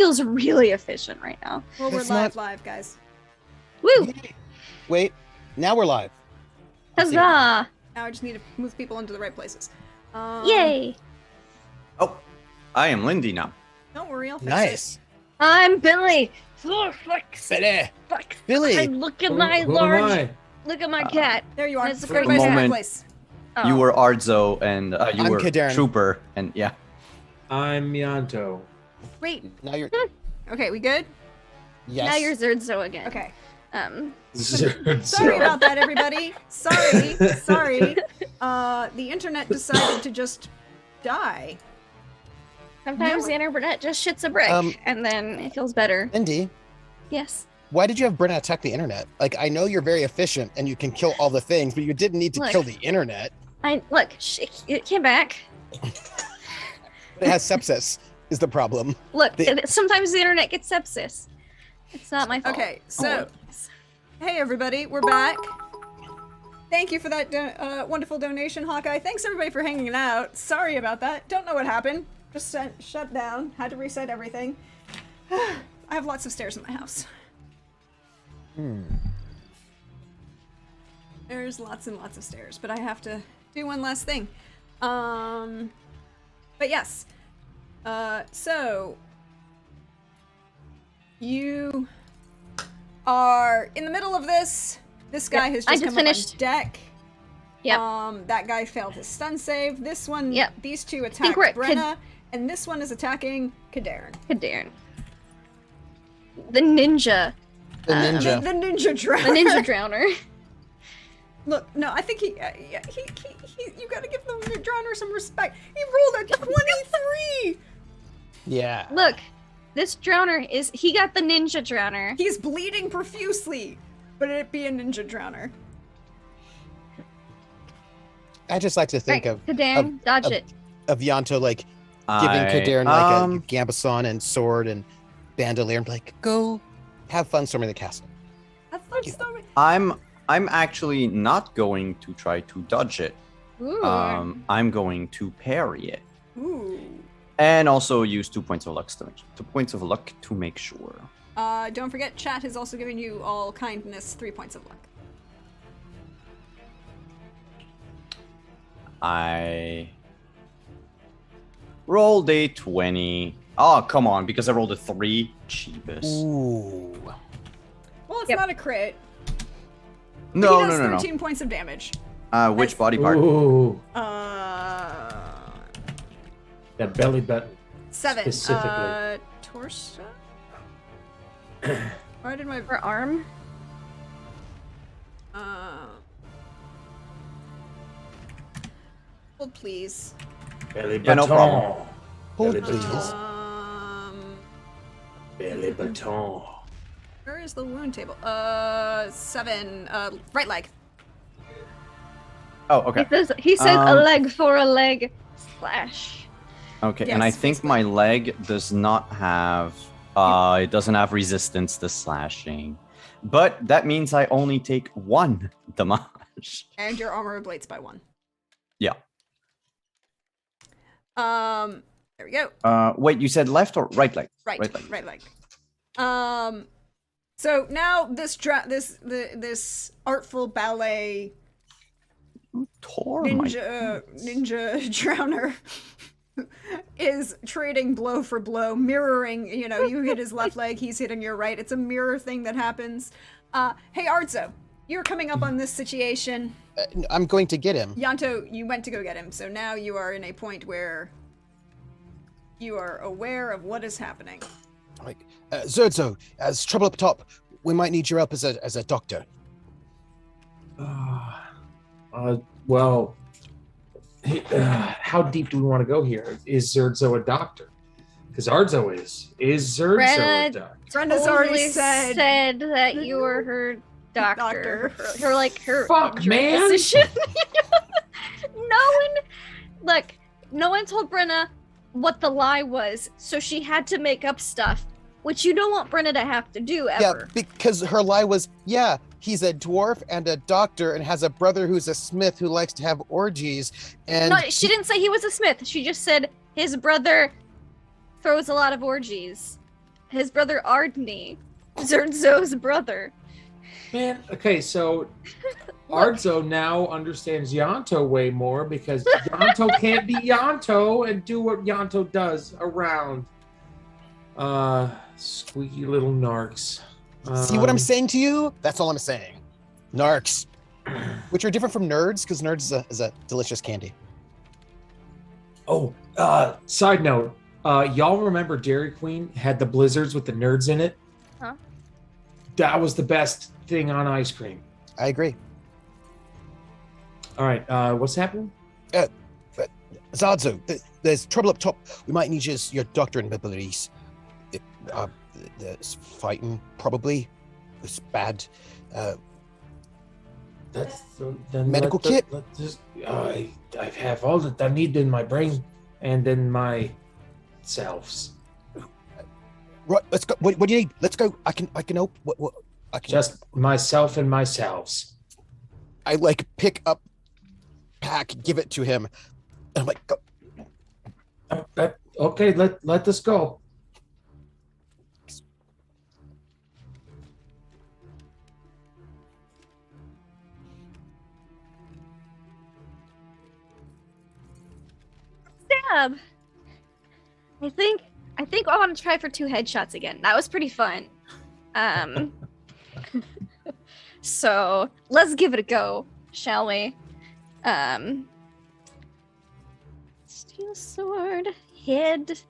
feels really efficient right now. Well, we're live, guys. Woo! Wait, now we're live. Huzzah! Now I just need to move people into the right places. Yay! Oh, I am Lindy now. Don't worry, I'll fix Nice. I'm Billy. Oh, Billy. fuck. Billy. I look at my Who large. am I? Look at my cat. it. There you are. It's a Everybody's great in the right moment. place. Oh. You were Ardzo, and you I'm were Kadarn. Trooper, and yeah. I'm Yanto. Wait. Now you're. Okay, we good? Yes. Now you're Zerdzo again. Okay. Sorry about that, everybody. Sorry. The internet decided to just die. Sometimes the internet just shits a brick, and then it feels better. Indy, Yes. why did you have Brenna attack the internet? Like, I know you're very efficient and you can kill all the things, but you didn't need to Look. kill the internet. It came back. It has sepsis, is the problem. Look, sometimes the internet gets sepsis. It's not my fault. Okay, so Always. hey everybody, we're back. Thank you for that wonderful donation, Hawkeye. Thanks everybody for hanging out. Sorry about that. Don't know what happened. Just shut down. Had to reset everything. I have lots of stairs in my house. There's lots and lots of stairs, but I have to do one last thing. But yes. So you are in the middle of this. This guy has I just just come finished. up on deck. Yep. That guy failed his stun save. This one, Yep. these two attacked we're at Brenna, and this one is attacking Kadarn. Kadarn. The ninja. The ninja. The ninja drowner. The ninja drowner. Look, no, I think he you gotta give the drowner some respect. He rolled a 23! Yeah. Look, this drowner he got the ninja drowner. He's bleeding profusely, but it'd be a ninja drowner. I just like to think Right, of Kadarn, dodge it. Yanto, like, giving Kadarn, like, a Gambison and sword and bandolier and be like, go have fun storming the castle. I thought storming. I'm actually not going to try to dodge it. Ooh. I'm going to parry it, Ooh. and also use 2 points of luck to make sure. Don't forget, chat has also given you all kindness 3 points of luck. I rolled a 20. Oh, come on, because I rolled a 3. Jeebus. Ooh. Well, it's Yep. not a crit. No, He does no, no, 13 points of damage. no. Which body part? Ooh, That belly button. 7. Specifically. Torso? Why did my... Her arm. Hold, please. Belly Yeah, no button. problem. Hold, Belly please. button. Belly button. Where is the wound table? 7. Right leg. Oh, okay. He says a leg for a leg slash. Okay, Yes, and I think my leg does not have it doesn't have resistance to slashing. But that means I only take 1 damage. And your armor ablates by 1. Yeah. There we go. Wait, you said left or right leg? Right leg. leg. So now this artful ballet Tore ninja drowner is trading blow for blow, mirroring, you hit his left leg, he's hitting your right. It's a mirror thing that happens. Hey Arzo, you're coming up on this situation. I'm going to get him. Yanto, you went to go get him, so now you are in a point where you are aware of what is happening. Like, Zerdzo, as trouble up top, we might need your help as a doctor. Well, how deep do we want to go here? Is Zerdzo a doctor? Because Ardzo is. Is Zerdzo a Brenna- doctor? Brenda's already said that you were her doctor. Doctor. Her Fuck, injury man. physician. No one told Brenna what the lie was, so she had to make up stuff, which you don't want Brenna to have to do ever. Yeah, because her lie was, he's a dwarf and a doctor and has a brother who's a smith who likes to have orgies. And No, she didn't say he was a smith. She just said his brother throws a lot of orgies. His brother Ardney. Zerdzo's brother. Man, okay, so Ardzo now understands Yanto way more because Yanto can't be Yanto and do what Yanto does around. Squeaky little narcs. See what I'm saying to you? That's all I'm saying. Narcs. Which are different from nerds, because nerds is a delicious candy. Oh, side note. Y'all remember Dairy Queen had the blizzards with the nerds in it? Huh? That was the best thing on ice cream. I agree. All right, what's happening? Zardzo, there's trouble up top. We might need your doctoring abilities. There's fighting, probably. It's bad. That's then medical kit? I have all that I need in my brain and in my selves. Right, let's go. What do you need? Let's go. I can help. What I can Just myself and myselves. I like pick up pack, give it to him, and I'm like, go. Okay, let this go. Stab. I think I want to try for 2 headshots again. That was pretty fun. So let's give it a go, shall we? Steel sword, head.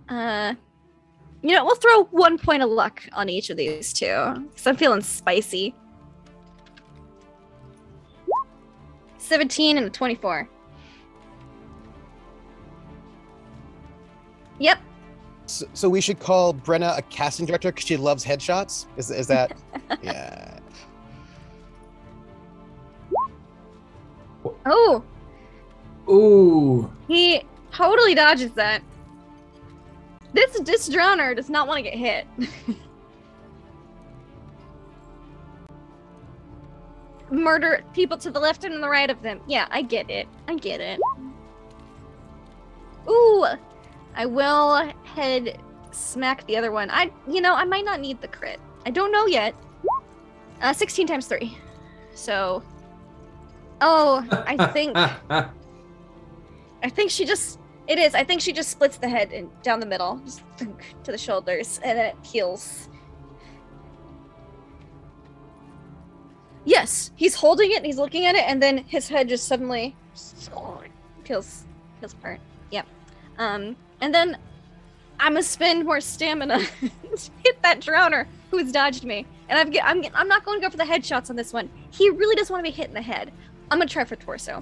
We'll throw 1 point of luck on each of these two, because I'm feeling spicy. 17 and a 24. Yep. So we should call Brenna a casting director because she loves headshots. Is that? Yeah. Oh. Ooh. He totally dodges that. This drowner does not want to get hit. Murder people to the left and the right of them. Yeah, I get it. Ooh. I will head smack the other one. I might not need the crit. I don't know yet. 16 times 3. So. Oh, I think she just. It is. I think she just splits the head and down the middle, just to the shoulders, and then it heals. Yes, he's holding it. And he's looking at it, and then his head just suddenly peels apart. Yep. And then I'm gonna spend more stamina to hit that drowner who has dodged me. And I'm not going to go for the headshots on this one. He really does want to be hit in the head. I'm gonna try for torso.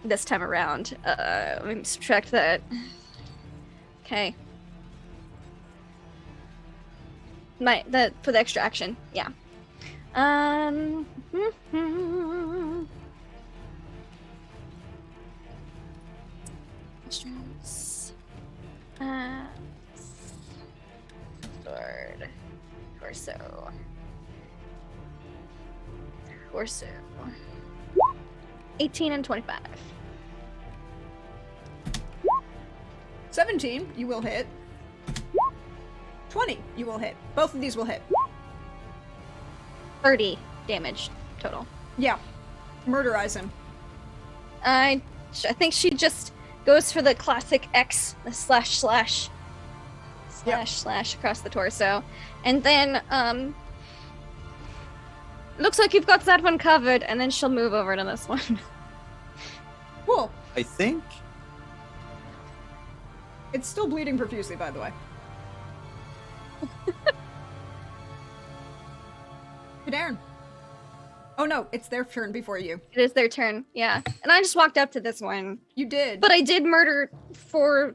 This time around. Let me subtract that. Okay. For the extra action. Yeah. Mushrooms. Sword. Torso. 18 and 25. 17, you will hit. 20, you will hit. Both of these will hit. 30 damage total. Yeah. Murderize him. I think she just goes for the classic X, the slash across the torso. And then, looks like you've got that one covered, and then she'll move over to this one. Cool. I think. It's still bleeding profusely, by the way. Darren. Oh no, it's their turn before you. It is their turn, yeah. And I just walked up to this one. You did. But I did murder 5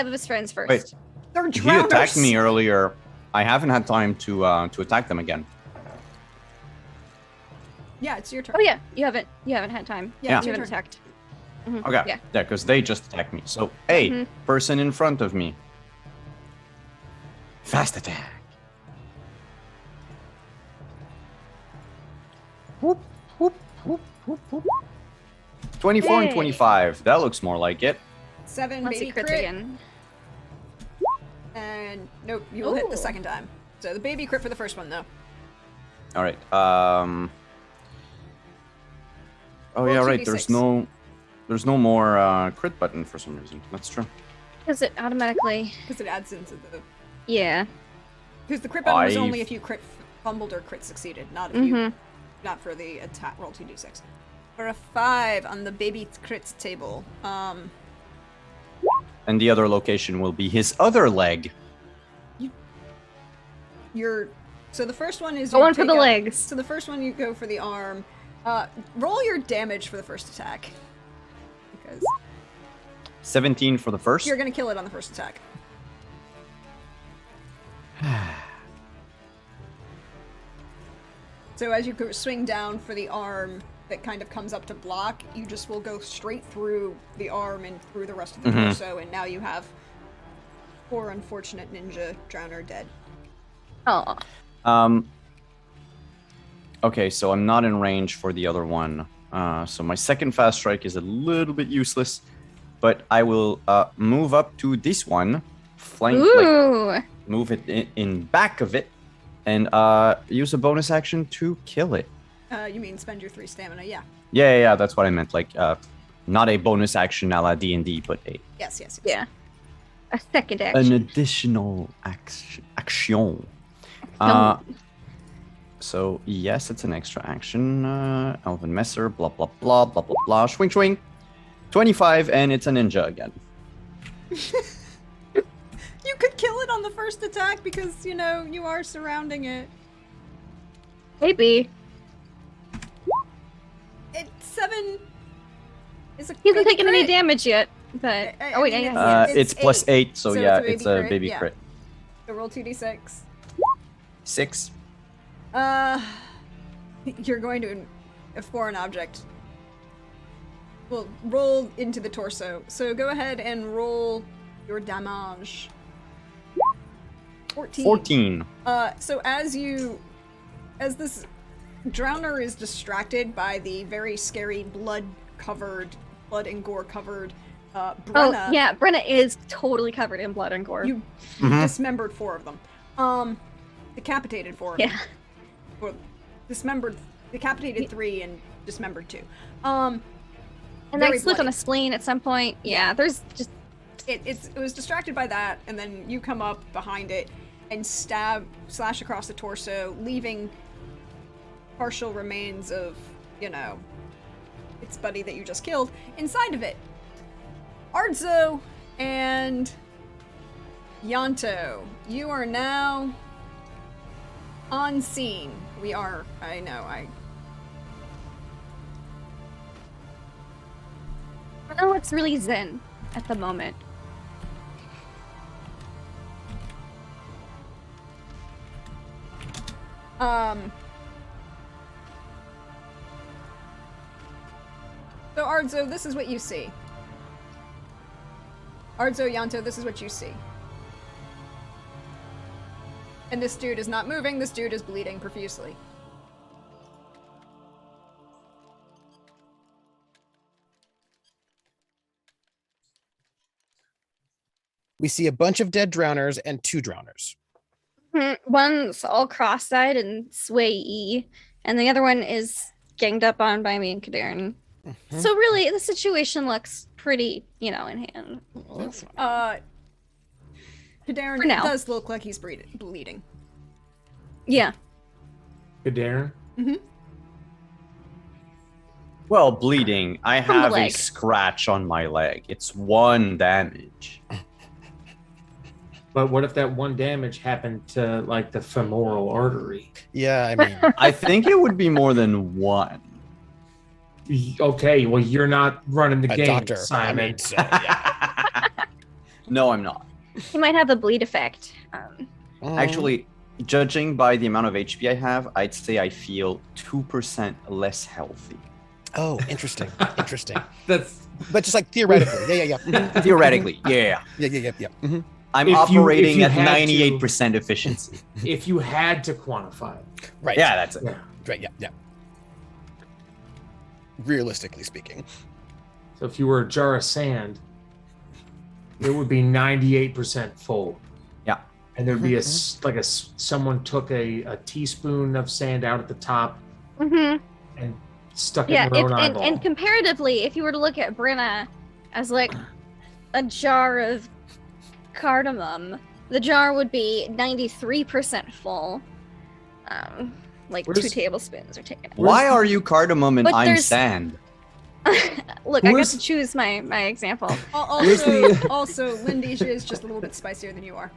of his friends first. Wait. They're He drowners. attacked me earlier. I haven't had time to attack them again. Yeah, it's your turn. Oh yeah, you haven't had time. Yeah, You your haven't turn. attacked. Mhm, Okay. Yeah. Yeah, because they just attacked me. So, hey, person in front of me. Fast attack. Whoop, whoop, whoop, whoop, whoop. 24 and Yay. 25. That looks more like it. 7 Once baby he crits crit. again. And nope, you will hit the Ooh. second time. So the baby crit for the first one, though. All right. Oh Roll yeah, right. 2d6. There's no more crit button for some reason. That's true. Because it automatically. Because it adds into the... Yeah. Because the crit button was only I've- if you crit fumbled or crit succeeded, not if you... Not for the attack. Roll 2d6. For a 5 on the baby crits table. And the other location will be his other leg. So the first one is... Going for take the out- legs. So the first one you go for the arm. Roll your damage for the first attack. Because 17 for the first. you're going to kill it on the first attack. So as you go swing down for the arm that kind of comes up to block, you just will go straight through the arm and through the rest of the torso, and now you have 4 unfortunate ninja drowner dead. Oh. Okay, so I'm not in range for the other one. So my second fast strike is a little bit useless, but I will move up to this one, flank, like, Ooh. move it in back of it, and use a bonus action to kill it. You mean spend your 3 stamina? Yeah. Yeah, that's what I meant. Like, not a bonus action a la D&D, but Yes. Yeah. A second an action. additional action. So yes, it's an extra action. Elven Messer, blah blah blah blah blah blah. Swing swing. 25, and it's a ninja again. You could kill it on the first attack because, you know, you are surrounding it. Maybe. It's 7... Is a He hasn't baby taken any crit. damage yet. But I oh wait, mean, yeah. It's plus 8, so So yeah, it's it's a a baby baby crit, crit. So roll 2d6. 6. You're going to a foreign object. Well, roll into the torso. So go ahead and roll your damage. 14. 14. So as this drowner is distracted by the very scary blood and gore covered Oh Brenna, yeah, Brenna is totally covered in blood and gore. you dismembered 4 of them. Decapitated 4 of them. Yeah. Well, decapitated 3 and dismembered 2. And very I slipped on bloody. a spleen at some point. Yeah, there's just It was distracted by that, and then you come up behind it and slash across the torso, leaving partial remains of, you know, its buddy that you just killed inside of it. Ardzo and Yanto, you are now on scene. I know it's really zen at the moment. So Ardzo, this is what you see. Ardzo, Yanto, this is what you see. And this dude is not moving, this dude is bleeding profusely. We see a bunch of dead drowners and 2 drowners. One's all cross-eyed and sway-y, and the other one is ganged up on by me and Kadarin. So really, the situation looks pretty, in hand. Kadarin, For it now. does look like he's bleeding. Yeah. Good, Darren. Well, bleeding. I From the have a leg. scratch on my leg. It's 1 damage. But what if that 1 damage happened to like the femoral artery? Yeah, I mean, I think it would be more than 1. Okay, well you're not running the a game, doctor. Simon. I mean, so, yeah. No, I'm not. He might have a bleed effect. Actually, judging by the amount of HP I have, I'd say I feel 2% less healthy. Oh, interesting. Interesting. That's But just like theoretically. Yeah. Mhm. Theoretically, yeah. Yeah. Mhm. I'm If operating you at had to- 98% efficiency. if you had to quantify it. Right. Yeah, that's it. Yeah. Right. Yeah. Realistically speaking. So if you were a jar of sand, it would be 98% full. Yeah. and there'd be someone took a teaspoon of sand out at the top Mm-hmm. and stuck it Yeah, in their own eyeball. and comparatively, if you were to look at Brenna as like a jar of cardamom, the jar would be 93% full. Like Where's- 2 tablespoons are taken. Why are you cardamom and But I'm there's- sand? Look, I got Where's- to choose my example. Where's Also, the- also, Lindy is just a little bit spicier than you are.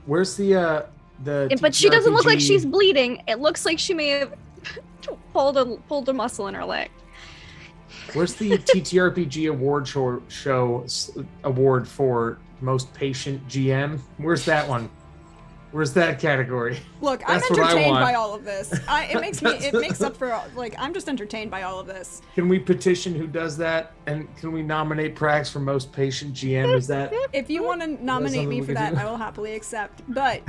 Where's the But she doesn't look like TTRPG she's bleeding. It looks like she may have pulled a muscle in her leg. Where's the TTRPG award for most patient GM? Where's that one? Where's that category? Look, That's I'm what I entertained want. by all of this. It makes up for like I'm just entertained by all of this. Can we petition who does that? And can we nominate Prax for most patient GM? Is that If you want to nominate something me we for could that, do? I will happily accept. But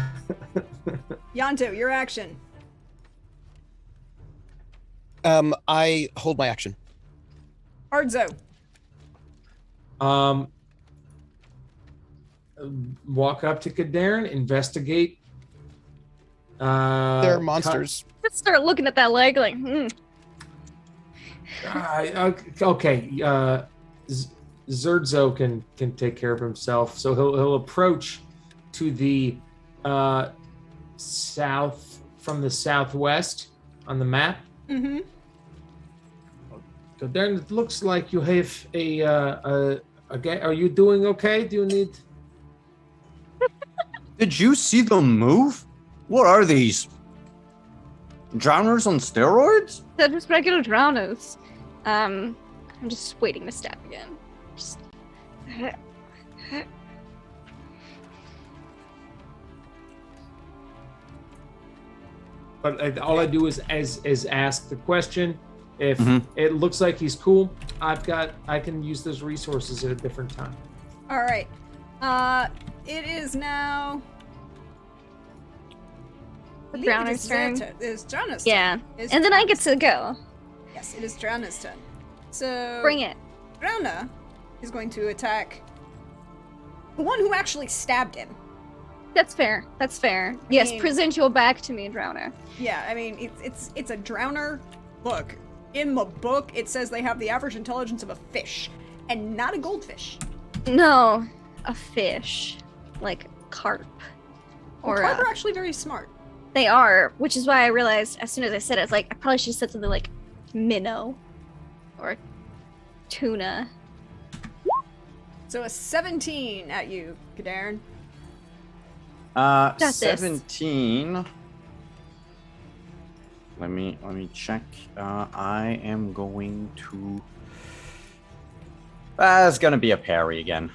Yanto, your action. I hold my action. Ardzo. Walk up to Kadarin, investigate. They're monsters. Just start looking at that leg like, Okay. Zerdzo can take care of himself, so he'll approach to the south from the southwest on the map. Mm-hmm. Kadarin, it looks like you have a guy. Are you doing okay? Do you need? Did you see them move? What are these? Drowners on steroids? they're just regular drowners. I'm just waiting to stab again. Just... But all I do is ask the question. If Mhm. it looks like he's cool, I can use those resources at a different time. All right. It is now. I believe it Drowner's is their turn. turn. It is Drowner's Yeah, turn. It is and then I Drowner's get to go. turn. Yes, it is Drowner's turn. So Bring it. Drowner is going to attack the one who actually stabbed him. That's fair. That's fair. Yes, mean- present your back to me, Drowner. Yeah, I mean it's a drowner. Look, in the book it says they have the average intelligence of a fish, and not a goldfish. No, a fish, like carp, or Carp are actually very smart. they are, which is why I realized as soon as I said it, it's like I probably should have said something like minnow or tuna. So a 17 at you, Kadarin. Got this. 17. Let me check. I am going to. It's gonna be a parry again.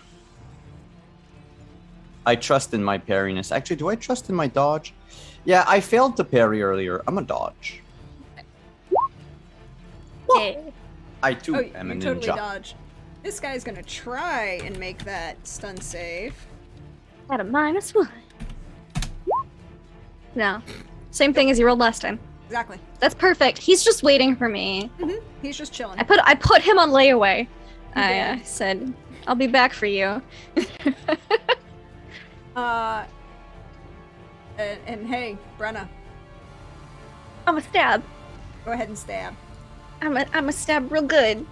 I trust in my parryness. Actually, do I trust in my dodge? Yeah, I failed to parry earlier. I'm a dodge. Okay. I too Oh, am a you ninja. totally dodge. This guy's gonna try and make that stun save. At a -1. No, same thing as you rolled last time. Exactly. That's perfect. He's just waiting for me. He's just chilling. I put him on layaway. I did. said, "I'll be back for you." And hey, Brenna, I'm a stab. go ahead and stab. I'm a stab real good.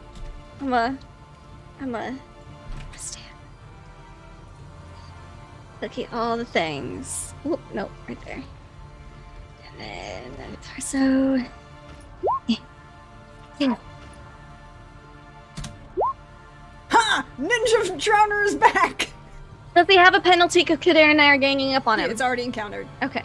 I'm a stab. Look at all the things. Oh no, right there. And then torso. Yeah. Ha! Ninja Drowner is back! Does he have a penalty because Kader and I are ganging up on him? It's already encountered. Okay.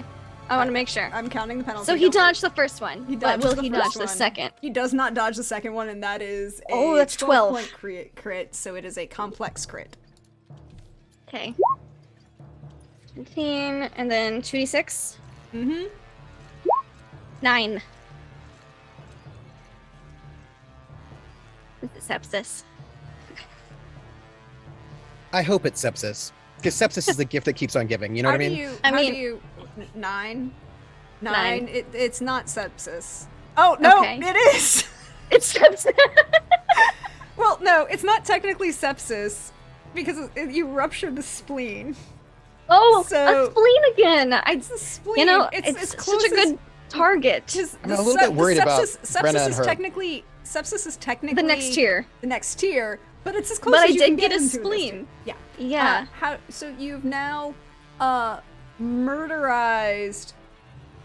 I want to make sure. I'm counting the penalty. So he Don't worry. dodged the first one. He but dodged will the he dodge first the one. second? He does not dodge the second one, and that is a Oh, that's 12. 12-point crit, so it is a complex crit. Okay. 15, and then 2d6. Mm-hmm. 9. This is sepsis. I hope it's sepsis. Because sepsis is the gift that keeps on giving, you know what I mean? I How mean- do you... 9? 9? Nine. It's not sepsis. Oh, no, Okay. it is! It's sepsis. Well, no, it's not technically sepsis, because you ruptured the spleen. Oh, So- a spleen again. It's a spleen. You know, it's it's as such close a good target. Because I'm a little bit worried about Brenna and her. Sepsis is technically The next tier. The next tier, but it's as close But as I you can did get a into this spleen. tier. Yeah. Yeah. So you've now murderized.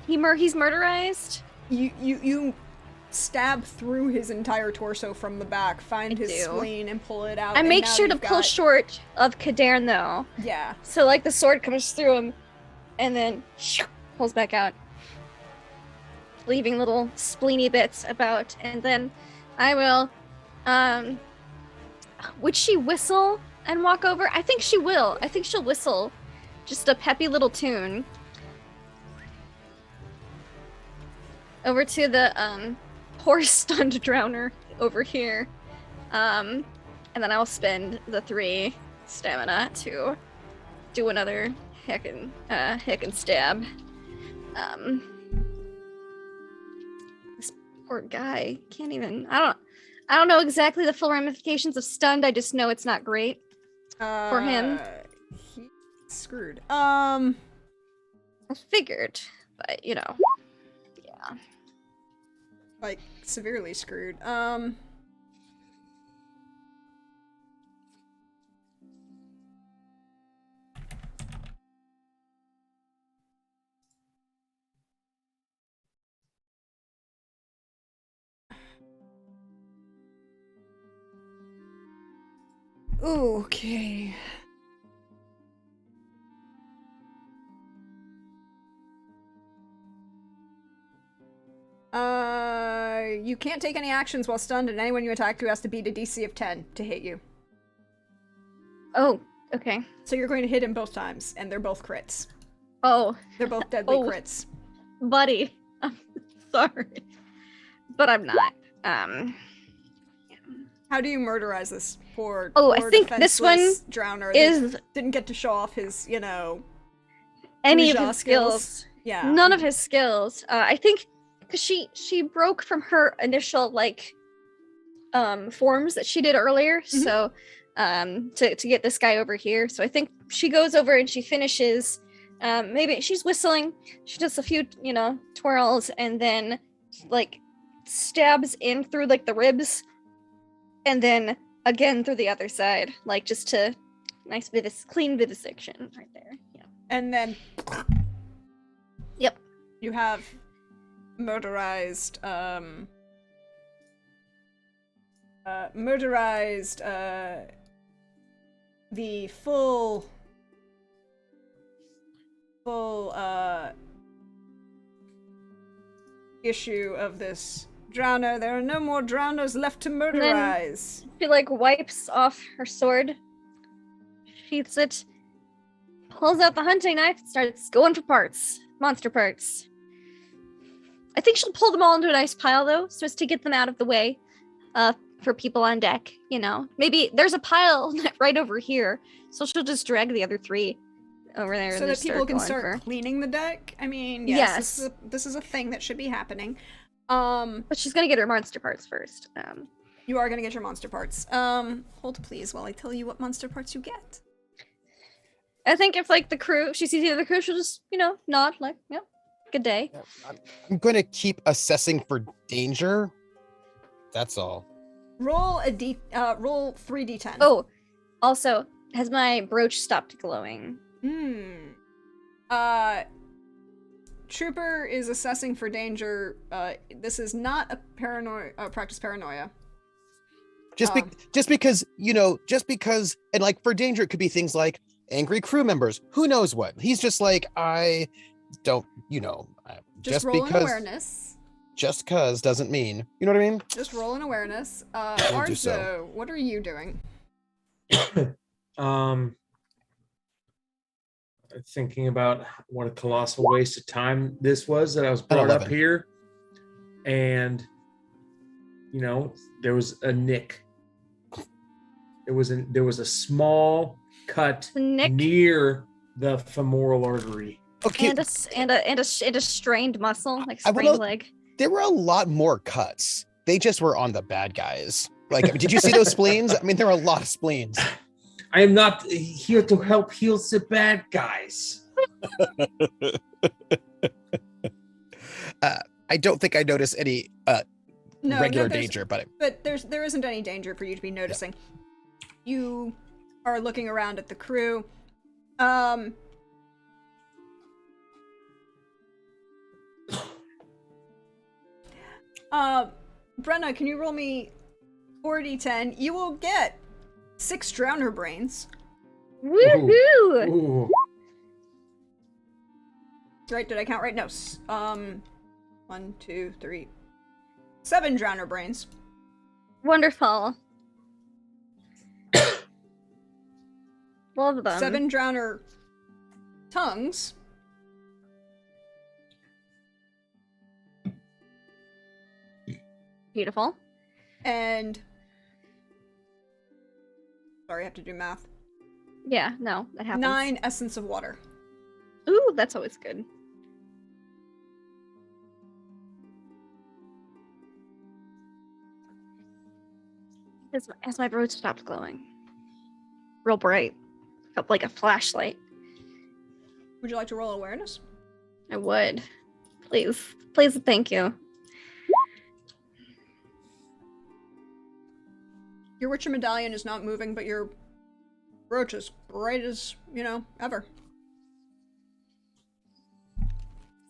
He's murderized. You stab through his entire torso from the back, find his do. spleen, and pull it out. I and make now sure to you've pull got- short of Kadarn though. Yeah. So like the sword comes through him and then pulls back out. Leaving little spleeny bits about, and then I will would she whistle and walk over? I think she will. I think she'll whistle just a peppy little tune. Over to the poor stunned drowner over here. And then I'll spend the 3 stamina to do another heckin' stab. This poor guy can't even. I don't know exactly the full ramifications of stunned. I just know it's not great for him. He's screwed. I figured, but you know, yeah. Like severely screwed. Okay. You can't take any actions while stunned, and anyone you attack to has to beat a DC of 10 to hit you. Oh, okay. So you're going to hit him both times, and they're both crits. Oh, They're both deadly Oh. crits. buddy, I'm sorry, but I'm not. How do you murderize this poor? Oh, I poor think this one defenseless drowner that is didn't get to show off his, any of Ouija his skills. Yeah. None of his skills. I think because she broke from her initial forms that she did earlier. Mhm. So to get this guy over here. So I think she goes over and she finishes. Maybe she's whistling. She does a few twirls and then stabs in through the ribs, and then again through the other side, just to nice clean vivisection right there. Yeah. And then. Yep. You have murderized the full issue of this drowner. There are no more drowners left to murderize. She wipes off her sword, sheaths it, pulls out the hunting knife, and starts going for parts. Monster parts. I think she'll pull them all into a nice pile though, so as to get them out of the way for people on deck, Maybe there's a pile right over here, so she'll just drag the other 3 over there. So and that just people can going start for... cleaning the deck? I mean, Yes. this is a thing that should be happening. But she's gonna get her monster parts first. You are gonna get your monster parts. Hold please while I tell you what monster parts you get. I think if the crew, she sees the other crew, she'll just nod yeah, good day. I'm going to keep assessing for danger. That's all. Roll roll 3d10. Oh, also, has my brooch stopped glowing? Trooper is assessing for danger. This is not a practice paranoia. Just because, and for danger, it could be things like angry crew members. Who knows what? He's just I don't, Just roll an awareness. Just cause doesn't mean, you know what I mean? Just roll an awareness. Will do so. Arzo, what are you doing? Thinking about what a colossal waste of time this was that I was brought up 11. here, and there was a nick. There was a small cut Nick? near the femoral artery. Okay, And a strained muscle, I sprained will- leg. there were a lot more cuts. They just were on the bad guys. Did you see those spleens? I mean, there were a lot of spleens. I am not here to help heal the bad guys. I don't think I notice any regular danger, but there isn't any danger for you to be noticing. You are looking around at the crew. Brenna, can you roll me 4d10? You will get 6 drowner brains. Woohoo! Ooh. Right? Did I count right? No. 1, 2, 3, 7 drowner brains. Wonderful. Love them. 7 drowner tongues. Beautiful. And sorry, I have to do math. Yeah, no, that happens. 9 essence of water. Ooh, that's always good. As my brooch stopped glowing. Real bright. Felt like a flashlight. Would you like to roll awareness? I would. Please. Please, thank you. Your Witcher medallion is not moving, but your brooch is bright as, ever. I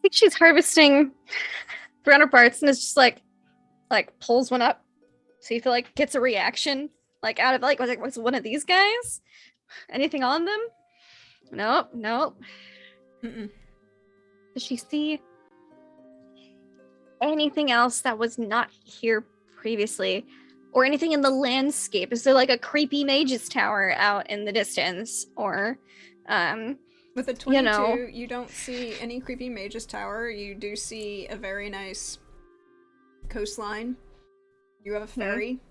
think she's harvesting browner parts and it's just like pulls one up. So you feel like gets a reaction, like out of was it one of these guys? Anything on them? Nope. Mm-mm. Does she see anything else that was not here previously? Or anything in the landscape? Is there like a creepy mage's tower out in the distance? Or, with a 22, you don't see any creepy mage's tower. You do see a very nice coastline. You have a ferry.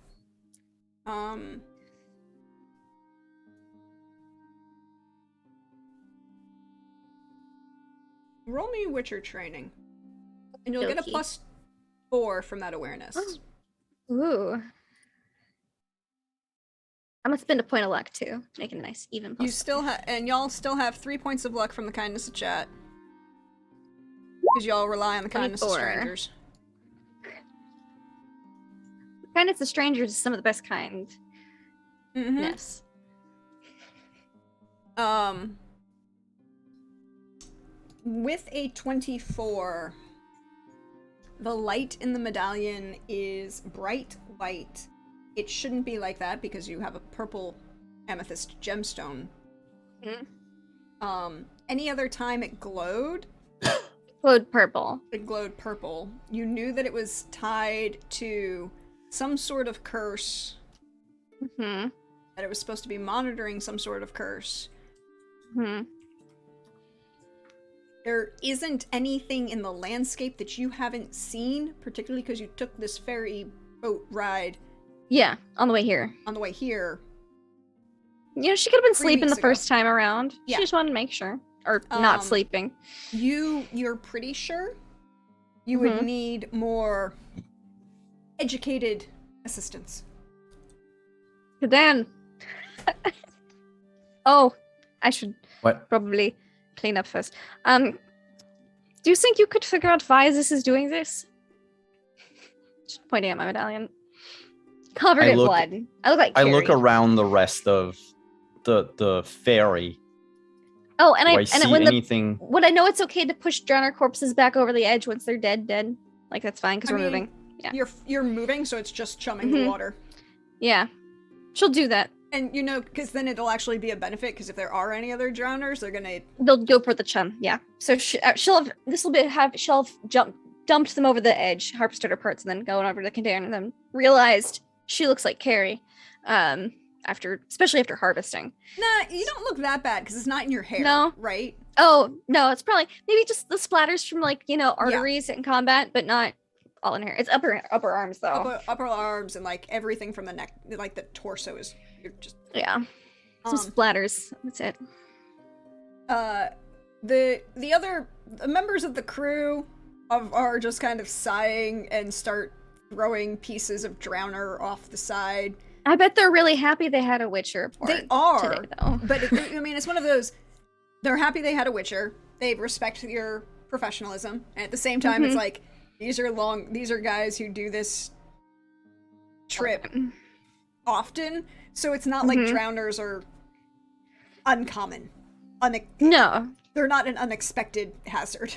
Roll me Witcher training. And you'll get a +4 from that awareness. Oh. Ooh. I'm gonna spend a point of luck too, making a nice even. You still have, and y'all still have 3 points of luck from the kindness of chat. Because y'all rely on the kindness of 24. strangers. Kindness of strangers is some of the best kind. Mm-hmm. Yes. With a 24, the light in the medallion is bright white. It shouldn't be like that because you have a purple amethyst gemstone. Mm-hmm. Any other time it glowed? Glowed purple. It glowed purple. You knew that it was tied to some sort of curse. Mm-hmm. That it was supposed to be monitoring some sort of curse. Mm-hmm. There isn't anything in the landscape that you haven't seen, particularly because you took this ferry boat ride. Yeah, on the way here. On the way here. She could have been 3 sleeping the weeks ago. first time around. Yeah. She just wanted to make sure. Or not sleeping. You're pretty sure you would need more educated assistance. Then. Oh, I should probably clean up first. Do you think you could figure out why this is doing this? Just pointing at my medallion. Covered in blood. I look like Carrie. I look around the rest of the ferry. Oh, and anything? Would I know it's okay to push drowner corpses back over the edge once they're dead? Like that's fine because we're moving. Yeah. You're moving, so it's just chumming the water. Yeah, she'll do that. And because then it'll actually be a benefit. Because if there are any other drowners, they'll go for the chum. Yeah. So she'll have dumped them over the edge, harvested her parts, and then going over to the container, and then realized she looks like Carrie. Especially after harvesting. Nah, you don't look that bad because it's not in your hair. No. Right? Oh, no, it's probably maybe just the splatters from arteries in combat, but not all in hair. It's upper arms though. Upper arms and everything from the neck, the torso is just some splatters. That's it. The other members of the crew are just kind of sighing and start throwing pieces of drowner off the side. I bet they're really happy they had a Witcher port They are, today, though. but I mean, it's one of those. They're happy they had a Witcher. They respect your professionalism, and at the same time, it's like these are guys who do this trip often, so it's not like drowners are uncommon. No, They're not an unexpected hazard.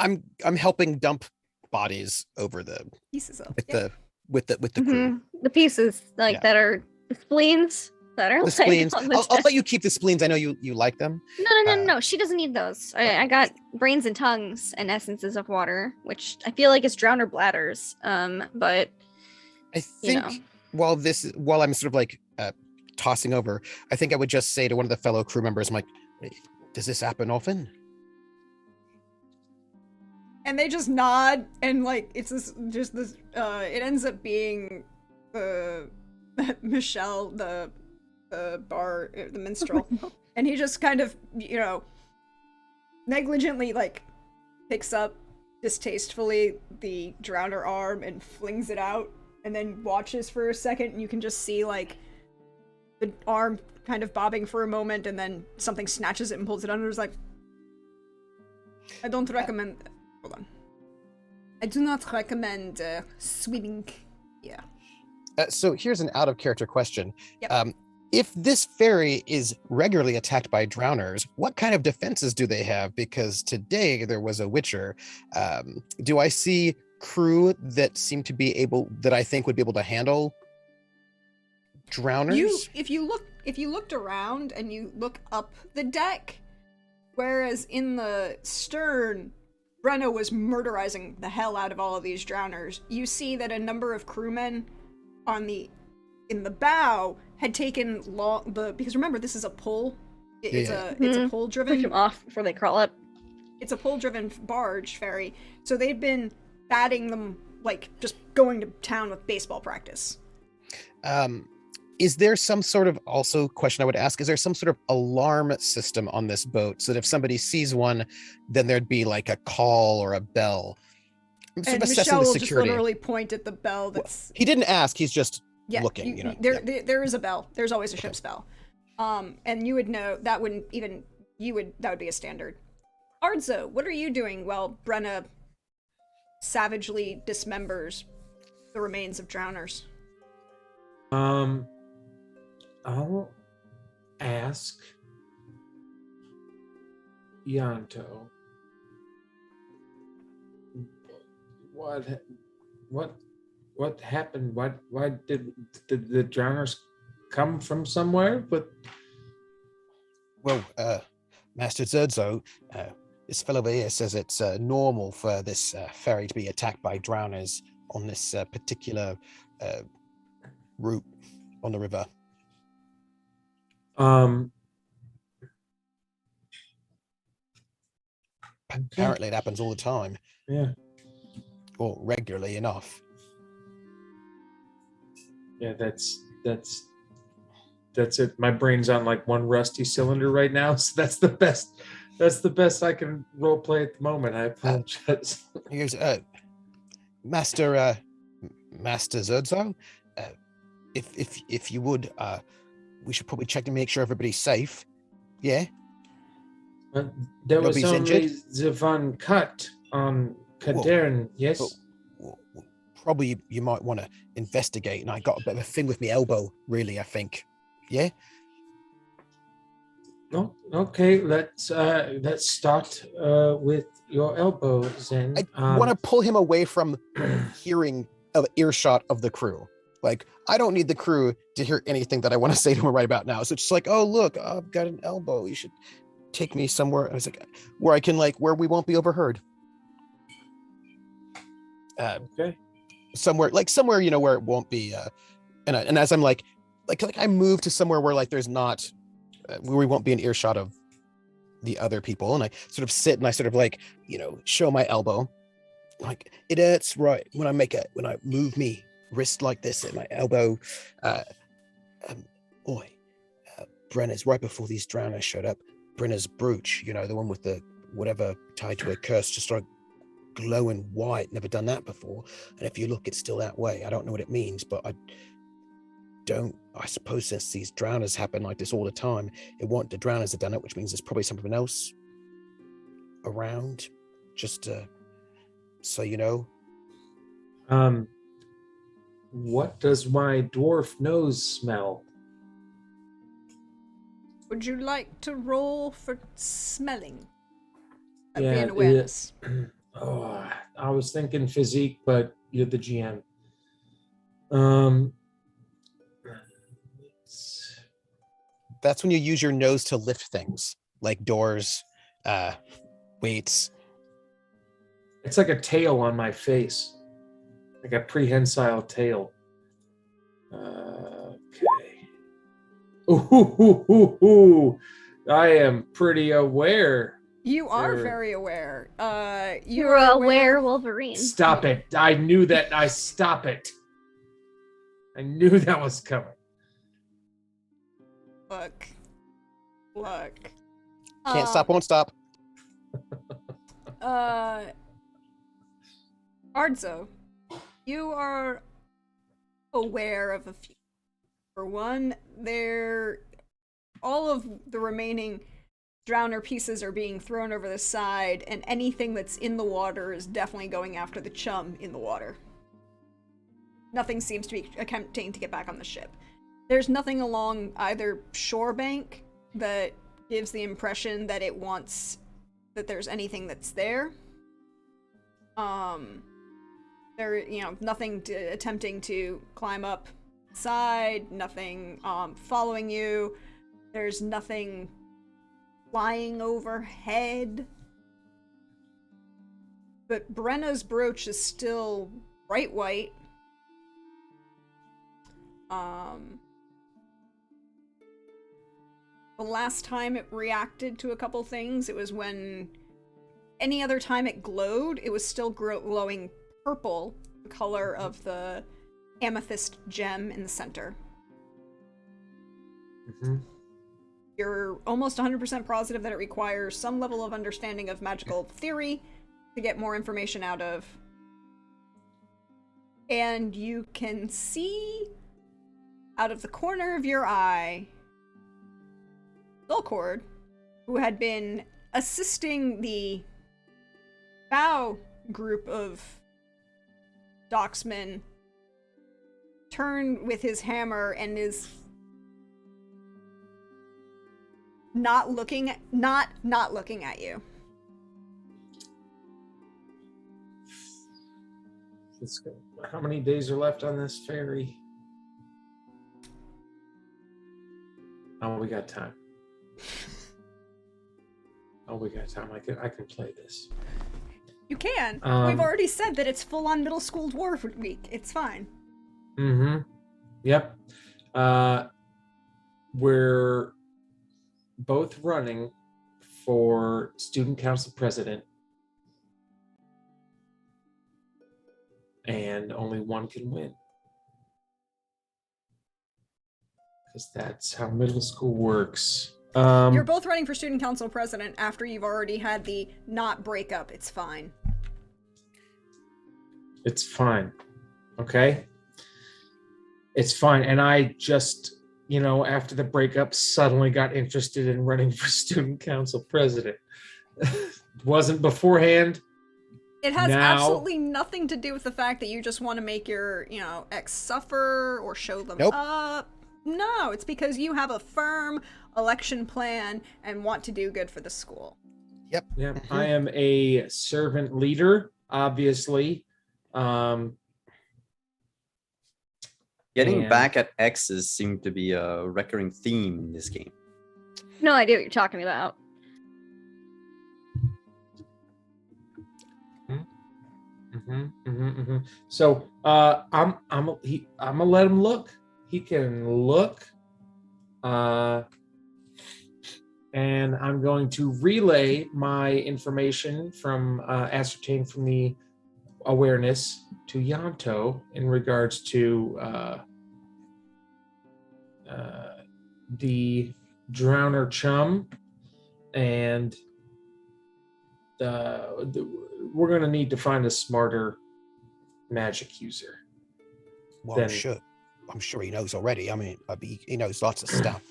I'm helping dump bodies over the Pieces of with the crew. the pieces that are the spleens that are The like spleens. on the I'll desk. let you keep the spleens. I know you like them. No. She doesn't need those. I got brains and tongues and essences of water, which I feel like is drowner bladders. But I think while I'm sort of like tossing over, I think I would just say to one of the fellow crew members, I'm like, does this happen often? And they just nod, and like it's this. It ends up being Michelle, the minstrel, and he just kind of negligently like picks up distastefully the drowner arm and flings it out, and then watches for a second, and you can just see like the arm kind of bobbing for a moment, and then something snatches it and pulls it under. It's like, I don't recommend. Hold on. I do not recommend swimming. Yeah. So here's an out of character question. Yep. If this fairy is regularly attacked by drowners, what kind of defenses do they have? Because today there was a witcher. Do I see crew that seem to be that I think would be able to handle drowners? If you looked around and you look up the deck, whereas in the stern, Brenna was murderizing the hell out of all of these drowners, you see that a number of crewmen in the bow had taken because remember, this is a pull. It's a pull driven. Push them off before they crawl up. It's a pull driven barge ferry, so they'd been batting them, like just going to town with baseball practice. Is there some sort of question I would ask, is there some sort of alarm system on this boat so that if somebody sees one, then there'd be like a call or a bell? I'm sort And of assessing Michelle the will just security. literally point at the bell that's... He didn't ask, he's just looking, There is a bell. There's always a ship's bell. And you would know, that would be a standard. Ardzo, what are you doing while Brenna savagely dismembers the remains of drowners? I'll ask Yanto what happened. Why did the drowners come from somewhere? But well, Master Zerdzo, this fellow over here says it's normal for this ferry to be attacked by drowners on this particular route on the river. Apparently it happens all the time. Yeah. Or regularly enough. Yeah, that's it. My brain's on like one rusty cylinder right now, so that's the best I can role play at the moment. I apologize. Here's Master Zerdzo, if you would, we should probably check to make sure everybody's safe. Yeah. There was Nobody's only injured? the one cut on Kadern, yes? Well, probably you might want to investigate, and I got a bit of a thing with my elbow, really, I think. Yeah? No, okay, let's start with your elbow then. I want to pull him away from hearing of earshot of the crew. Like, I don't need the crew to hear anything that I want to say to him right about now. So it's just like, oh, look, I've got an elbow. You should take me somewhere. I was like, where I can, where we won't be overheard. Okay. Somewhere, where it won't be. And as I'm like I move to somewhere where there's not, where we won't be in earshot of the other people. And I sort of sit and I sort of show my elbow. Like, it hurts right when I move me wrist like this at my elbow. Brenna's, right before these drowners showed up, Brenna's brooch, the one with the whatever tied to her curse, just started glowing white. Never done that before. And if you look, it's still that way. I don't know what it means, but I suppose since these drowners happen like this all the time, it wasn't the drowners that done it, which means there's probably something else around. Just so you know. What does my dwarf nose smell? Would you like to roll for smelling? That'd Yeah, be an awareness. Oh, I was thinking physique, but you're the GM. That's when you use your nose to lift things, like doors, weights. It's like a tail on my face, like a prehensile tail. Okay. Ooh, I am pretty aware. You are Sure. very aware. You're aware Wolverine. Stop it. I knew that. Stop it. I knew that was coming. Look. Can't stop, won't stop. Ardzo, you are aware of a few. For one, all of the remaining drowner pieces are being thrown over the side, and anything that's in the water is definitely going after the chum in the water. Nothing seems to be attempting to get back on the ship. There's nothing along either shore bank that gives the impression that it wants that there's anything that's there. Nothing attempting to climb up side, nothing following you. There's nothing flying overhead. But Brenna's brooch is still bright white. The last time it reacted to a couple things, it was when any other time it glowed, it was still glowing purple, the color of the amethyst gem in the center. Mm-hmm. You're almost 100% positive that it requires some level of understanding of magical theory to get more information out of. And you can see out of the corner of your eye Skullcord, who had been assisting the bow group of docksmen, turn with his hammer and is not looking at you. Let's go. How many days are left on this ferry? Oh, we got time. I can play this. You can. We've already said that it's full-on middle school dwarf week. It's fine. Mm-hmm. Yep. We're both running for student council president, and only one can win. Because that's how middle school works. You're both running for student council president after you've already had the not breakup. It's fine. It's fine. Okay? It's fine. And I just, after the breakup, suddenly got interested in running for student council president. Wasn't beforehand. It has Now, absolutely nothing to do with the fact that you just want to make your, ex suffer or show them Nope. up. No, it's because you have a firm election plan and want to do good for the school. Yep. Mm-hmm. I am a servant leader, obviously. Getting back at exes seemed to be a recurring theme in this game. No idea what you're talking about. So I'm gonna let him look. He can look, and I'm going to relay my information from ascertained from the awareness to Yanto in regards to the drowner chum, and we're going to need to find a smarter magic user. Well, we should. I'm sure he knows already. I mean, he knows lots of stuff.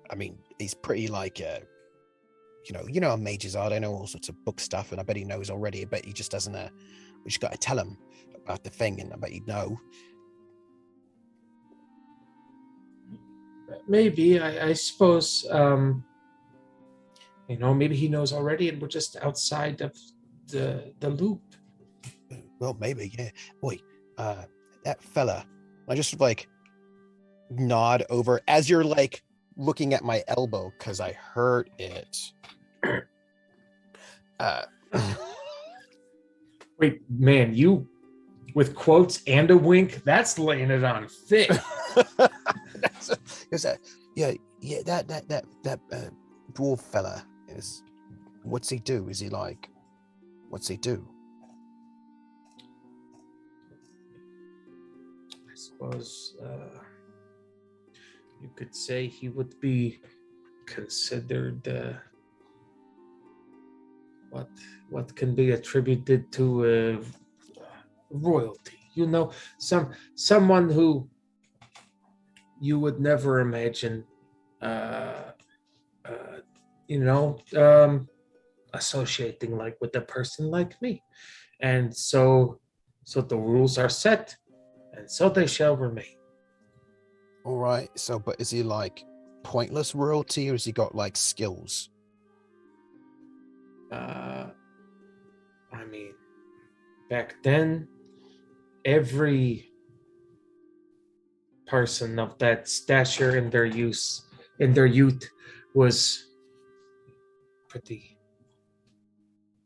I mean, he's pretty like, you know how mages are. They know all sorts of book stuff, and I bet he knows already. I bet he just doesn't. We just got to tell him about the thing, and I bet he'd know. Maybe I suppose. Maybe he knows already, and we're just outside of the loop. Well, maybe, yeah. Boy, that fella. I just like nod over as you're like looking at my elbow because I hurt it. Wait, man, you with quotes and a wink, that's laying it on thick. That dwarf fella is. What's he do? Is he like? What's he do? I suppose you could say he would be considered what can be attributed to royalty. Someone who you would never imagine, associating like with a person like me, and so the rules are set, and so they shall remain. All right. So, but is he like pointless royalty, or has he got like skills? I mean, back then, every person of that stature in their youth was pretty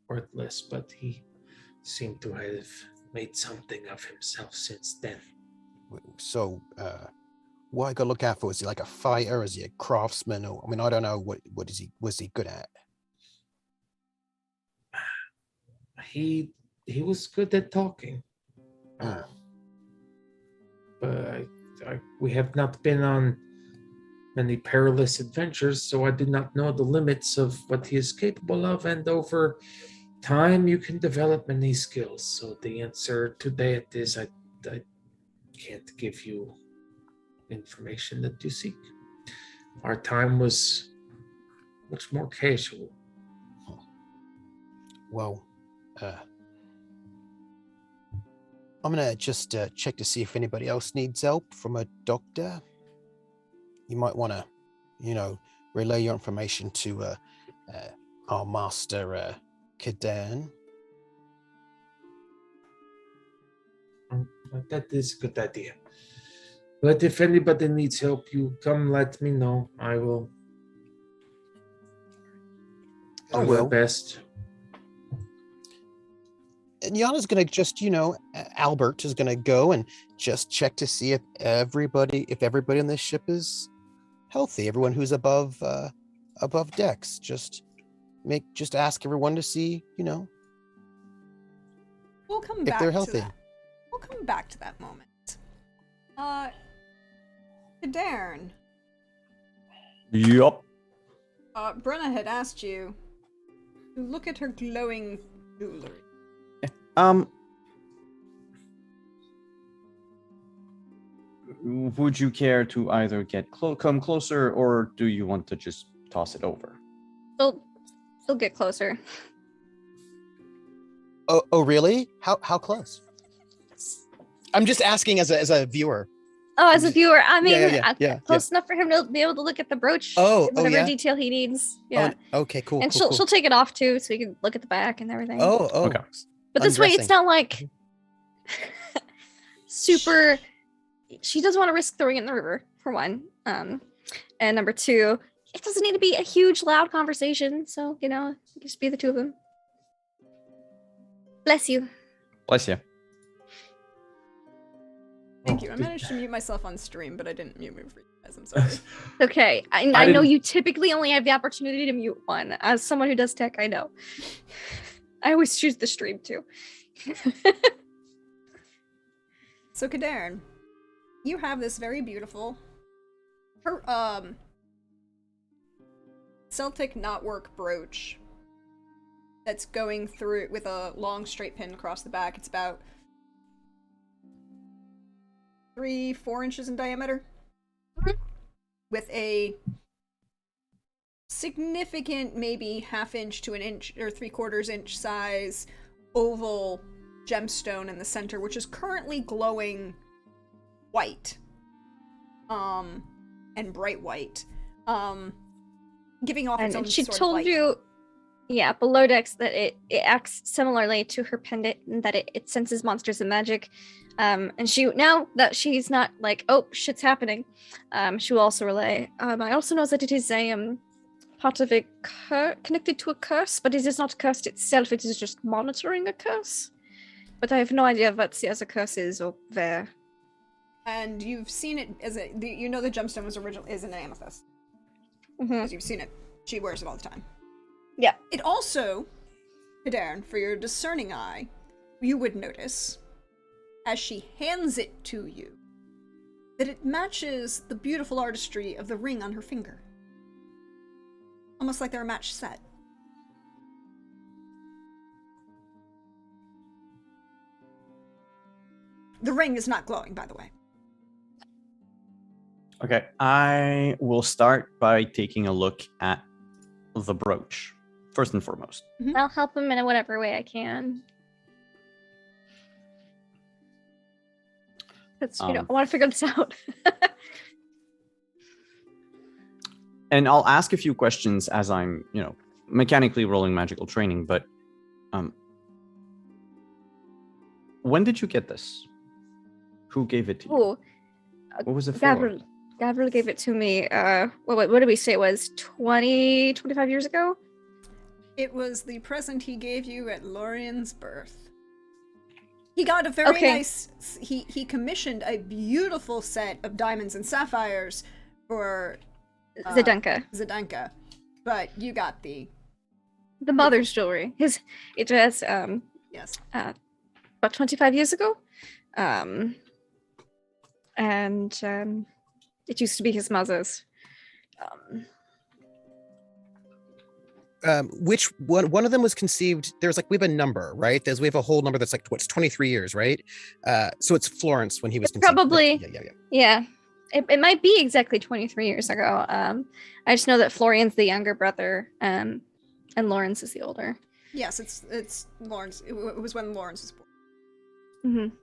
worthless, but he seemed to have made something of himself since then. So, what I gotta look out for? Is he like a fighter? Is he a craftsman? Or I mean, I don't know. What was he good at? He was good at talking, but we have not been on many perilous adventures, so I do not know the limits of what he is capable of. And over time, you can develop many skills. So the answer to that is I can't give you information that you seek. Our time was much more casual. Well, I'm gonna just check to see if anybody else needs help from a doctor. You might want to, relay your information to our master, Kadan. That is a good idea. But if anybody needs help, you come let me know. I will do my best. And Yana's gonna just, Albert is gonna go and just check to see if everybody on this ship is healthy. Everyone who's above decks. Just ask everyone to see, We'll come if back they're to healthy. that. We'll come back to that moment. Darren. Yup. Brenna had asked you to look at her glowing jewelry. Would you care to either get come closer, or do you want to just toss it over? She'll get closer. Oh, really? How close? I'm just asking as a viewer. Oh, as a viewer, I mean, yeah, close enough for him to be able to look at the brooch. Whatever yeah? detail he needs. Yeah. Oh, okay, cool. And cool, she'll take it off too, so you can look at the back and everything. Oh. Okay. But this way, it's undressing. not like super. She doesn't want to risk throwing it in the river, for one. And number two, it doesn't need to be a huge, loud conversation. So it can just be the two of them. Bless you. Bless you. Thank you. I managed to mute myself on stream, but I didn't mute me for you guys. I'm sorry. Okay, I know you typically only have the opportunity to mute one. As someone who does tech, I know. I always choose the stream too. So, Kadarn, you have this very beautiful Celtic knotwork brooch that's going through with a long straight pin across the back. It's about 3-4 inches in diameter, with a significant, maybe half-inch to an inch or 3/4 inch size oval gemstone in the center, which is currently glowing white, and bright white, giving off its own And she sort of told light. you, yeah, below decks that it acts similarly to her pendant in that it senses monsters and magic. And she, now that she's not like, oh, shit's happening, she will also relay. I also know that it is a part of a connected to a curse, but it is not cursed itself. It is just monitoring a curse. But I have no idea what the other curse is or where. And you've seen it as you know the gemstone was is an amethyst. Mhm. Because you've seen it. She wears it all the time. Yeah. It also, Hidarin, for your discerning eye, you would notice, as she hands it to you, that it matches the beautiful artistry of the ring on her finger. Almost like they're a matched set. The ring is not glowing, by the way. Okay, I will start by taking a look at the brooch, first and foremost. I'll help him in whatever way I can. Because, I want to figure this out. And I'll ask a few questions as I'm, mechanically rolling magical training, but when did you get this? Who gave it to you? Oh, What was it for? Gabriel gave it to me, what did we say it was, 25 years ago? It was the present he gave you at Lorian's birth. He got a very nice... He commissioned a beautiful set of diamonds and sapphires for... Zdenka. But you got the mother's jewelry. It was, yes. About 25 years ago. It used to be his mother's. Which one of them was conceived? There's we have a number, right? We have a whole number that's what's 23 years, right? So it's Florence when he was conceived. Probably. Yeah. It might be exactly 23 years ago. I just know that Florian's the younger brother, and Lawrence is the older. Yes, it's Lawrence. It was when Lawrence was born. Mm-hmm.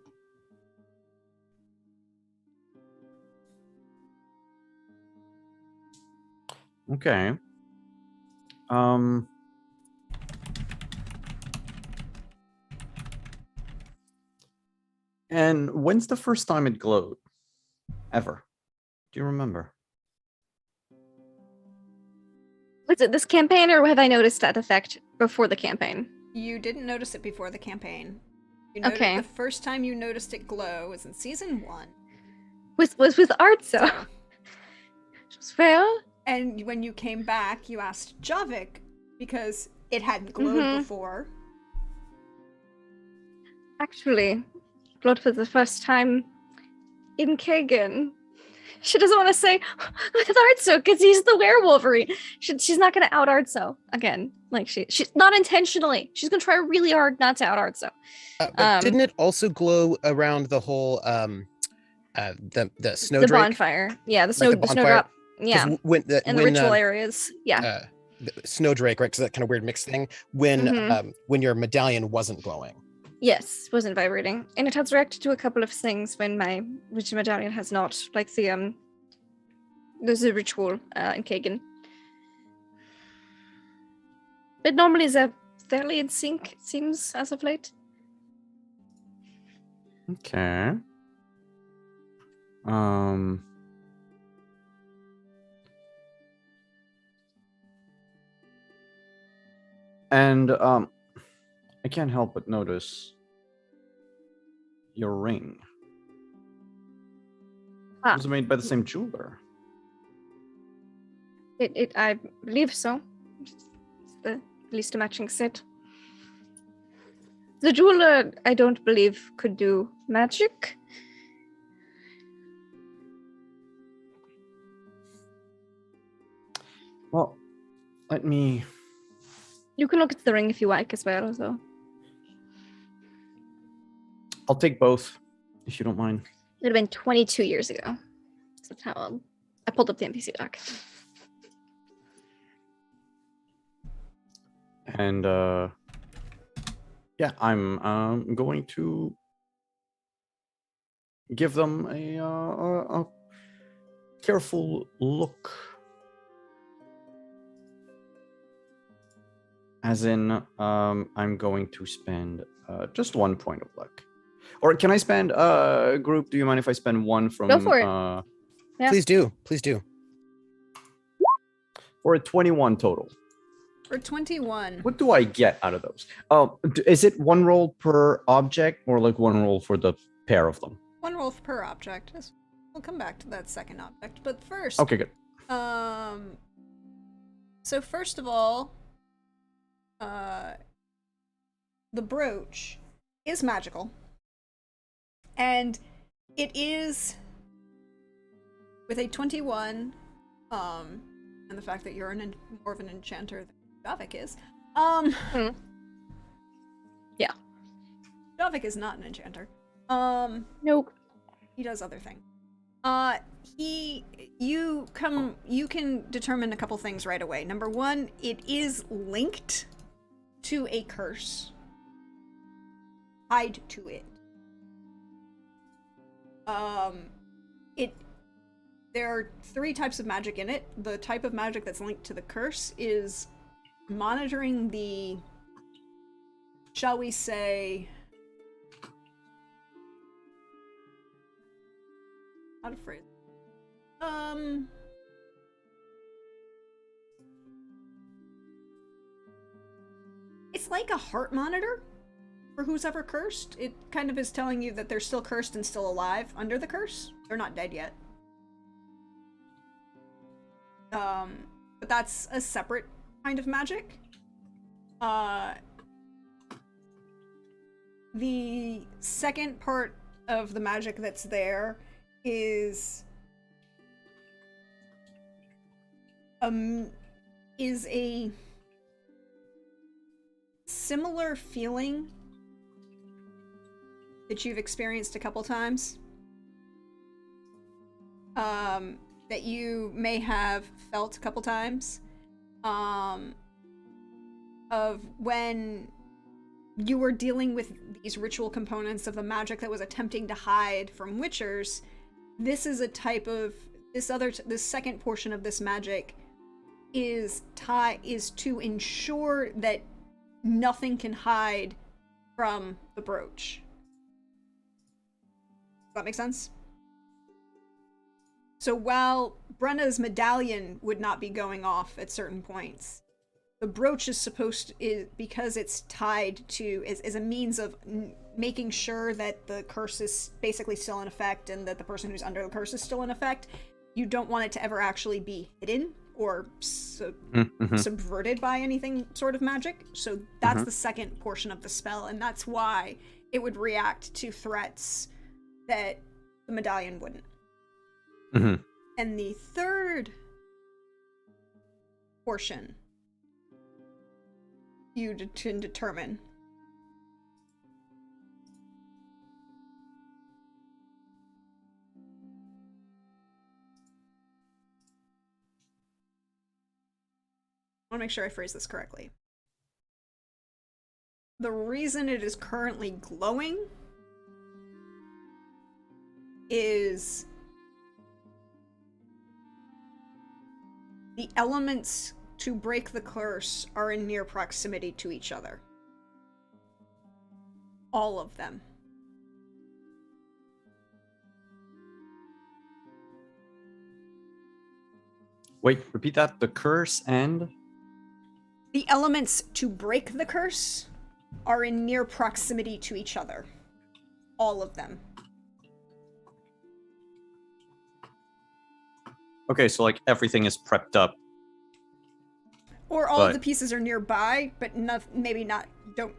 Okay. And when's the first time it glowed? Ever? Do you remember? Was it this campaign, or have I noticed that effect before the campaign? You didn't notice it before the campaign. The first time you noticed it glow was in season 1. Was with Artso. Well. And when you came back, you asked Javik because it hadn't glowed before. Actually, glowed for the first time in Kagan. She doesn't want to say with Artso because he's the werewolvery. She's not going to out Artso again. She's not intentionally. She's going to try really hard not to out Artso. But didn't it also glow around the whole the snowdrake? The bonfire. Yeah, the snowdrop. Yeah. When the ritual areas. Yeah. The snowdrake, right? Because that kind of weird mixed thing. When your medallion wasn't glowing. Yes, wasn't vibrating, and it has reacted to a couple of things when my ritual medallion has not. There's a ritual in Kagan. But normally they're fairly in sync, it seems, as of late. Okay. And I can't help but notice your ring. It was made by the same jeweler. I believe so. It's at least a matching set. The jeweler, I don't believe, could do magic. Well, let me... You can look at the ring if you like as well, though. I'll take both, if you don't mind. It would have been 22 years ago. So that's how old. I pulled up the NPC doc. And yeah, I'm going to give them a careful look. As in, I'm going to spend just 1 point of luck. Or can I spend, group, do you mind if I spend one from... Go for it. Yeah. Please do. Please do. For a 21 total. For 21. What do I get out of those? Is it one roll per object or like one roll for the pair of them? One roll per object. We'll come back to that second object, but first. Okay, good. So first of all, the brooch is magical, and it is with a 21. And the fact that you're more of an enchanter than Javik is. Yeah. Javik is not an enchanter. Nope. He does other things. You can determine a couple things right away. Number one, it is linked to a curse. Tied to it. There are 3 types of magic in it. The type of magic that's linked to the curse is monitoring the, shall we say, how to phrase it? It's like a heart monitor for who's ever cursed. It kind of is telling you that they're still cursed and still alive under the curse. They're not dead yet. But that's a separate kind of magic. The second part of the magic that's there is a similar feeling that you've experienced a couple times. That you may have felt a couple times. Of when you were dealing with these ritual components of the magic that was attempting to hide from witchers. This is a type of this second portion of this magic is to ensure that nothing can hide from the brooch. Does that make sense? So while Brenna's medallion would not be going off at certain points, the brooch is because it's tied to, is a means of making sure that the curse is basically still in effect and that the person who's under the curse is still in effect. You don't want it to ever actually be hidden or subverted by anything sort of magic. So that's the second portion of the spell, and that's why it would react to threats that the medallion wouldn't. And the third portion you can determine I want to make sure I phrase this correctly. The reason it is currently glowing is the elements to break the curse are in near proximity to each other. All of them. Wait, repeat that. The curse and? The elements to break the curse are in near proximity to each other. All of them. Okay, so like everything is prepped up. Or all of the pieces are nearby, but maybe not, don't...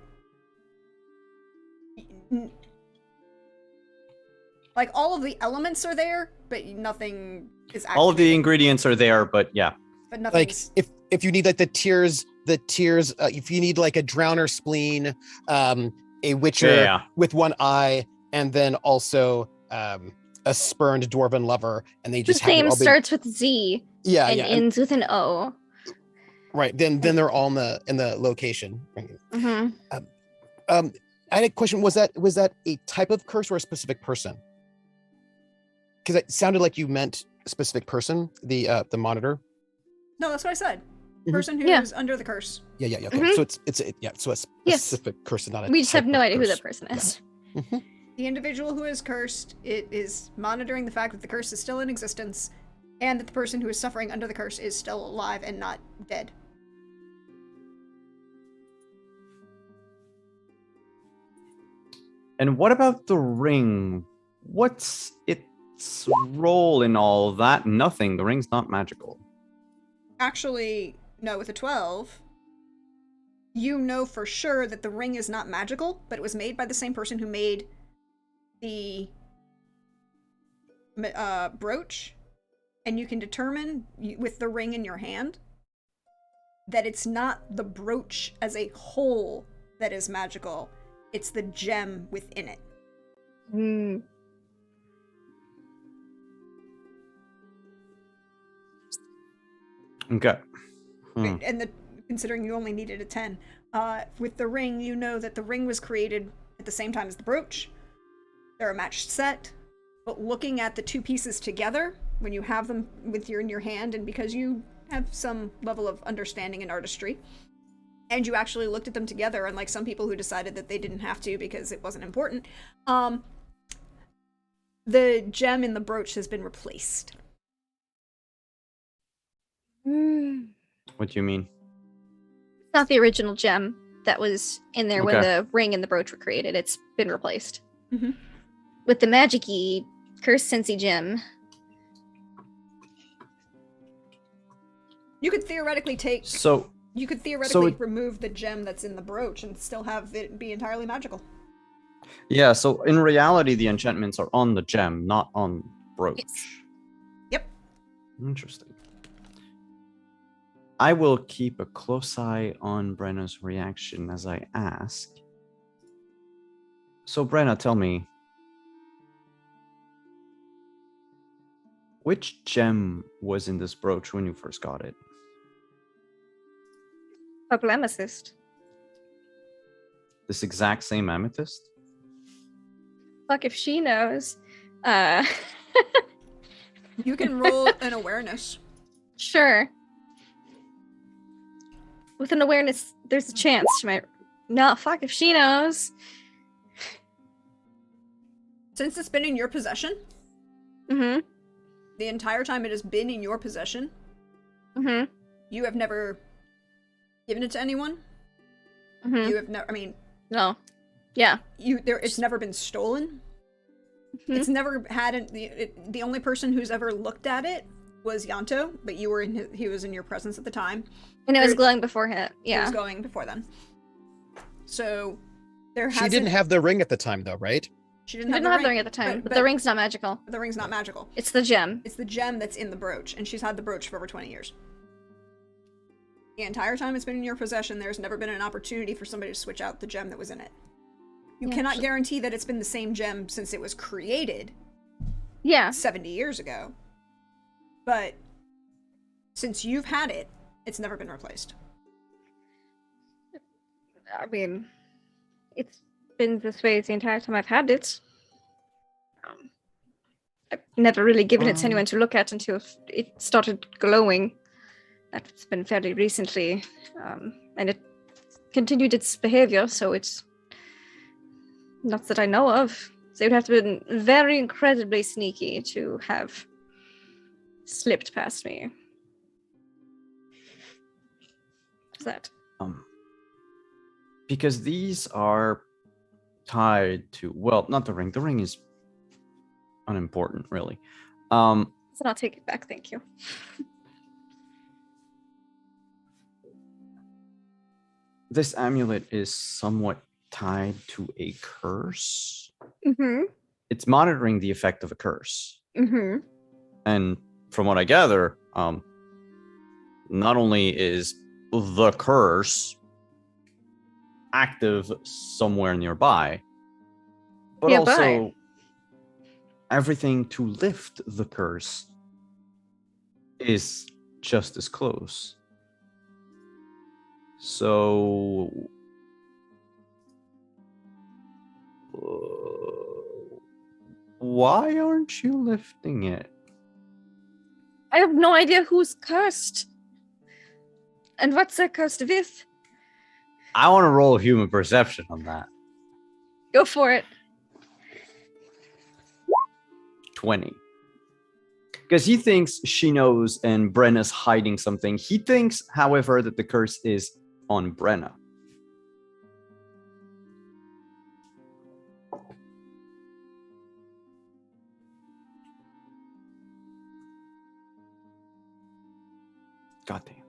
Like, all of the elements are there, but nothing is actually... All of the ingredients are there, but yeah. But nothing's... Like, if you need, like, the tears, if you need, like, a drowner spleen, a witcher with one eye, and then also, a spurned dwarven lover, and they The just have same all been, starts with Z yeah, and yeah, ends with an O. right. Then they're all in the location. Mm-hmm. I had a question. Was that a type of curse or a specific person? Because it sounded like you meant a specific person, the monitor. No, that's what I said. Mhm. Person who's Yeah. under the curse. Yeah. Okay. Mhm. So so a Yes. specific person, not a. We just have type no of idea who curse. that person is. Mhm. The individual who is cursed, it is monitoring the fact that the curse is still in existence, and that the person who is suffering under the curse is still alive and not dead. And what about the ring? What's its role in all of that? Nothing. The ring's not magical. Actually, no, with a 12, you know for sure that the ring is not magical, but it was made by the same person who made the brooch, and you can determine with the ring in your hand that it's not the brooch as a whole that is magical, it's the gem within it. Mm. Okay. And considering you only needed a 10, with the ring, you know that the ring was created at the same time as the brooch. They're a matched set, but looking at the two pieces together, when you have them in your hand, and because you have some level of understanding and artistry, and you actually looked at them together, unlike some people who decided that they didn't have to because it wasn't important, the gem in the brooch has been replaced. What do you mean? It's not the original gem that was in there when Okay. the ring and the brooch were created. It's been replaced Mhm. with the magic-y curse sensey gem. You could theoretically So remove the gem that's in the brooch and still have it be entirely magical. yeah, so in reality the enchantments are on the gem, not on brooch. Yes. Yep. Interesting. I will keep a close eye on Brenna's reaction as I ask. So Brenna, tell me, which gem was in this brooch when you first got it? Purple amethyst. This exact same amethyst? Fuck if she knows. You can roll an awareness. Sure. With an awareness, there's a chance she might. No, fuck if she knows. Since it's been in your possession, Mm-hmm. the entire time it has been in your possession, Mm-hmm. you have never given it to anyone. Mm-hmm. You have never. I mean, No. Yeah. It's never been stolen. Mhm. It's never had the only person who's ever looked at it was Yanto, but you were he was in your presence at the time. And it was There- glowing before him. It Yeah. was going before then. So there She hasn't. didn't have the ring at the time, though, right? She She didn't didn't have have the the ring ring at the time, but- but the ring's not magical. The ring's not magical. It's the gem. It's the gem that's in the brooch, and she's had the brooch for over 20 years. The entire time it's been in your possession, there's never been an opportunity for somebody to switch out the gem that was in it. You Yeah, cannot she- guarantee that it's been the same gem since it was created Yeah. 70 years ago. But since you've had it, it's never been replaced. I mean, it's been this way the entire time I've had it. I've never really given it to anyone to look at until it started glowing. That's been fairly recently. And it continued its behavior, so it's not that I know of. So it would have to have been very incredibly sneaky to have slipped past me. What's that? Because these are tied to, well, not the ring. The ring is unimportant, really. So I'll take it back, thank you. This amulet is somewhat tied to a curse. Mm-hmm. It's monitoring the effect of a curse. Mm-hmm. And from what I gather, not only is the curse active somewhere nearby, but Nearby? also everything to lift the curse is just as close. So why aren't you lifting it? I have no idea who's cursed. And what's they're cursed with. I want to roll human perception on that. Go for it. 20. Because he thinks she knows and Brenna's hiding something. He thinks, however, that the curse is on Brenna. God damn.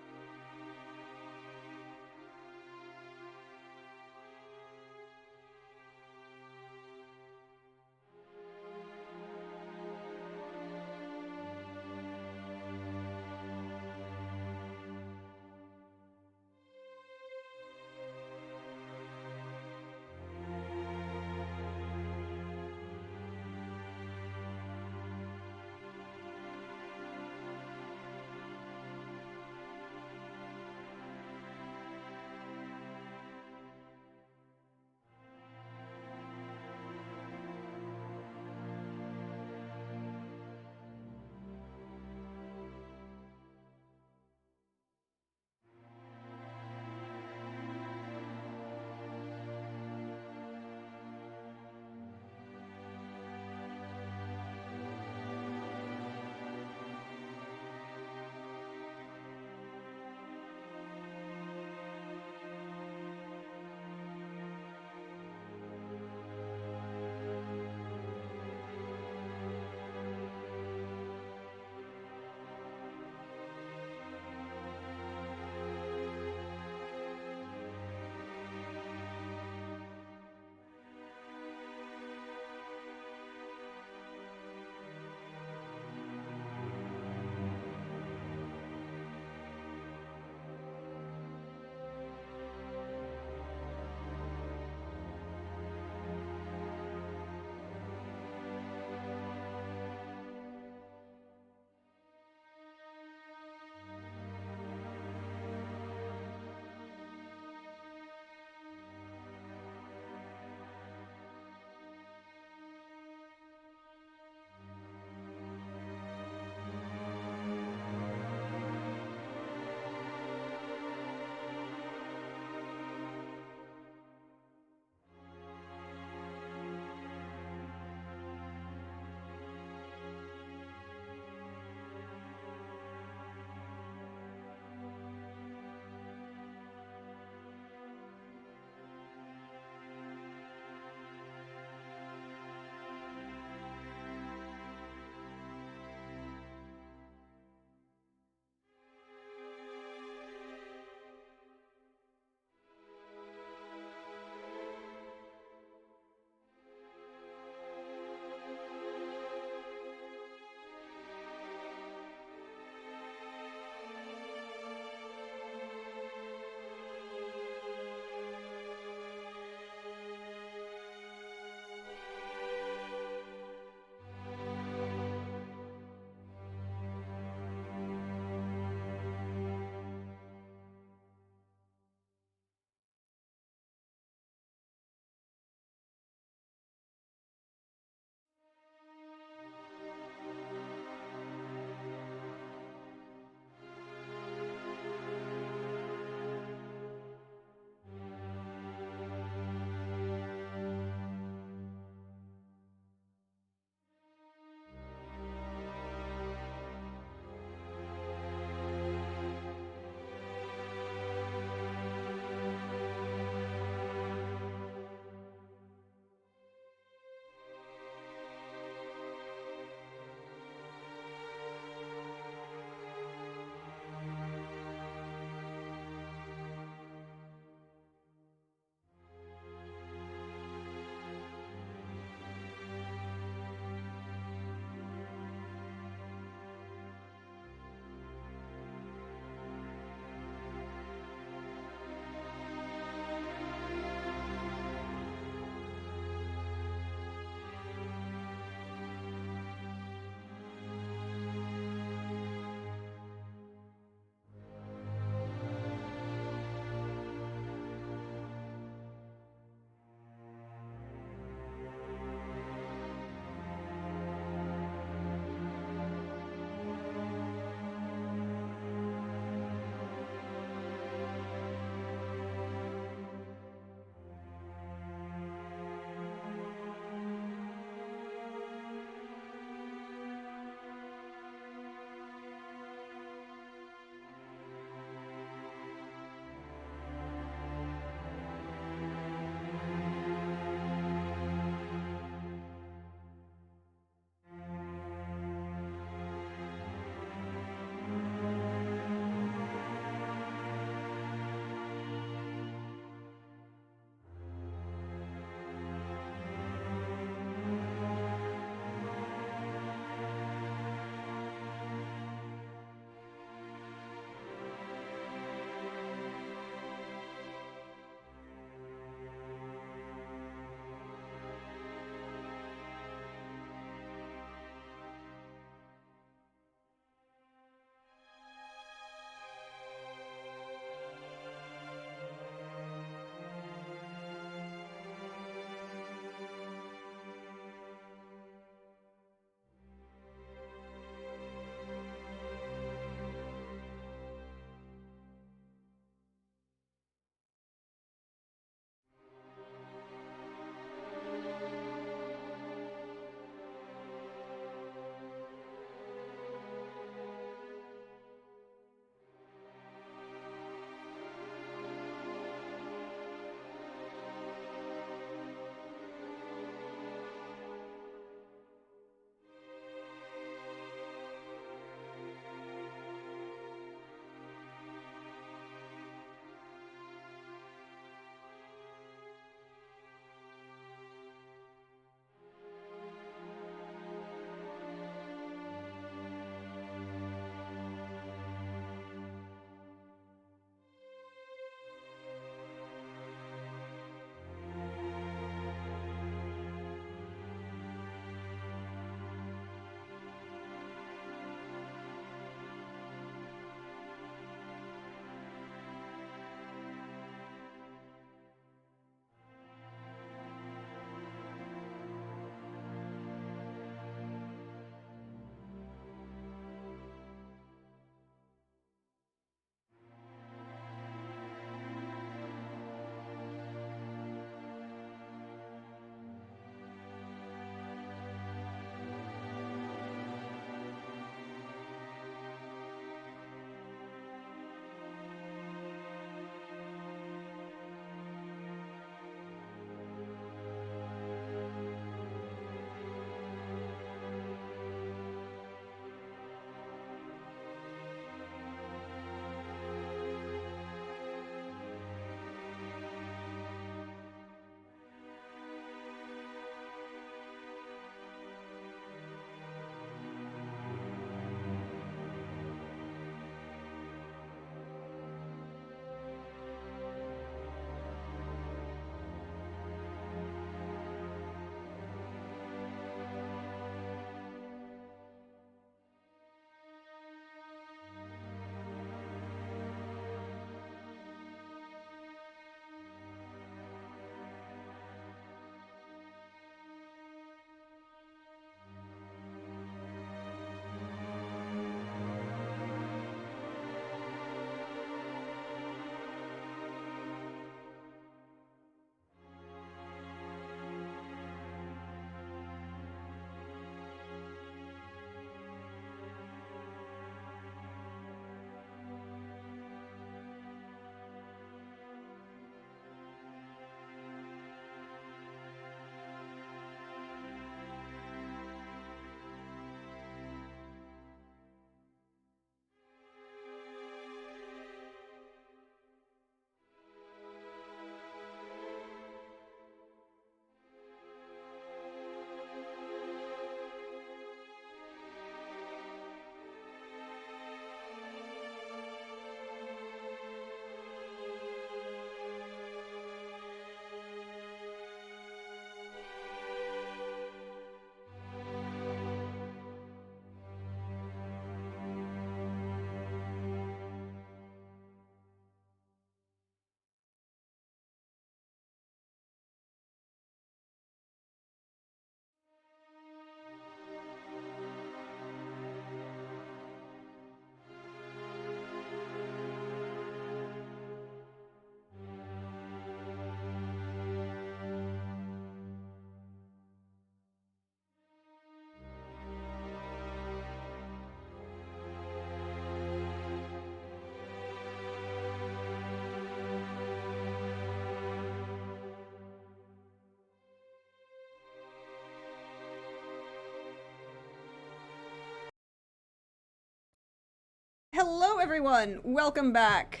everyone. Welcome back.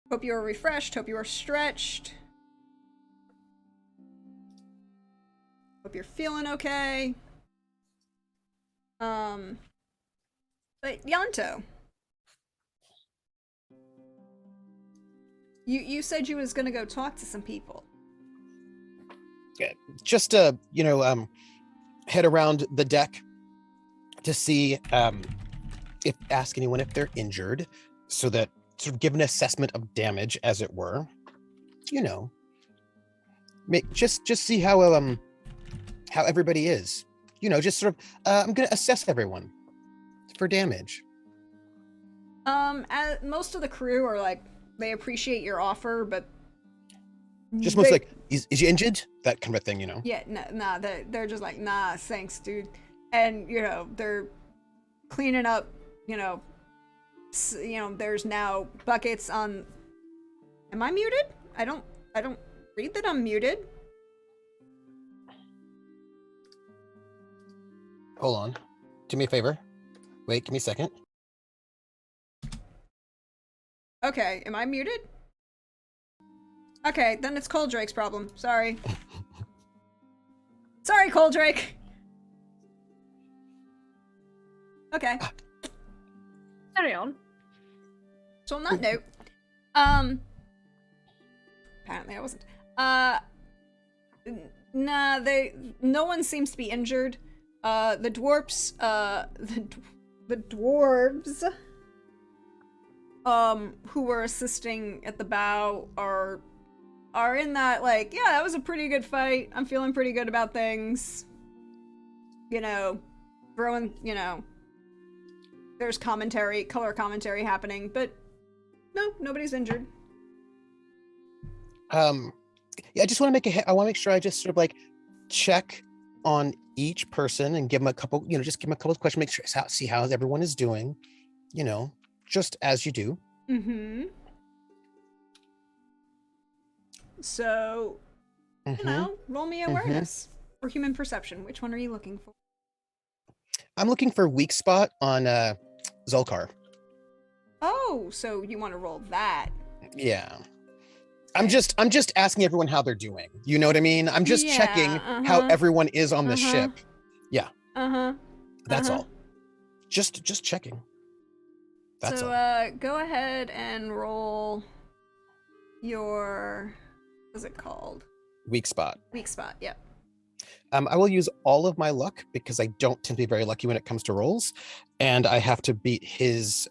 Hope you are refreshed. Hope you are stretched. Hope you're feeling okay. But Yanto, you said you was gonna go talk to some people. Just head around the deck to see if ask anyone if they're injured, so that sort of give an assessment of damage, as it were. Just see how everybody is. Just sort of I'm gonna assess everyone for damage. Most of the crew are like, they appreciate your offer, but Just mostly like, is you injured? That kind of thing, Yeah, nah, they're just like, nah, thanks, dude. And, they're cleaning up, there's now buckets on... Am I muted? I don't read that I'm muted. Hold on. Do me a favor. Wait, give me a second. Okay, am I muted? Okay, then it's Coldrake's problem. Sorry. Sorry, Coldrake! Okay. Carry on. So on that note, apparently I wasn't. Nah, no one seems to be injured. The dwarves, the dwarves, who were assisting at the bow are in that, like, yeah, that was a pretty good fight. I'm feeling pretty good about things. Throwing, there's color commentary happening, but no, nobody's injured. Yeah, I just want to I want to make sure I just sort of like check on each person and give them a couple, just give them a couple of questions, make sure, see how everyone is doing, just as you do. Mm-hmm. So, roll me awareness or human perception. Which one are you looking for? I'm looking for weak spot on Zolkar. Oh, so you want to roll that? Yeah. I'm just asking everyone how they're doing. You know what I mean? I'm just checking how everyone is on the ship. Yeah. That's all. Just checking. That's all. Go ahead and roll your, what's it called? Weak spot. Weak spot, yep. I will use all of my luck because I don't tend to be very lucky when it comes to rolls, and I have to beat his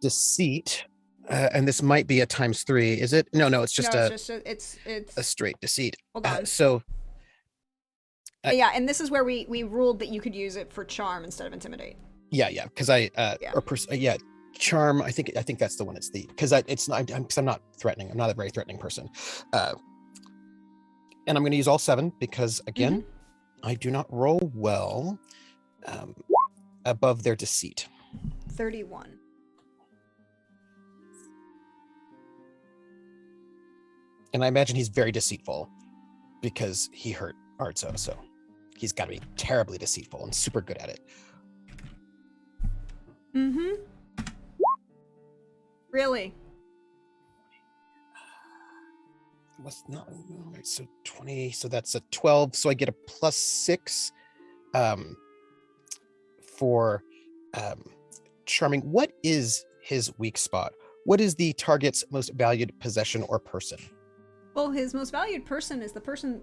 deceit. And this might be a ×3, is it? No, it's just it's a straight deceit. Hold on. Yeah, and this is where we ruled that you could use it for charm instead of intimidate. Yeah, because charm. I think that's the one. It's because it's not. Because I'm not threatening. I'm not a very threatening person. And I'm going to use all 7 because again, I do not roll well above their deceit. 31. And I imagine he's very deceitful because he hurt Arzo, so he's got to be terribly deceitful and super good at it. Really? What's not right? So 20. So that's a 12. So I get a +6 for charming. What is his weak spot? What is the target's most valued possession or person? Well, his most valued person is the person.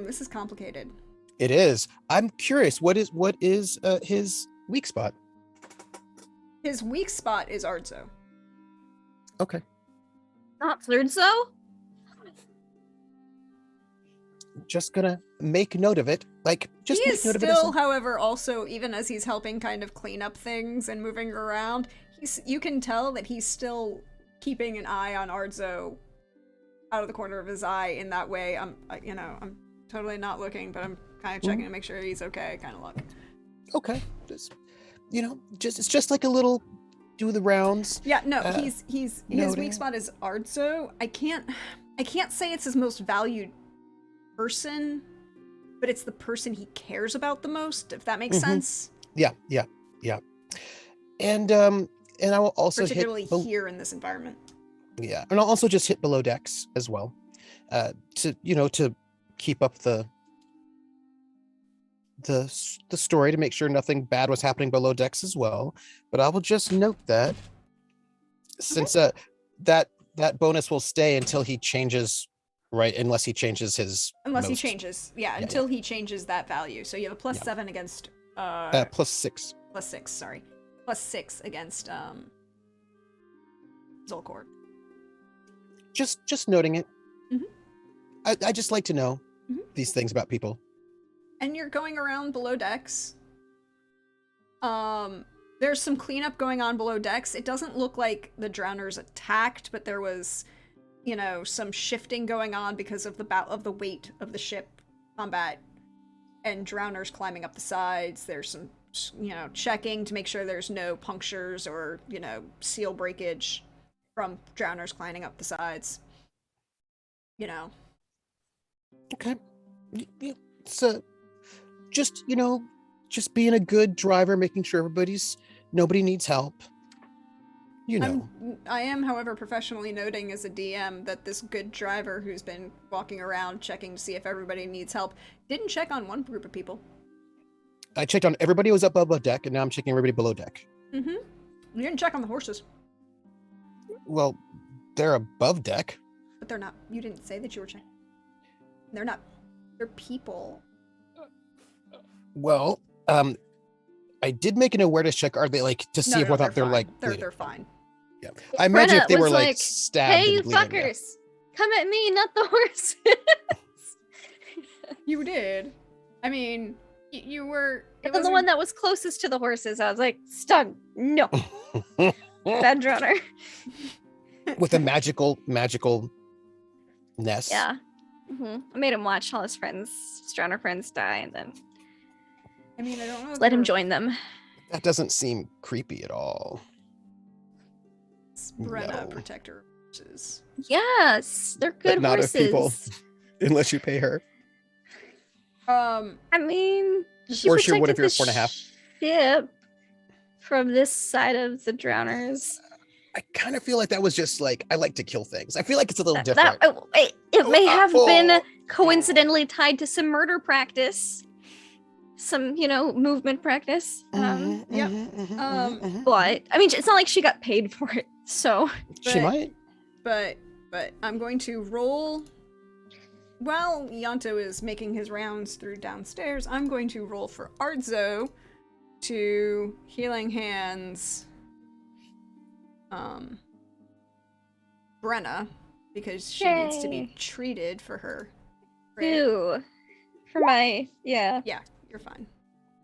This is complicated. It is. I'm curious. What is his weak spot? His weak spot is Arzo. Okay. Not Thurdso? Just gonna make note of it. Like, just he make is note of it. Still, however, also, even as he's helping kind of clean up things and moving around, you can tell that he's still keeping an eye on Arzo out of the corner of his eye in that way. I'm totally not looking, but I'm kind of checking to make sure he's okay, kind of look. Okay. It's just like a little do the rounds. Yeah, no, his weak spot is Arzo. I can't say it's his most valued person, but it's the person he cares about the most, if that makes sense. Yeah. And And I will also particularly hit here in this environment. Yeah, and I'll also just hit below decks as well, to keep up the story, to make sure nothing bad was happening below decks as well. But I will just note that since that bonus will stay until he changes, right? Unless he changes his He changes, until he changes that value. So you have a plus 7 against plus 6. Plus 6, sorry. Plus 6 against Zolkor. Just noting it. Mhm. I just like to know these things about people. And you're going around below decks. There's some cleanup going on below decks. It doesn't look like the drowners attacked, but there was, some shifting going on because of the weight of the ship combat, and drowners climbing up the sides. There's some, checking to make sure there's no punctures or, seal breakage from drowners climbing up the sides. Okay. So, just being a good driver, making sure nobody needs help. I am, however, professionally noting as a DM that this good driver who's been walking around checking to see if everybody needs help didn't check on one group of people. I checked on everybody who was up above deck, and now I'm checking everybody below deck. Mm-hmm. You didn't check on the horses. Well, they're above deck. But they're not. You didn't say that you were checking. They're not. They're people. Well, I did make an awareness check. Are they to see whether they're fine. like They're fine. Yeah, I imagine Brenna if they were was stabbed. Hey, you and bleeding, fuckers! Come at me, not the horses. You did. I mean, you were. And then the one that was closest to the horses, I was like, stun. No. Bad droner. With a magical nest. Yeah. I made him watch all his drowner friends die, and then I mean, I don't know. Let him join them. That doesn't seem creepy at all. It's Brenna, No. protector of horses. Yes, they're good But not horses. of people, unless you pay her. I mean, she Or sure, what protected if you're the 4.5? ship from this side of the drowners. I kind of feel like that was just I like to kill things. I feel like it's a little That different. it may have been Oh. coincidentally tied to some murder practice, some movement practice. But I mean, it's not like she got paid for it, so She might. But I'm going to roll. While Yanto is making his rounds through downstairs, I'm going to roll for Ardzo to Healing Hands Brenna, because she needs to be Yay. treated for her. Ew. For my Yeah, you're fine.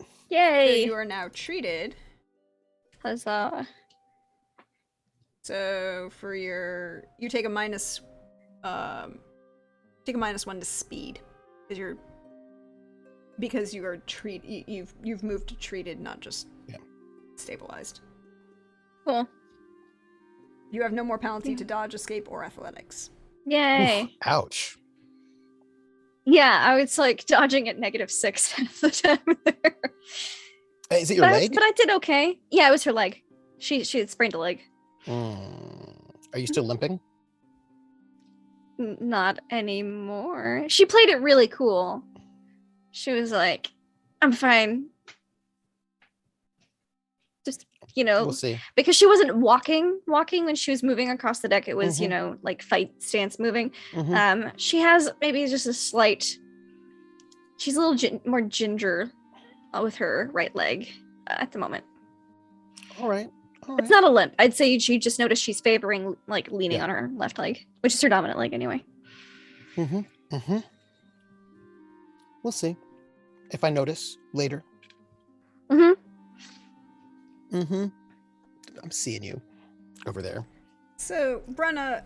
So yay. you are now treated. Huzzah. So for you take a minus -1 to speed because you are you've moved to treated, not just stabilized. Cool. You have no more penalty to dodge, escape, or athletics. Yay. Oof, ouch. Yeah, I was dodging at -6 half the time there. Hey, is it your leg? But I did okay. Yeah, it was her leg. She had sprained a leg. Are you still limping? Not anymore. She played it really cool. She was like, I'm fine. Just, We'll see. because she wasn't walking when she was moving across the deck. It was, fight stance moving. Mhm. She has maybe just a slight, she's a little more ginger with her right leg at the moment. All right. It's not a limp. I'd say you just notice she's favoring leaning Yeah. on her left leg, which is her dominant leg anyway. We'll see. If I notice later. Mhm. I'm seeing you over there. So Brenna,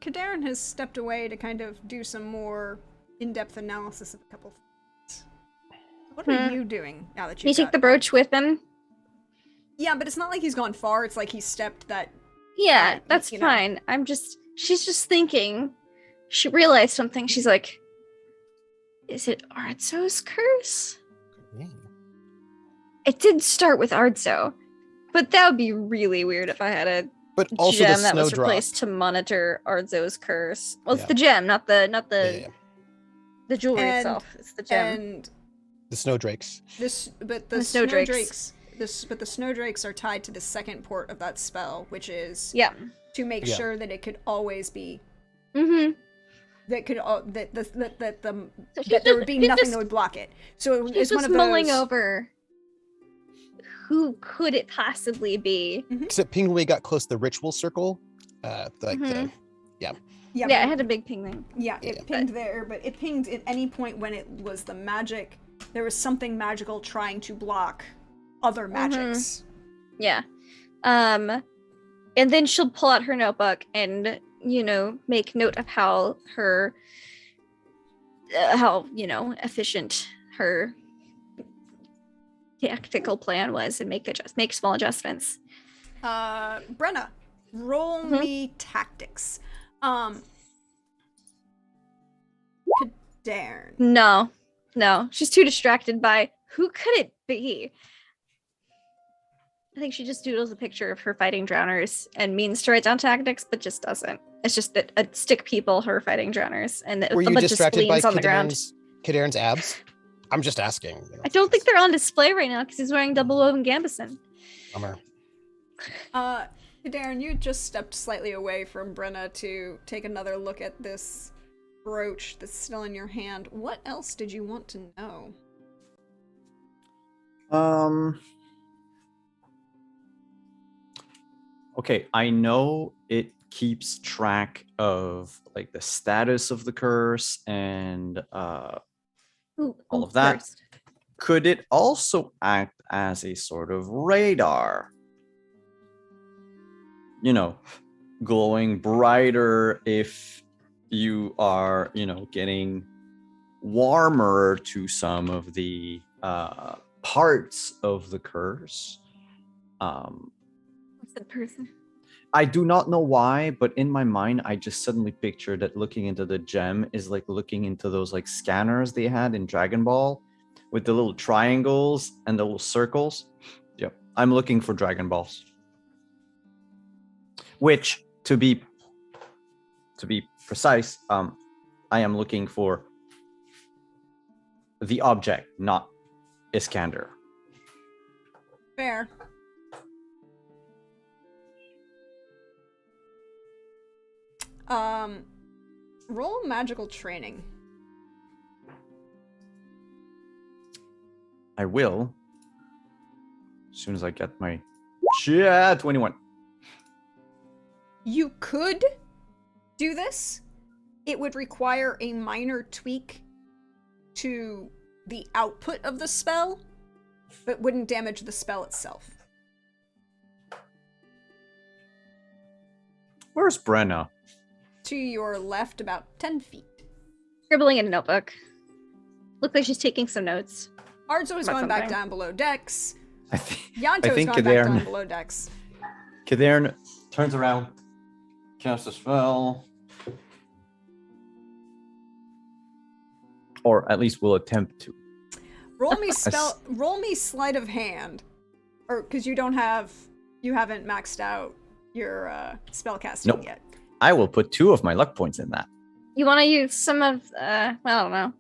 Kadarin has stepped away to kind of do some more in-depth analysis of a couple things. What are you doing now that Can you take the brooch with him? Yeah, but it's not like he's gone far. It's like he stepped that. Yeah, that's you know. fine. She's just thinking. She realized something. She's like, is it Ardzo's curse? It did start with Ardzo, But that would be really weird if I had a But also the gem that was snowdrop. replaced to monitor Arzo's curse. Well, it's Yeah. the gem, not the Yeah. the jewelry And- itself. It's the gem. And The snowdrakes. the The snowdrakes. snowdrakes are tied to the second port of that spell, which is Yeah. to make Yeah. sure that it could always be Mm-hmm. that there would be nothing that would block it. So She's it's one just of mulling those. over. Who could it possibly be? Except ping when we got close to the ritual circle. Mhm. Yeah, Yeah, but- I had a big ping thing. Yeah, it pinged there, but it pinged at any point when it was the magic. There was something magical trying to block other magics. Yeah. And then she'll pull out her notebook and, make note of how her, efficient her tactical plan was and make small adjustments. Brenna, roll Mhm. me tactics. Kadarn. No, she's too distracted by who could it be? I think she just doodles a picture of her fighting drowners and means to write down tactics, but just doesn't. It's just that a stick people her fighting drowners and Were a you bunch of distracted by spleens on the ground. Kadarn's abs? I'm just asking. I don't think they're on display right now because he's wearing double woven gambeson. Bummer. Kadarn, you just stepped slightly away from Brenna to take another look at this brooch that's still in your hand. What else did you want to know? Okay, I know it keeps track of like the status of the curse and Ooh, all of that. first. Could it also act as a sort of radar? Glowing brighter if you are, getting warmer to some of the parts of the curse. What's the person? I do not know why, but in my mind, I just suddenly pictured that looking into the gem is like looking into those like scanners they had in Dragon Ball with the little triangles and the little circles. Yep, I'm looking for Dragon Balls. Which, to be precise, I am looking for the object, not Iskander. Fair. Roll magical training. I will. As soon as I get my... Yeah, 21. You could do this. It would require a minor tweak to the output of the spell, but wouldn't damage the spell itself. Where's Brenna? To your left, about 10 feet. Scribbling in a notebook. Looks like she's taking some notes. Arzo is About going back something. down below decks. I think Yanto is think going back Kadarn- down below decks. Kadarn turns around, casts a spell. Or at least will attempt to. Roll me sleight of hand, or because you haven't maxed out your spellcasting Nope. yet. I will put 2 of my luck points in that. You want to use some of, I don't know.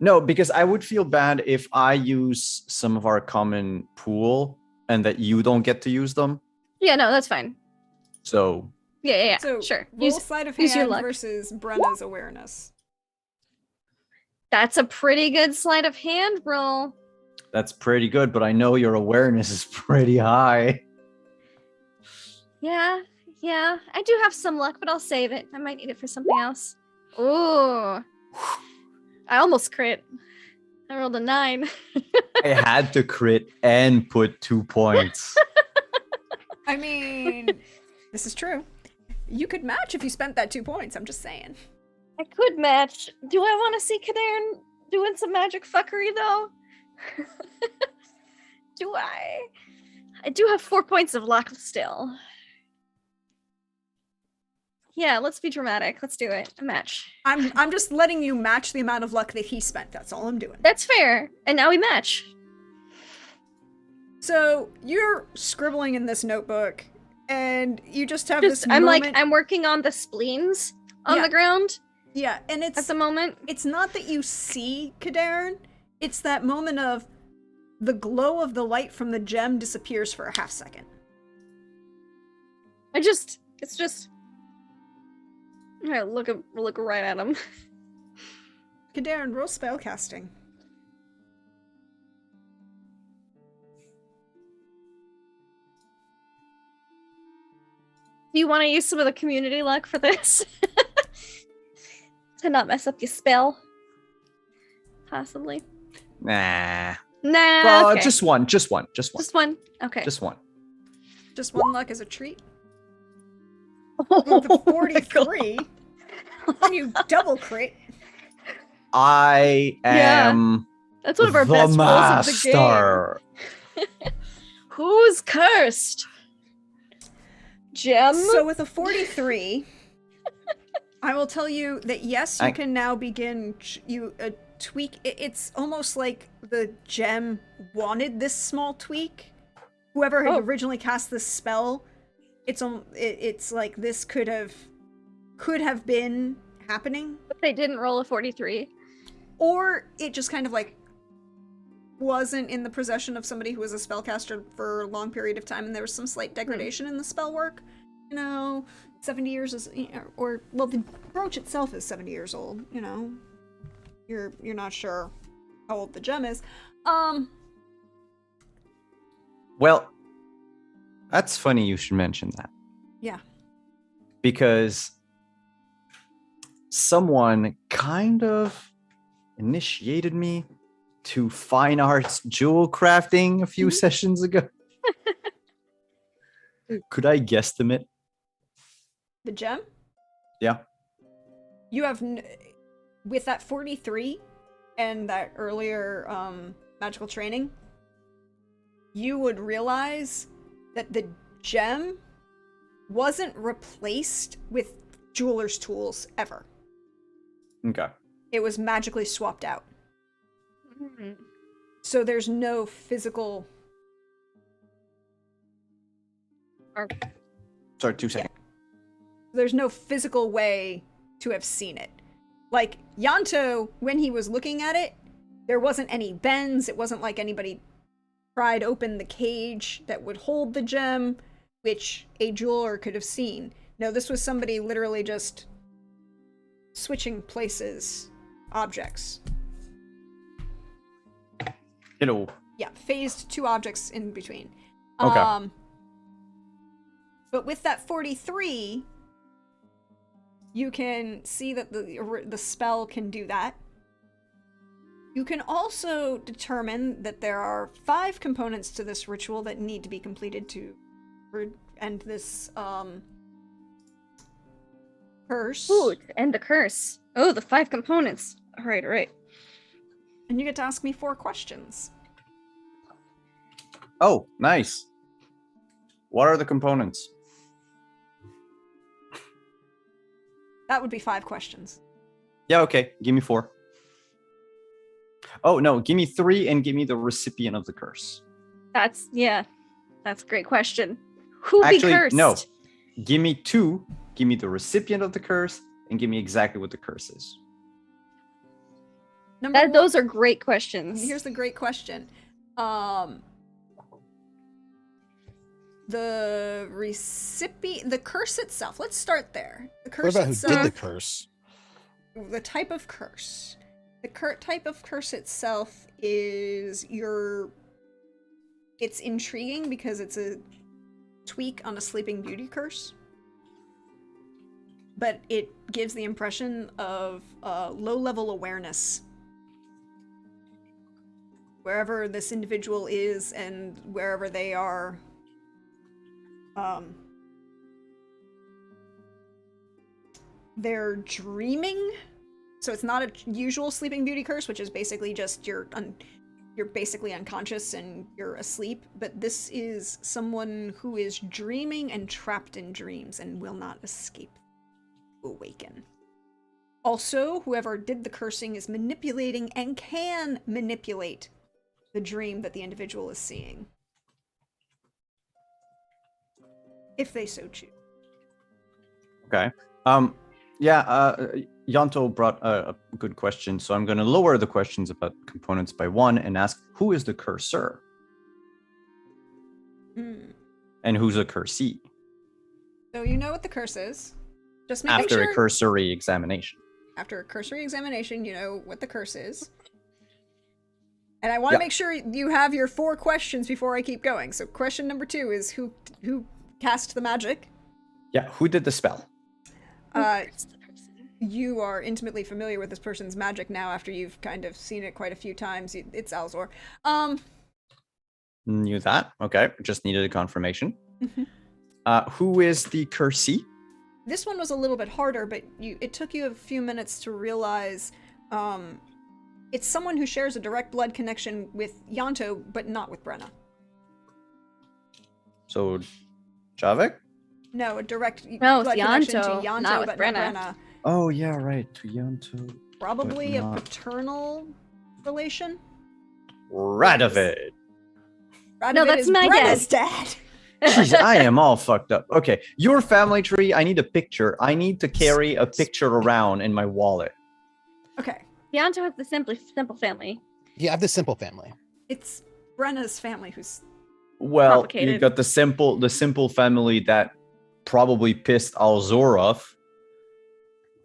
No, because I would feel bad if I use some of our common pool and that you don't get to use them. Yeah, no, that's fine. So Yeah, So sure. roll sleight of use your hand luck. versus Brenna's awareness. That's a pretty good sleight of hand roll. that's pretty good, but I know your awareness is pretty high. Yeah. I do have some luck, but I'll save it. I might need it for something else. Ooh. I almost crit. I rolled a 9. I had to crit and put 2 points. I mean, this is true. You could match if you spent that 2 points. I'm just saying. I could match. Do I want to see Kadarn doing some magic fuckery, though? Do I? I do have 4 points of luck still. Yeah, let's be dramatic. Let's do it. A match. I'm just letting you match the amount of luck that he spent. That's all I'm doing. That's fair. And now we match. So you're scribbling in this notebook, and you just have this I'm moment. I'm working on the spleens on Yeah. the ground Yeah, and at it's the moment. it's not that you see Kadarin, it's that moment of the glow of the light from the gem disappears for a half second. It's just. I look right at him. Kadarin, roll spellcasting. Do you want to use some of the community luck for this? To not mess up your spell? Possibly. Nah. Nah. Okay. Just one. Just one. Okay. Just one. Just one luck as a treat. With the 43, you double crit. I am That's one of our the best rolls master. of the game. Who's cursed? Gem? So with a 43, I will tell you that yes, you can now begin tweak. It's almost like the gem wanted this small tweak. Whoever had originally cast this spell, it's like this could have been happening. But they didn't roll a 43. Or it just kind of like wasn't in the possession of somebody who was a spellcaster for a long period of time, and there was some slight degradation in the spell work. 70 years is, well, the brooch itself is 70 years old. You're not sure how old the gem is. Well, that's funny you should mention that. Yeah. Because someone kind of initiated me to fine arts jewel crafting a few sessions ago. Could I guesstimate? The gem? Yeah. You have, with that 43 and that earlier magical training, you would realize that the gem wasn't replaced with jeweler's tools ever. Okay. It was magically swapped out. Mm-hmm. So there's no physical... Sorry, 2 seconds. There's no physical way to have seen it. Like, Yanto, when he was looking at it, there wasn't any bends. It wasn't like anybody pried open the cage that would hold the gem, which a jeweler could have seen. No, this was somebody literally just switching places, objects. Hello. Yeah, phased two objects in between. Okay. But with that 43, you can see that the spell can do that. You can also determine that there are 5 components to this ritual that need to be completed to end this curse. Ooh, to end the curse. Oh, the 5 components. All right. And you get to ask me 4 questions. Oh, nice. What are the components? That would be 5 questions. Yeah, okay. Give me 4. Oh, no. Give me 3 and give me the recipient of the curse. That's a great question. Who be Actually, cursed? no. Give me 2. Give me the recipient of the curse and give me exactly what the curse is. Those are great questions. Here's the great question. The curse itself. Let's start there. The curse What about itself. who did the curse? The type of curse. The type of curse itself is it's intriguing because it's a tweak on a Sleeping Beauty curse. But it gives the impression of low-level awareness. Wherever this individual is and wherever they are, they're dreaming. So it's not a usual Sleeping Beauty curse, which is basically just you're basically unconscious and you're asleep. But this is someone who is dreaming and trapped in dreams and will not escape to awaken. Also, whoever did the cursing is manipulating and can manipulate the dream that the individual is seeing. if they so choose. Okay. Yanto brought a good question, so I'm going to lower the questions about components by 1 and ask, who is the cursor? And who's a cursee? So you know what the curse is. Just making After sure. a cursory examination. After a cursory examination, you know what the curse is. And I want to make sure you have your 4 questions before I keep going. So question number 2 is who cast the magic? Yeah, who did the spell? You are intimately familiar with this person's magic now after you've kind of seen it quite a few times. It's Alzor. Knew that. Okay, just needed a confirmation. Who is the cursee? This one was a little bit harder, but it took you a few minutes to realize it's someone who shares a direct blood connection with Yanto, but not with Brenna. So, Javik? No, a direct No, blood it's connection to Yanto, Yanto, not with but Brenna. not Brenna. Oh, yeah, right. To Yanto. Probably but a not- paternal relation? Radovid. Radovid that's is my Brenna's dad. Jeez, I am all fucked up. Okay, your family tree, I need a picture. I need to carry a picture around in my wallet. Okay, Yanto has the simple family. Yeah, I have the simple family. it's Brenna's family who's... Well, you Complicated. got the simple family that probably pissed Alzor off.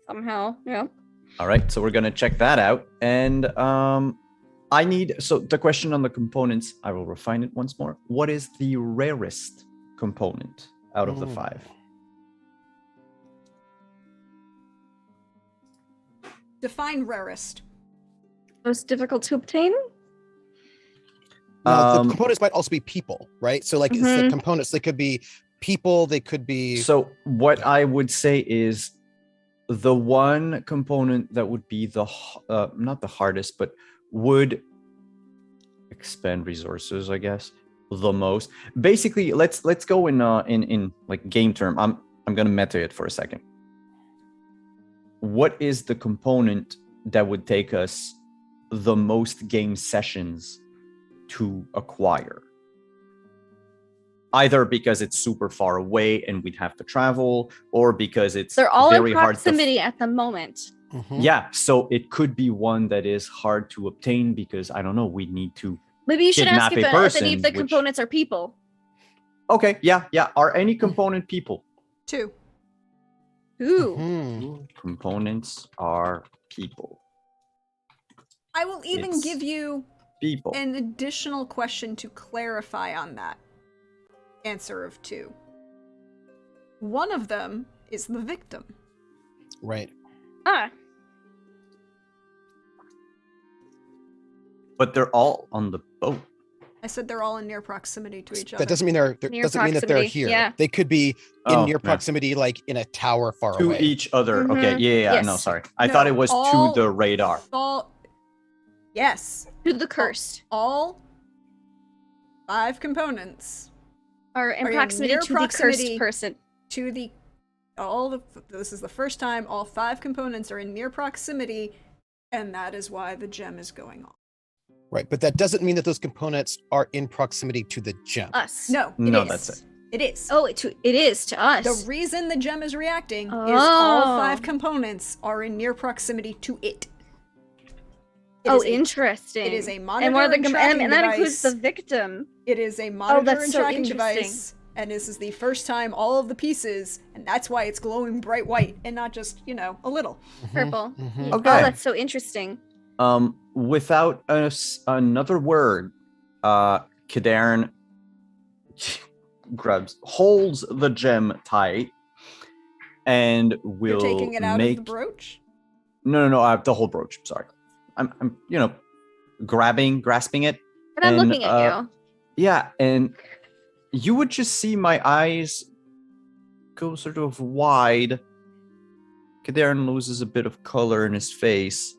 Somehow, yeah. All right, so we're gonna check that out. And so the question on the components, I will refine it once more. What is the rarest component out of the 5? Define rarest. Most difficult to obtain? Now, the components might also be people, right? So like it's the components, they could be people, they could be... So what I would say is the one component that would be not the hardest, but would expend resources, I guess, the most. Basically, let's go in like game term. I'm gonna meta it for a second. What is the component that would take us the most game sessions to acquire? Either because it's super far away and we'd have to travel, or because it's They're all very in hard to proximity at the moment. Yeah, so it could be one that is hard to obtain because I don't know, we need to. Maybe you should ask Kidnap a if person, any of the which- components are people. Okay, yeah. Are any component people? 2. Ooh. Mhm. Components are people. I will even It's give you People. an additional question to clarify on that answer of 2. One of them is the victim. Right. Ah. But they're all on the boat. I said they're all in near proximity to each other. That doesn't mean they're Near doesn't mean that they're proximity, here. yeah. They could be in Oh, near yeah. proximity, like in a tower far To away. each other. Okay, yeah. Yes. No, sorry. I No, thought it was all- to the radar. All... Yes. To the cursed. All 5 components Are in Are in proximity near to the proximity. cursed person. to the... This is the first time all 5 components are in near proximity, and that is why the gem is going on. Right, but that doesn't mean that those components are in proximity to the gem. Us. No, it No, is. that's it. It is. Oh, it is to us. The reason the gem is reacting is all Oh. 5 components are in near proximity to it. Interesting. It is a monitor and, one of the and com- tracking and that includes device. the victim. It is a monitor that's and so tracking interesting. device, and this is the first time all of the pieces, and that's why it's glowing bright white and not just, a little. Purple. Mhm. Okay. Oh, that's so interesting. Without another word, Kadarn holds the gem tight and will You're taking it out make of the brooch? no, I have the whole brooch. Sorry, I'm grasping it. And I'm And, looking at you. Yeah, and you would just see my eyes go sort of wide. Kadarn loses a bit of color in his face.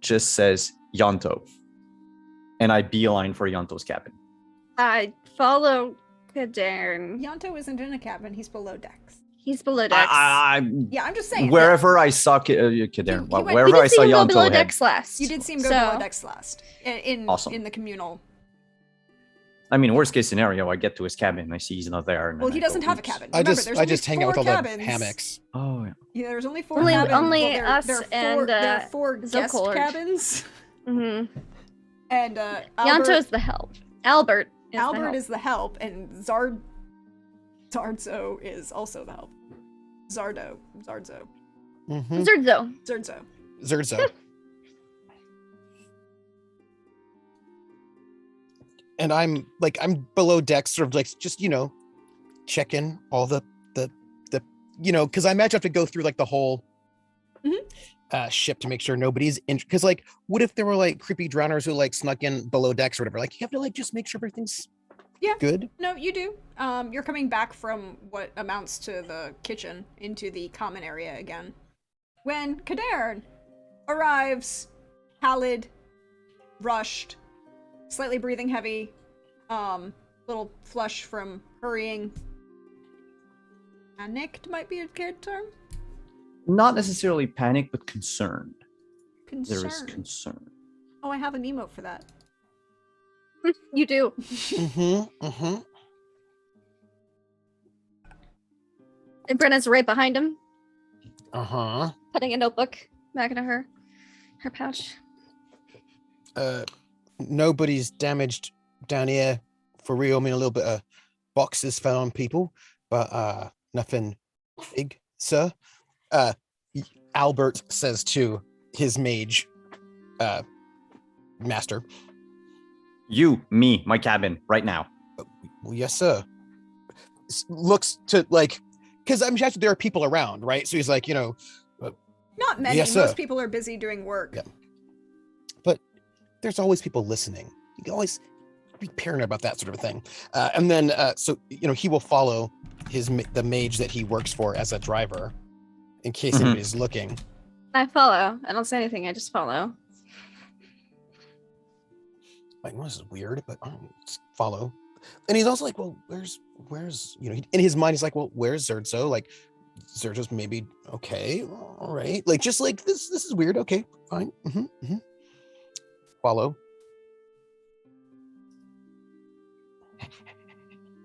Just says Yanto. And I beeline for Yanto's cabin. I follow Kadarn. Yanto isn't in a cabin, he's below decks. He's below decks. Yeah, I'm just saying. Wherever I saw Kadarn, he went- wherever we I did see saw him go Yanto below head. decks last. You did see him go so, below decks last. Awesome. In the communal. I mean, worst case scenario, I get to his cabin, I see he's not there. And Well, then he I go, doesn't have a "Oops." cabin. I Remember, just there's I only just hang out with 4 all cabins. the hammocks. Oh, yeah. Yeah, there's only 4 Only- cabins. only well, us there are and, there are 4 guest Zokolord. cabins. Mm-hmm. And Yanto's the help. Albert Albert is the help, and Zardzo is also the help. Zardzo. Mm-hmm. Zerdzo. Zerzo. And I'm below deck, sort of like just checking all the because I imagine I have to go through like the whole ship to make sure nobody's in. Because like, what if there were like creepy drowners who like snuck in below decks or whatever? Like, you have to like just make sure everything's good. No, you do. You're coming back from what amounts to the kitchen into the common area again. When Kadern arrives, pallid, rushed, slightly breathing heavy, little flush from hurrying. Panicked might be a good term. Not necessarily panic, but concerned. Concern. There is concern. Oh, I have an emote for that. You do. And Brenna's right behind him, putting a notebook back into her pouch. Nobody's damaged down here for real. I mean, a little bit of boxes fell on people, but nothing big, sir. Albert says to his mage master, You, me, my cabin, right now. well, yes, sir. Looks to like, because I'm sure there are people around, right? So he's like, Not many. Yes, sir. Most people are busy doing work. Yeah. But there's always people listening. You can always be paranoid about that sort of thing. And then, so he will follow the mage that he works for as a driver, in case anybody's looking. I follow. I don't say anything. I just follow. Like, well, this is weird, but just follow. And he's also like, well, where's in his mind, he's like, well, where's Zerdzo? Like, Zerdzo's maybe okay, all right. Like, just like this is weird. Okay, fine. Follow.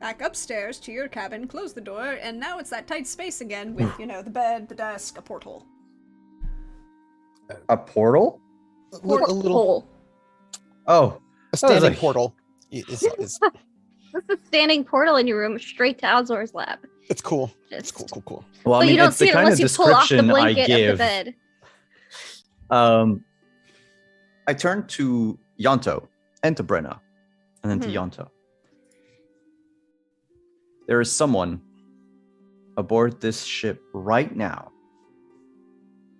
Back upstairs to your cabin, close the door, and now it's that tight space again with, the bed, the desk, a porthole. A portal? A little Oh. a standing like- portal. Is This is a standing portal in your room straight to Alzor's lab. it's cool. It's Just- cool. Well, But you don't it's see the it kind of unless you pull off the description I blanket of the give. bed. I turn to Yanto and to Brenna, and then to Yanto. There is someone aboard this ship right now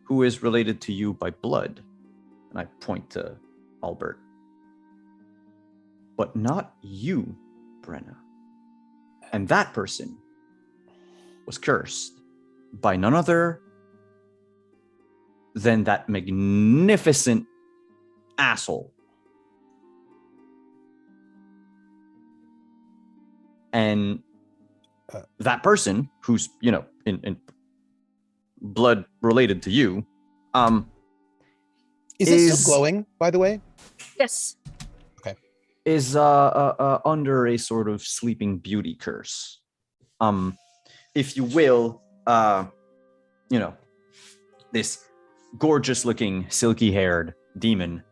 who is related to you by blood. And I point to Albert. But not you, Brenna. And that person was cursed by none other than that magnificent asshole. And that person, who's in blood related to you, Is it still glowing, by the way? Yes. is under a sort of sleeping beauty curse. If you will, this gorgeous looking silky haired demon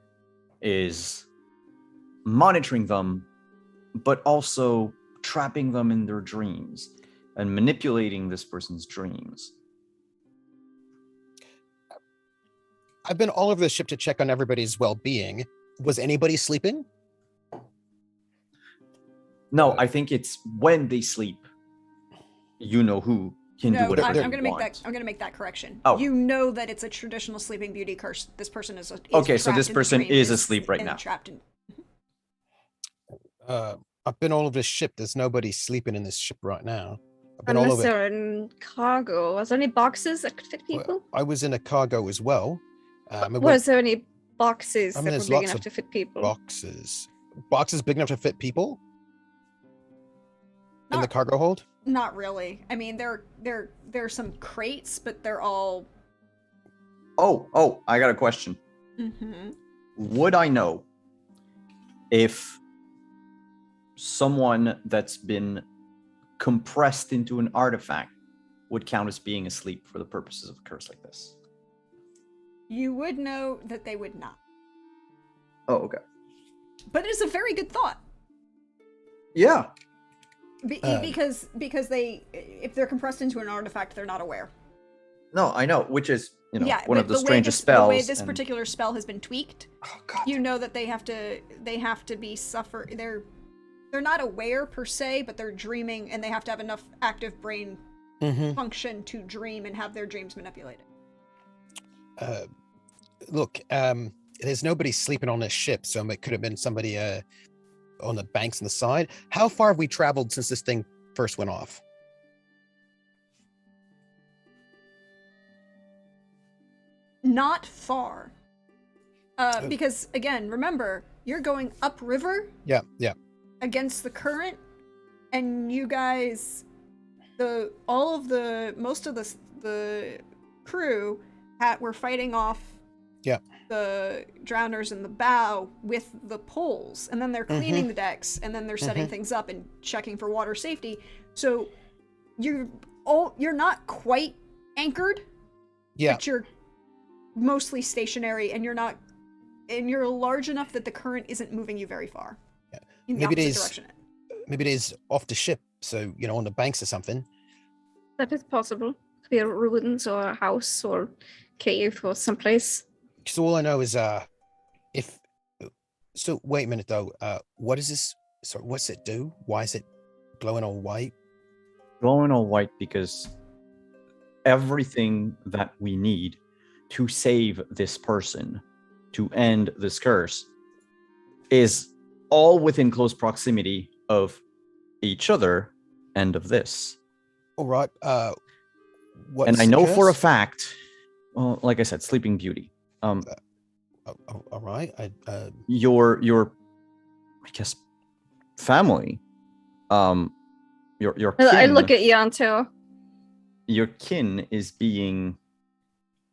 is monitoring them, but also trapping them in their dreams and manipulating this person's dreams. I've been all over the ship to check on everybody's well-being. Was anybody sleeping? No, I think it's when they sleep, who can do No, whatever I'm they gonna make want. that. I'm gonna make that correction. Oh. You know that it's a traditional Sleeping Beauty curse. This person is Okay, so trapped this in the person dream, is asleep right and now. Trapped in. I've been all over the ship. There's nobody sleeping in this ship right now. I've been all Unless over. they're in cargo. Was there any boxes that could fit people? I was in a cargo as well. Was there any boxes I mean, that were there's big lots enough of to fit people? boxes big enough to fit people in the Not- cargo hold? Not really. I mean, there's some crates, but they're all. Oh, I got a question. Mm-hmm. Would I know if someone that's been compressed into an artifact would count as being asleep for the purposes of a curse like this? You would know that they would not. Oh, okay. But it's a very good thought. Yeah. Because they, if they're compressed into an artifact, they're not aware. No, I know, which is, Yeah, one of but the strangest spells. The way this particular spell has been tweaked, Oh, God. you know that they have to be they're not aware per se, but they're dreaming, and they have to have enough active brain function to dream and have their dreams manipulated. Look, there's nobody sleeping on this ship, so it could have been somebody on the banks on the side. How far have we traveled since this thing first went off? Not far. Because, again, remember, you're going upriver Yeah. against the current, and you guys, most of the crew were fighting off the drowners in the bow with the poles, and then they're cleaning the decks, and then they're setting things up and checking for water safety. So you're not quite anchored, but you're mostly stationary, and you're large enough that the current isn't moving you very far. Yeah. In the opposite direction. Maybe it is off the ship, so on the banks or something. That is possible. Could be a ruins or a house or cave or someplace. So all I know is wait a minute though. What is this? Sorry, what's it do? Why is it glowing all white? Glowing all white because everything that we need to save this person, to end this curse, is all within close proximity of each other and of this. All right. What's and I the know for a curse? fact, well, like I said, Sleeping Beauty. All right. Your I guess family. Your kin, I look at Yanto. your kin is being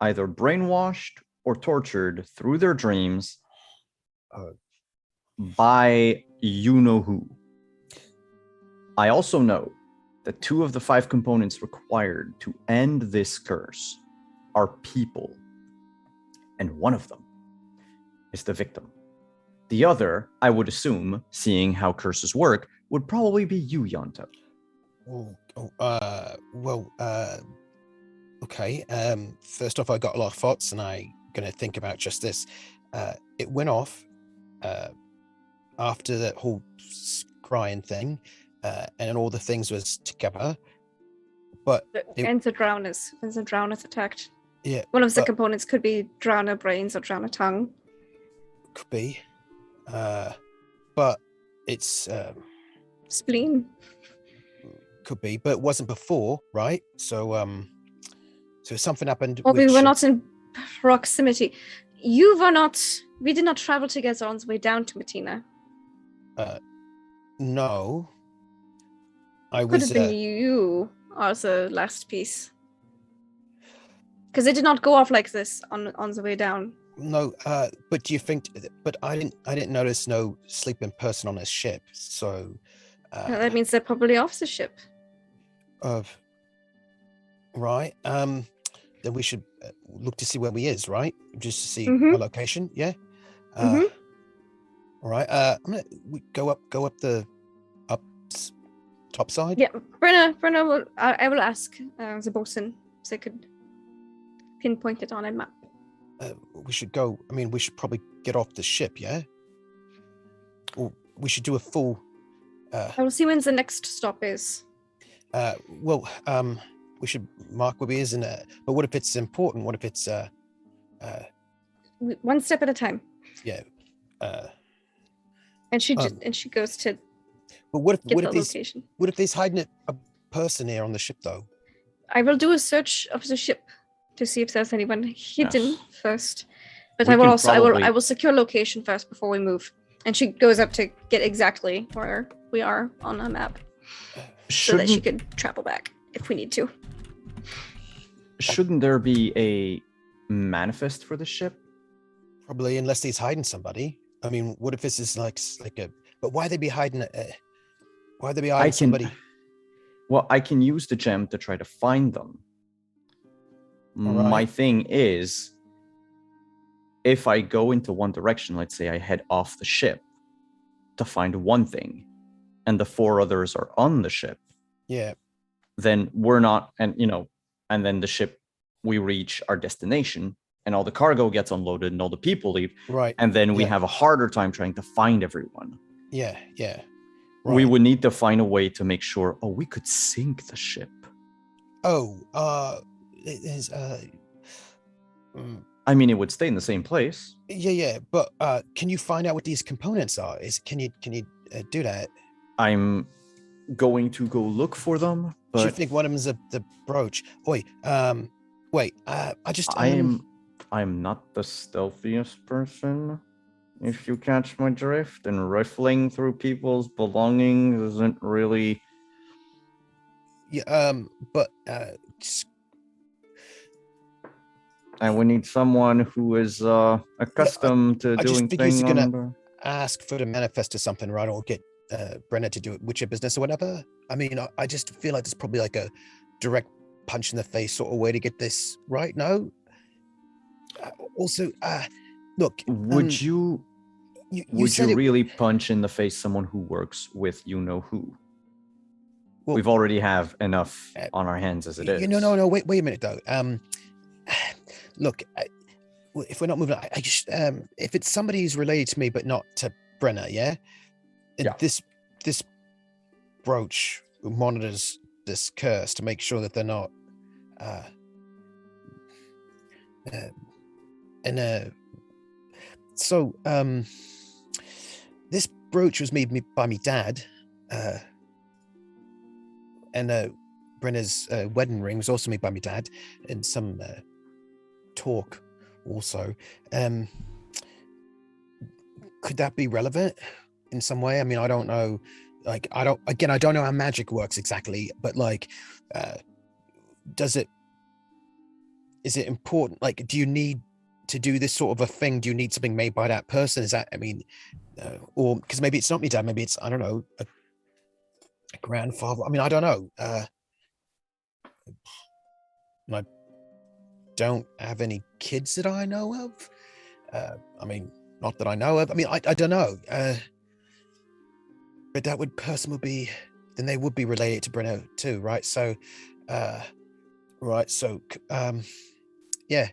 either brainwashed or tortured through their dreams by you know who. I also know that 2 of the 5 components required to end this curse are people, and one of them is the victim. The other, I would assume, seeing how curses work, would probably be you, Yanto. Okay. First off, I got a lot of thoughts, and I'm gonna think about just this. It went off after that whole crying thing, and then all the things was together. But And the drowners. And the drowners attacked. yeah, One of the components could be drowner brains or drowner tongue. could be. But it's Spleen. could be, but it wasn't before, right? So something happened. Well, we which, were not in proximity. We did not travel together on the way down to Matina. No. I Could was. have been you as the last piece. Because it did not go off like this on the way down. No, but do you think? But I didn't notice no sleeping person on this ship. So. That means they're probably off the ship. Right. Then we should look to see where he is, right? Just to see Mhm. our location. Yeah. Mhm. All right. We go up the top side. Yeah, Brenna I will ask the bosun so they could pinpoint it on a map. We should go. I mean, we should probably get off the ship. Yeah. Or we should do a full. I will see when the next stop is. We should mark where he is, but what if it's important? What if it's One step at a time. yeah. And she goes to But what get the if he's location. what if he's hiding a person here on the ship though? I will do a search of the ship to see if there's anyone hidden Yes. first. But We I will can also probably- I will secure location first before we move. And she goes up to get exactly where we are on a map so that she could travel back if we need to. Shouldn't there be a manifest for the ship? Probably, unless he's hiding somebody. I mean, what if this is like a? But why they be hiding Why'd they be I eyeing can. somebody? Well, I can use the gem to try to find them. All My right. thing is, if I go into one direction, let's say I head off the ship to find one thing, and the 4 others are on the ship, Yeah. then we're not, and then the ship, we reach our destination, and all the cargo gets unloaded, and all the people leave, Right. and then we Yeah. have a harder time trying to find everyone. Yeah. Yeah. We Right. would need to find a way to make sure, we could sink the ship. Oh, it is I mean, it would stay in the same place. yeah, but can you find out what these components are? Can you do that? I'm going to go look for them, Do you but think one of them is the brooch? Wait, I just I'm not the stealthiest person, if you catch my drift, and rifling through people's belongings isn't really. yeah, but And we need someone who is accustomed to I just doing figure he's things gonna on the... ask for the manifest or something, right? Or get Brenna to do it, witcher business or whatever. I mean, I just feel like there's probably like a direct punch in the face sort of way to get this right. No. Also, look. Would you would said you it, really punch in the face someone who works with you know who? well, We've already have enough on our hands as it is. No. Wait a minute though. Look, if we're not moving, I just if it's somebody who's related to me but not to Brenna, yeah. And Yeah. This brooch monitors this curse to make sure that they're not. So this brooch was made by me dad, and Brenna's wedding ring was also made by me dad, and some talk also. Could that be relevant in some way? I mean, I don't know. Like, I don't know how magic works exactly, but like, is it important? Like, do you need to do this sort of a thing? Do you need something made by that person? Is that, I mean, or because maybe it's not me dad, maybe it's, I don't know, a grandfather. I mean, I don't know. I don't have any kids that I know of. I mean, not that I know of. I mean, I don't know. But that person would be, then they would be related to Bruno too, right? So, right. So, yeah.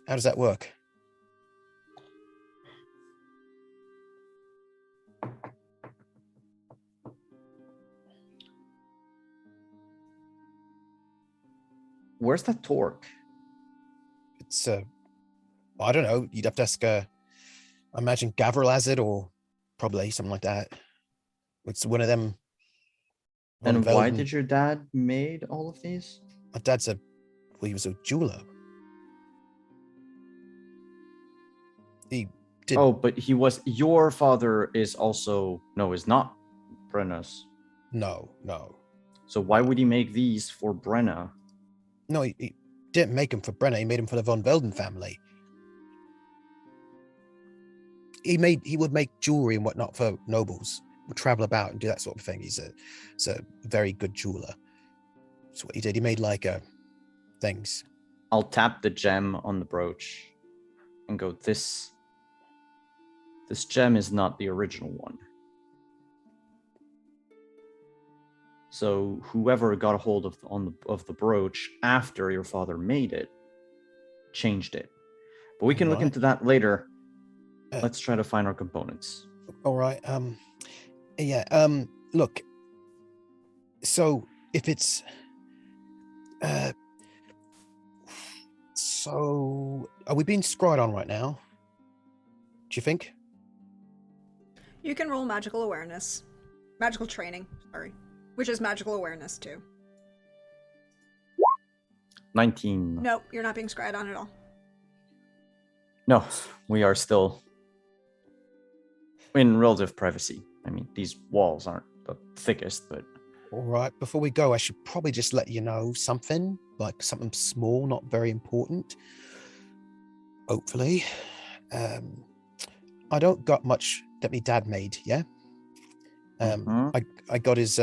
How does that work? Where's that torque? It's I don't know. You'd have to ask. I imagine Gavril has it, or probably something like that. It's one of them. And why did your dad made all of these? My dad's he was a jeweler. He did. Oh, but your father is not Brenna's. No. So why would he make these for Brenna? No, he didn't make them for Brenna. He made them for the von Velden family. He would make jewelry and whatnot for nobles. Would travel about and do that sort of thing. He's a very good jeweler. That's what he did. He made like things. I'll tap the gem on the brooch and go, this gem is not the original one. So whoever got a hold of the brooch after your father made it changed it. But we can look into that later. Let's try to find our components. All right. Yeah. Look. So if it's so are we being scryed on right now? Do you think? You can roll magical awareness. Magical training, sorry. Which is magical awareness too. 19. No, you're not being scryed on at all. No, we are still in relative privacy. I mean, these walls aren't the thickest, but... All right, before we go, I should probably just let you know something, like something small, not very important. Hopefully. I don't got much that me dad made, yeah? Mhm. I got his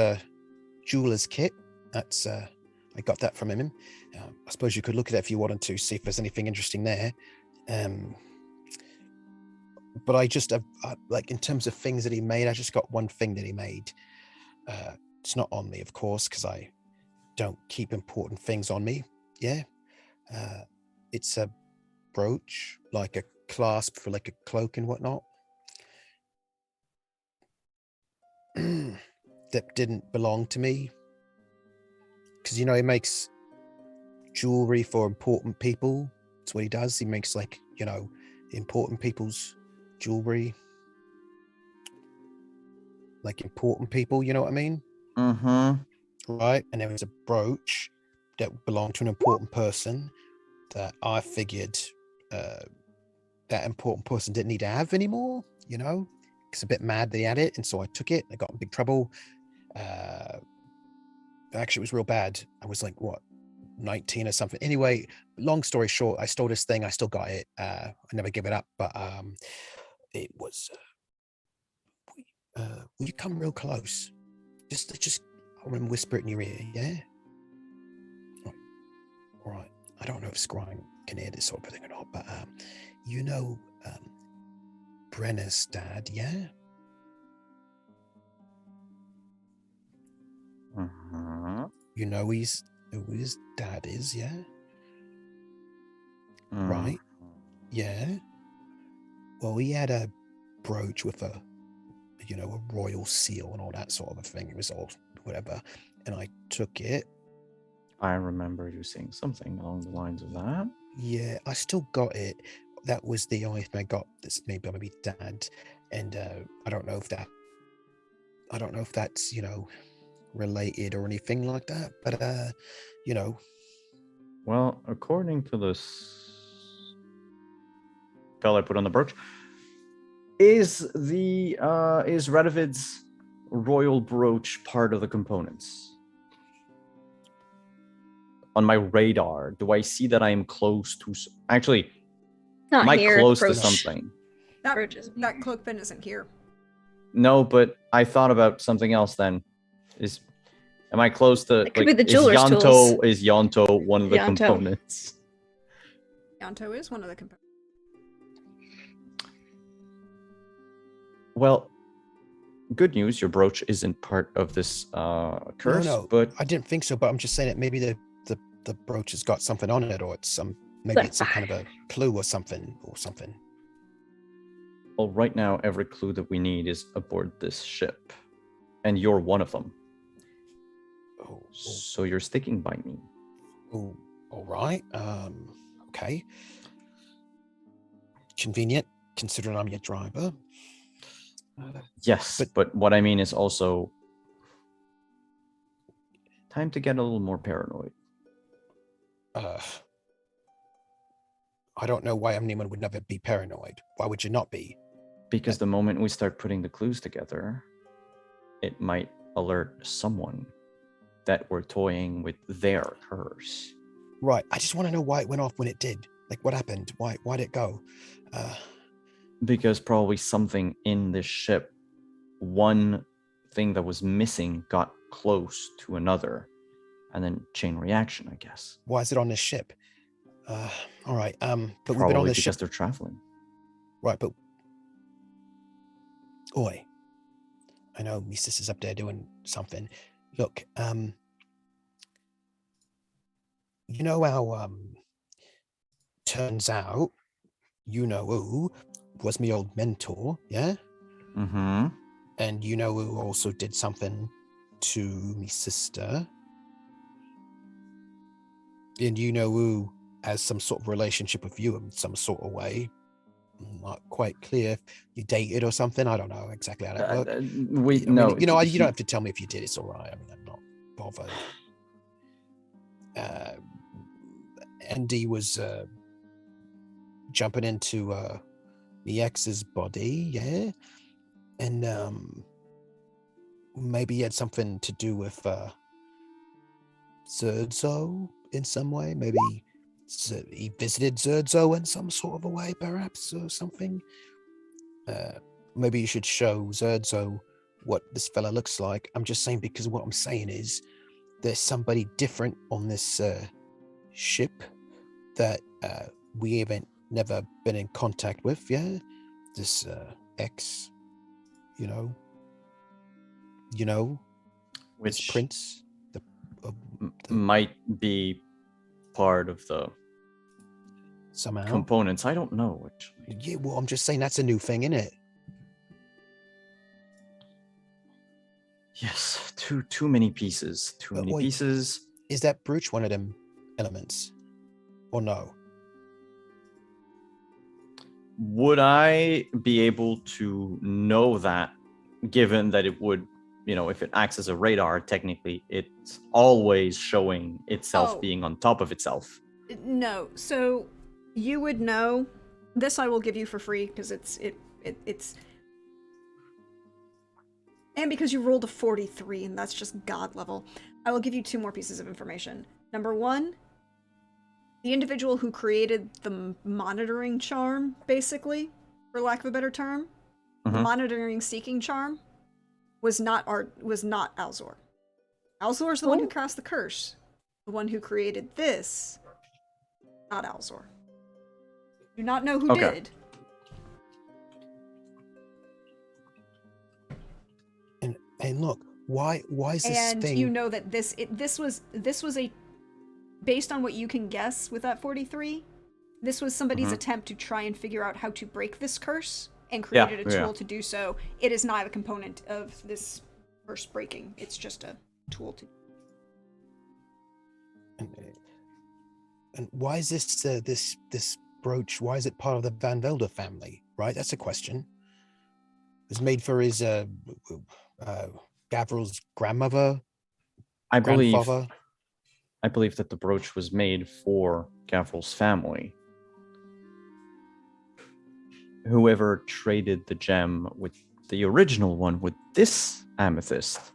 jeweler's kit. That's I got that from him. I suppose you could look at it if you wanted to, see if there's anything interesting there. But I just like in terms of things that he made, I just got one thing that he made. It's not on me, of course, because I don't keep important things on me. Yeah. It's a brooch, like a clasp for like a cloak and whatnot. That didn't belong to me. Because, he makes jewelry for important people. That's what he does. He makes, like, important people's jewelry. Like important people, you know what I mean? Right? And there was a brooch that belonged to an important person that I figured that important person didn't need to have anymore, It's a bit mad that he had it, and so I took it. I got in big trouble. Actually, it was real bad. I was like, what, 19 or something. Anyway, long story short, I stole this thing. I still got it. I never give it up, but it was. Will you come real close? Just, I want to whisper it in your ear, yeah? All right. I don't know if Scrying can hear this sort of thing or not, but Brenner's dad, yeah? You know who his dad is, yeah? Right? Yeah. Well, he had a brooch with a royal seal and all that sort of a thing. It was all whatever. And I took it. I remember you saying something along the lines of that. Yeah, I still got it. That was the only thing I got that's maybe my dad. And I don't know if that's, related or anything like that. But Well, according to this spell I put on the brooch, is Radovid's royal brooch part of the components? On my radar, do I see that I am close to? Actually, Not am I here, close to brooch. something? That cloak pin isn't here. No, but I thought about something else. Then, am I close to? It could be the jeweler's tools. Is Yonto one of the Yonto. components? Yonto is one of the components. Well, good news. Your brooch isn't part of this curse. No, but I didn't think so. But I'm just saying that maybe the brooch has got something on it, or it's some kind of a clue or something. Well, right now, every clue that we need is aboard this ship, and you're one of them. So you're sticking by me. Oh, all right. Okay. Convenient, considering I'm your driver. Yes, but what I mean is also time to get a little more paranoid. I don't know why anyone would never be paranoid. Why would you not be? Because the moment we start putting the clues together, it might alert someone that we're toying with their curse. Right. I just want to know why it went off when it did. Like, what happened? Why did it go? Because probably something in this ship, one thing that was missing got close to another, and then chain reaction, I guess. Why is it on this ship? All right. But probably we've been on this because ship. they're traveling. Right, but oi, I know my sister's up there doing something. Look, you know how turns out you know who was my old mentor, yeah? Mm-hmm. And you know who also did something to me sister. And you know who has some sort of relationship with you in some sort of way. Not quite clear if you dated or something. I don't know exactly how that worked. You don't have to tell me if you did. It's all right. I mean, I'm not bothered. Andy was jumping into the ex's body, yeah, and maybe he had something to do with Zerdzo in some way. Maybe he visited Zerdzo in some sort of a way, perhaps, or something. Maybe you should show Zerdzo what this fella looks like. I'm just saying because what I'm saying is there's somebody different on this ship that we haven't never been in contact with. Yeah, this ex, you know, this Which prince. The might be part of the somehow components. I don't know which. Yeah, well, I'm just saying that's a new thing, isn't it? Yes, too many pieces. Too many wait. pieces. Is that brooch one of them elements, or no? Would I be able to know that, given that it would, if it acts as a radar, technically it's always showing itself Oh. being on top of itself? No, so you would know. This I will give you for free because it's and because you rolled a 43 and that's just god level. I will give you 2 more pieces of information. Number 1, the individual who created the monitoring charm, basically, for lack of a better term, the monitoring seeking charm, was not Alzor. Alzor is the one who cast the curse. The one who created this, not Alzor. Do not know who did. And look, why is this and thing? You know that this was a, based on what you can guess with that 43, this was somebody's attempt to try and figure out how to break this curse and created a tool to do so. It is not a component of this curse breaking. It's just a tool to. And why is this this brooch? Why is it part of the Van Velde family? Right, that's a question. It was made for his Gavril's grandmother, grandfather. I believe that the brooch was made for Gavril's family. Whoever traded the gem with the original one with this amethyst,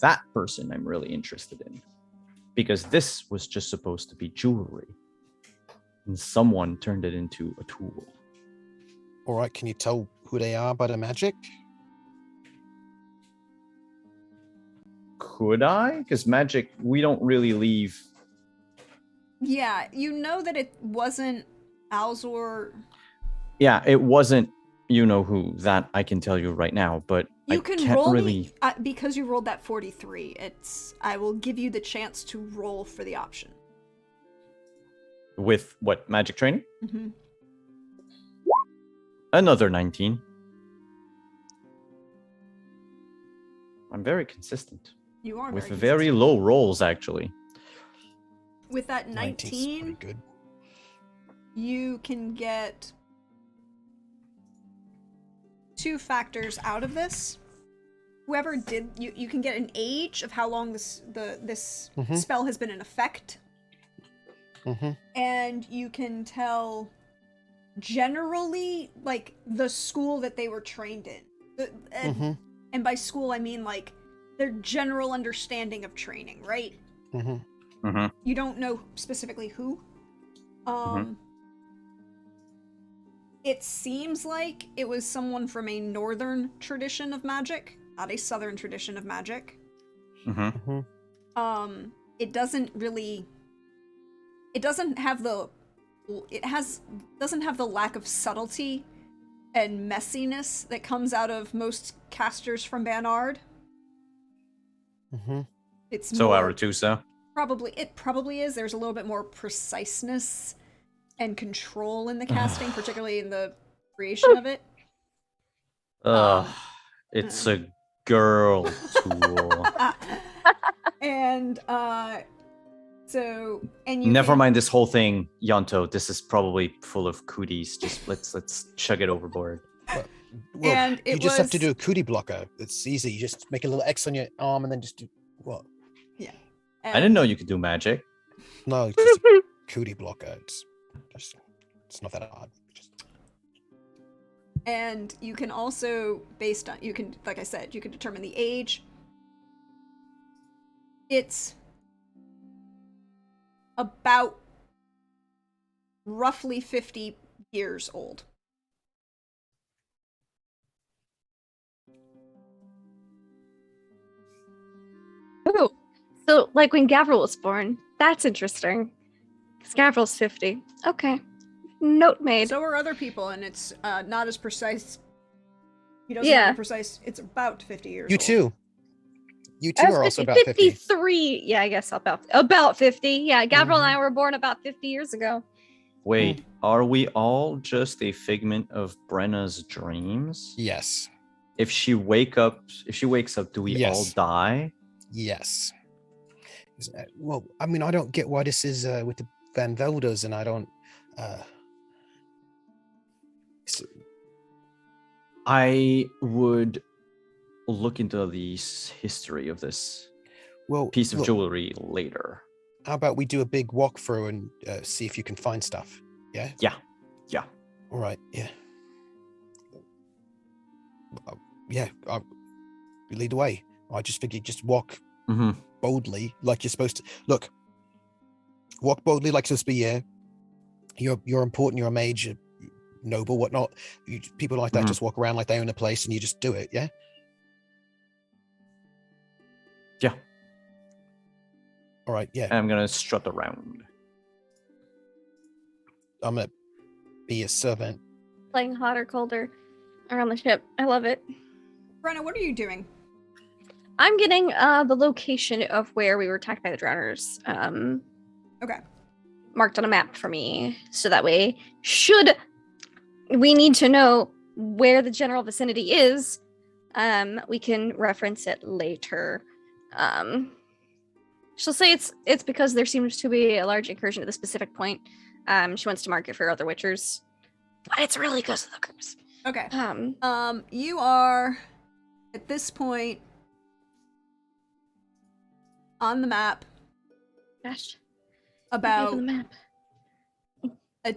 that person I'm really interested in. Because this was just supposed to be jewelry. And someone turned it into a tool. All right, can you tell who they are by the magic? Could I? Because magic, we don't really leave. Yeah, you know that it wasn't Alzor. Yeah, it wasn't who. That I can tell you right now, but You I can can't roll really... me, because you rolled that 43. I will give you the chance to roll for the option. With what, magic training? Mm-hmm. Another 19. I'm very consistent. You are with very very low rolls, actually. With that 19, pretty good. You can get 2 factors out of this. Whoever did, you can get an age of how long this spell has been in effect, and you can tell generally like the school that they were trained in. And by school I mean like their general understanding of training, right? You don't know specifically who. It seems like it was someone from a northern tradition of magic, not a southern tradition of magic. It doesn't have the lack of subtlety and messiness that comes out of most casters from Banard. It's so more, Aretusa. it probably is. There's a little bit more preciseness and control in the casting, particularly in the creation of it. It's a girl tool. And you Never mind this whole thing, Yonto. This is probably full of cooties. Just let's chug it overboard. Well, and you just have to do a cootie blocker. It's easy. You just make a little X on your arm and then just do what? Yeah. I didn't know you could do magic. No, it's just a cootie blocker. It's not that hard. And you can also, like I said, you can determine the age. It's about roughly 50 years old. So, like when Gavril was born, that's interesting. Because Gavril's 50. Okay. Note made. So are other people, and it's not as precise. He doesn't Yeah. have a precise. It's about 50 years You old. too. You two I was are also 50 about 50. 53. Yeah, I guess about 50. Yeah, Gavril and I were born about 50 years ago. Wait, are we all just a figment of Brenna's dreams? Yes. If she wakes up, do we all Yes. die? Yes. Well, I mean, I don't get why this is with the Van Veldes, and I don't. I would look into the history of this Well, piece of look, jewelry later. how about we do a big walkthrough and see if you can find stuff? Yeah. Yeah. All right. Yeah. Yeah. Lead the way. I just figured just walk Mm-hmm. boldly, like you're supposed to. Look. Walk boldly, like you're supposed to be. Yeah. You're important. You're a mage. You're noble, whatnot. People like that Mhm. just walk around like they own a place, and you just do it. Yeah. Yeah. All right. Yeah. I'm gonna strut around. I'm gonna be a servant. Playing hot or colder around the ship. I love it. Brenna, what are you doing? I'm getting the location of where we were attacked by the drowners Okay. marked on a map for me. So that way, should we need to know where the general vicinity is, we can reference it later. She'll say it's because there seems to be a large incursion at the specific point. She wants to mark it for other witchers. But it's really because of the curse. Okay. Um, You are at this point on the map gosh. about The map. a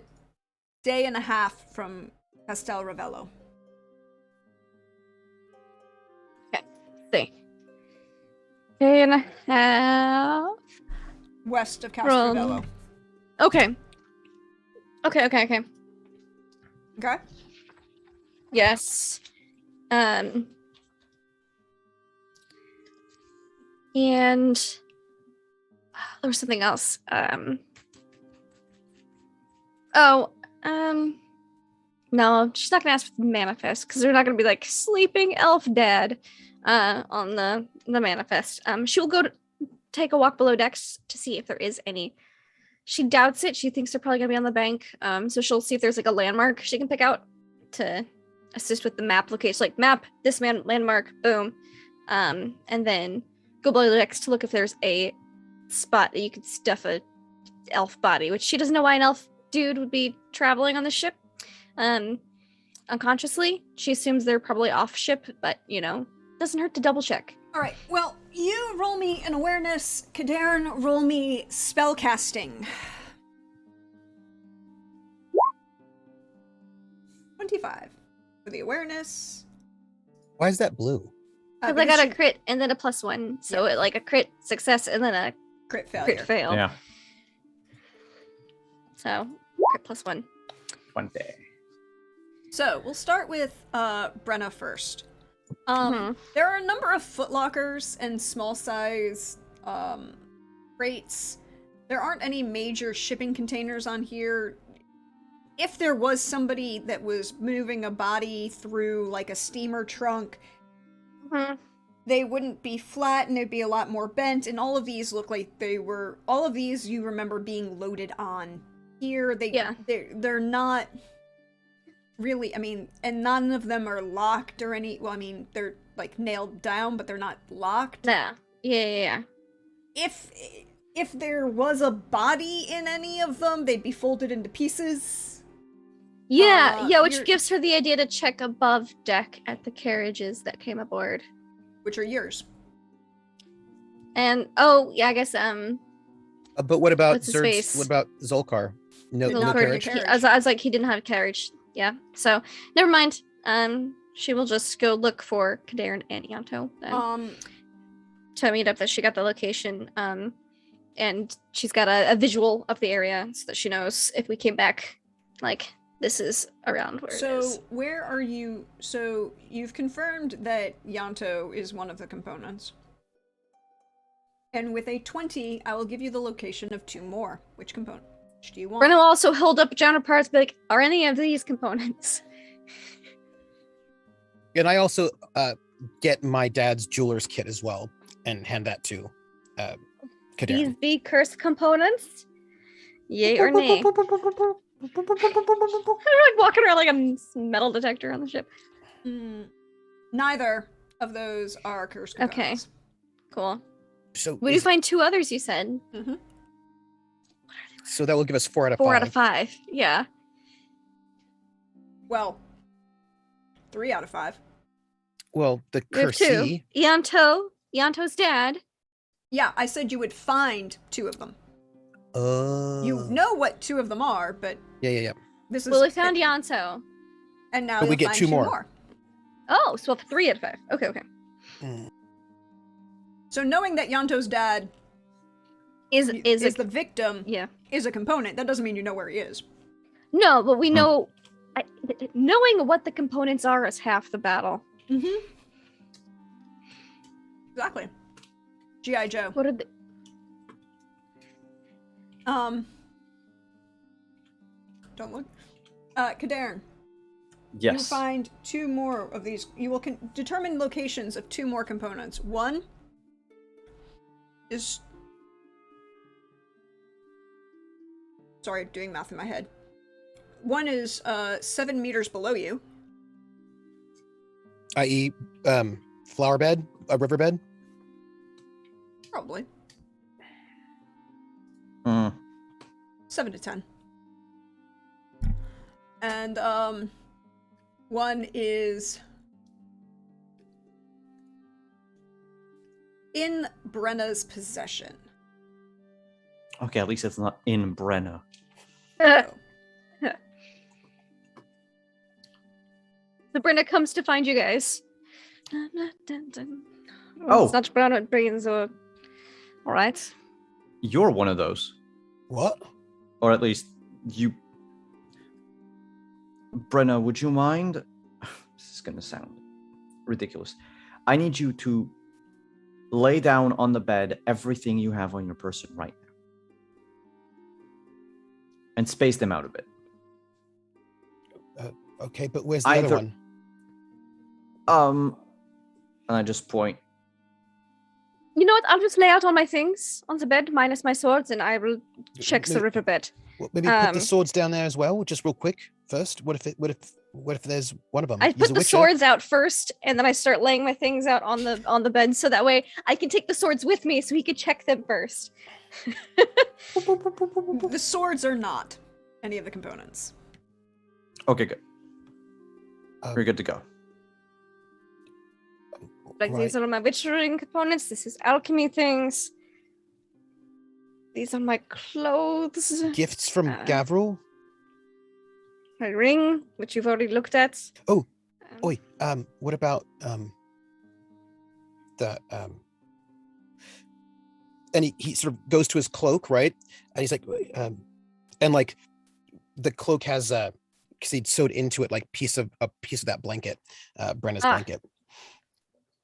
day and a half from Castel Ravello. See. Day and a half. West of Castel From- Ravello. Okay. Okay. Okay? Yes. And there was something else. No, she's not gonna ask for the manifest because they're not gonna be like sleeping elf dad on the manifest. She will go to take a walk below decks to see if there is any. She doubts it. She thinks they're probably gonna be on the bank. So she'll see if there's like a landmark she can pick out to assist with the map location. Like map this landmark, boom, and then go below the decks to look if there's a spot that you could stuff a elf body, which she doesn't know why an elf dude would be traveling on the ship. Unconsciously, she assumes they're probably off ship, but doesn't hurt to double check. All right. Well, you roll me an awareness. Kadarn, roll me spellcasting. 25 for the awareness. Why is that blue? Because I got a crit and then a +1, so it like a crit success and then a crit failure. crit fail. Yeah. So crit +1. 20. So we'll start with Brenna first. Mhm. There are a number of footlockers and small size crates. There aren't any major shipping containers on here. If there was somebody that was moving a body through like a steamer trunk, they wouldn't be flat and they'd be a lot more bent, and all of these look like all of these you remember being loaded on. Here they're not really, and none of them are locked or they're like nailed down, but they're not locked. Yeah. If there was a body in any of them, they'd be folded into pieces. Which gives her the idea to check above deck at the carriages that came aboard. Which are yours. And I guess But what about what's his face? What about Zolkar? No Zolkar, carriage. I was like, he didn't have a carriage. Yeah. So never mind. She will just go look for Kadarn and Yanto then. To meet up that she got the location. And she's got a visual of the area so that she knows if we came back, like, this is around where it is. So where are you? So you've confirmed that Yanto is one of the components. And with a 20, I will give you the location of 2 more. Which component? Which do you want? Brenna will also hold up Jonah parts, be like, are any of these components? And I also get my dad's jeweler's kit as well and hand that to These Kadarn. be cursed components? Yay or nay? I'm like walking around like a metal detector on the ship. Neither of those are cursed components. Cool. So We do find 2 others, you said. Mm-hmm. so that will give us 4 out of 4 5. out of 5. Yeah. Well, 3 out of 5. Well, the We have 2. Kersey. Ianto's dad. Yeah, I said you would find 2 of them. You know what 2 of them are, but Yeah. this is. Well, we found Ianto. And now But we you'll get find 2 2 more. more. Oh, so 3 out of 5. Okay. So knowing that Yanto's dad Is the victim yeah. is a component, that doesn't mean you know where he is. No, but we know knowing what the components are is half the battle. Mm-hmm. Exactly. G.I. Joe. What are the Don't look. Kadarn. Yes. You find 2 more of these. You will determine locations of 2 more components. One is. Sorry, doing math in my head. One is 7 meters below you. I.e., flower bed, a riverbed. Probably. Mm. 7 to 10. And one is in Brenna's possession. Okay, at least it's not in Brenna. So, the Brenna comes to find you guys. Oh. It's not Brenna brains or all right. You're one of those. What? Or at least you. Brenna, would you mind? This is gonna sound ridiculous. I need you to lay down on the bed everything you have on your person right now. And space them out a bit. Okay, but where's the other one? And I just point. You know what? I'll just lay out all my things on the bed minus my swords, and I will check the riverbed. Well, maybe put the swords down there as well, just real quick first. What if there's one of them? I He's put a the witcher. swords out first, and then I start laying my things out on the bed, so that way I can take the swords with me, so he could check them first. the swords are not any of the components. Okay, good. We're good to go. Like these are my witchering components. This is alchemy things. These are my clothes. Gifts from Gavril. My ring, which you've already looked at. Oh, oi. What about the And he sort of goes to his cloak, right? And he's like, and like the cloak has because he'd sewed into it like a piece of that blanket, Brenna's blanket.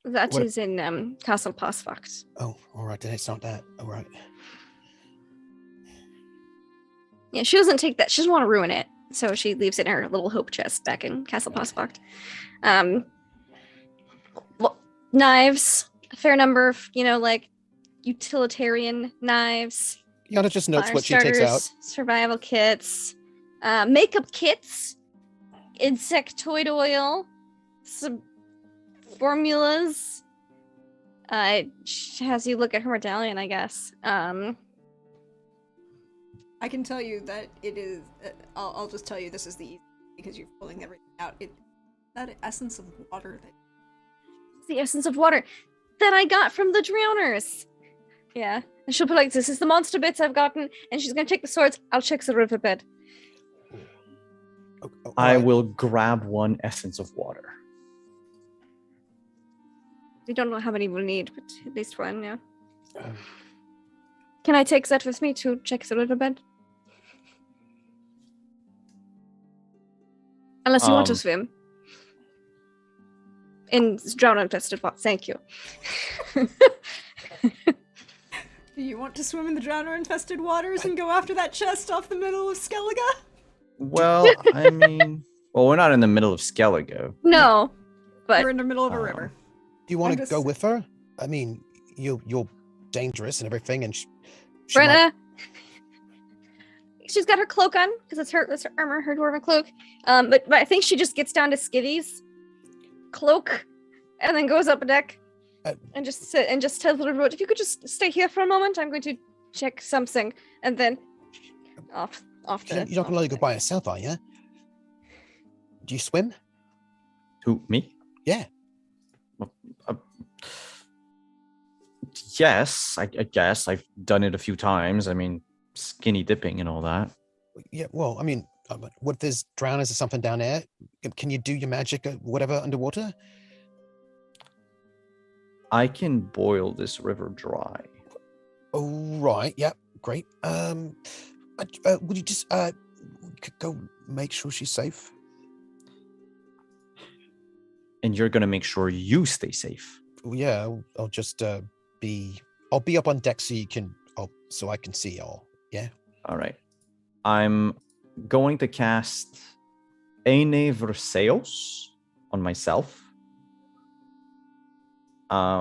That is in Castle Passfacht. Oh, all right. Then it's not that. All right. Yeah, she doesn't take that. She doesn't want to ruin it, so she leaves it in her little hope chest back in Castle Passfacht. Knives, a fair number of like utilitarian knives. Yana just notes what she takes out. Survival kits, makeup kits, insectoid oil, some formulas. She has you look at her medallion, I guess. I can tell you that it is. I'll just tell you this is the easy because you're pulling everything out. That essence of water. The essence of water that I got from the drowners. Yeah, and she'll be like, "This is the monster bits I've gotten," and she's gonna take the swords. I'll check the riverbed. I will grab one essence of water. We don't know how many we'll need, but at least one, yeah. Can I take that with me to check the riverbed? Unless you want to swim. In drown-infested water. Thank you. Do you want to swim in the drowner-infested waters and go after that chest off the middle of Skellige? Well, I mean, well, we're not in the middle of Skellige. No, but We're in the middle of a river. Do you want I'm to just- go with her? I mean, you're dangerous and everything, and she might- Brenna, she's got her cloak on because that's her armor, her dwarven cloak. But I think she just gets down to Skivvy's cloak, and then goes up a deck, and just tells the remote, if you could just stay here for a moment, I'm going to check something, and then off. You're not gonna let her go by herself, are you? Do you swim? Who, me? Yeah. Yes, I guess. I've done it a few times. I mean, skinny dipping and all that. Yeah. Well, I mean, what if there's drowners or something down there? Can you do your magic or whatever underwater? I can boil this river dry. Oh, right. Yeah. Great. Would you just go make sure she's safe? And you're gonna make sure you stay safe. Yeah. I'll just I'll be up on deck so I can see y'all. Yeah. All right. I'm going to cast Eine Verseos on myself,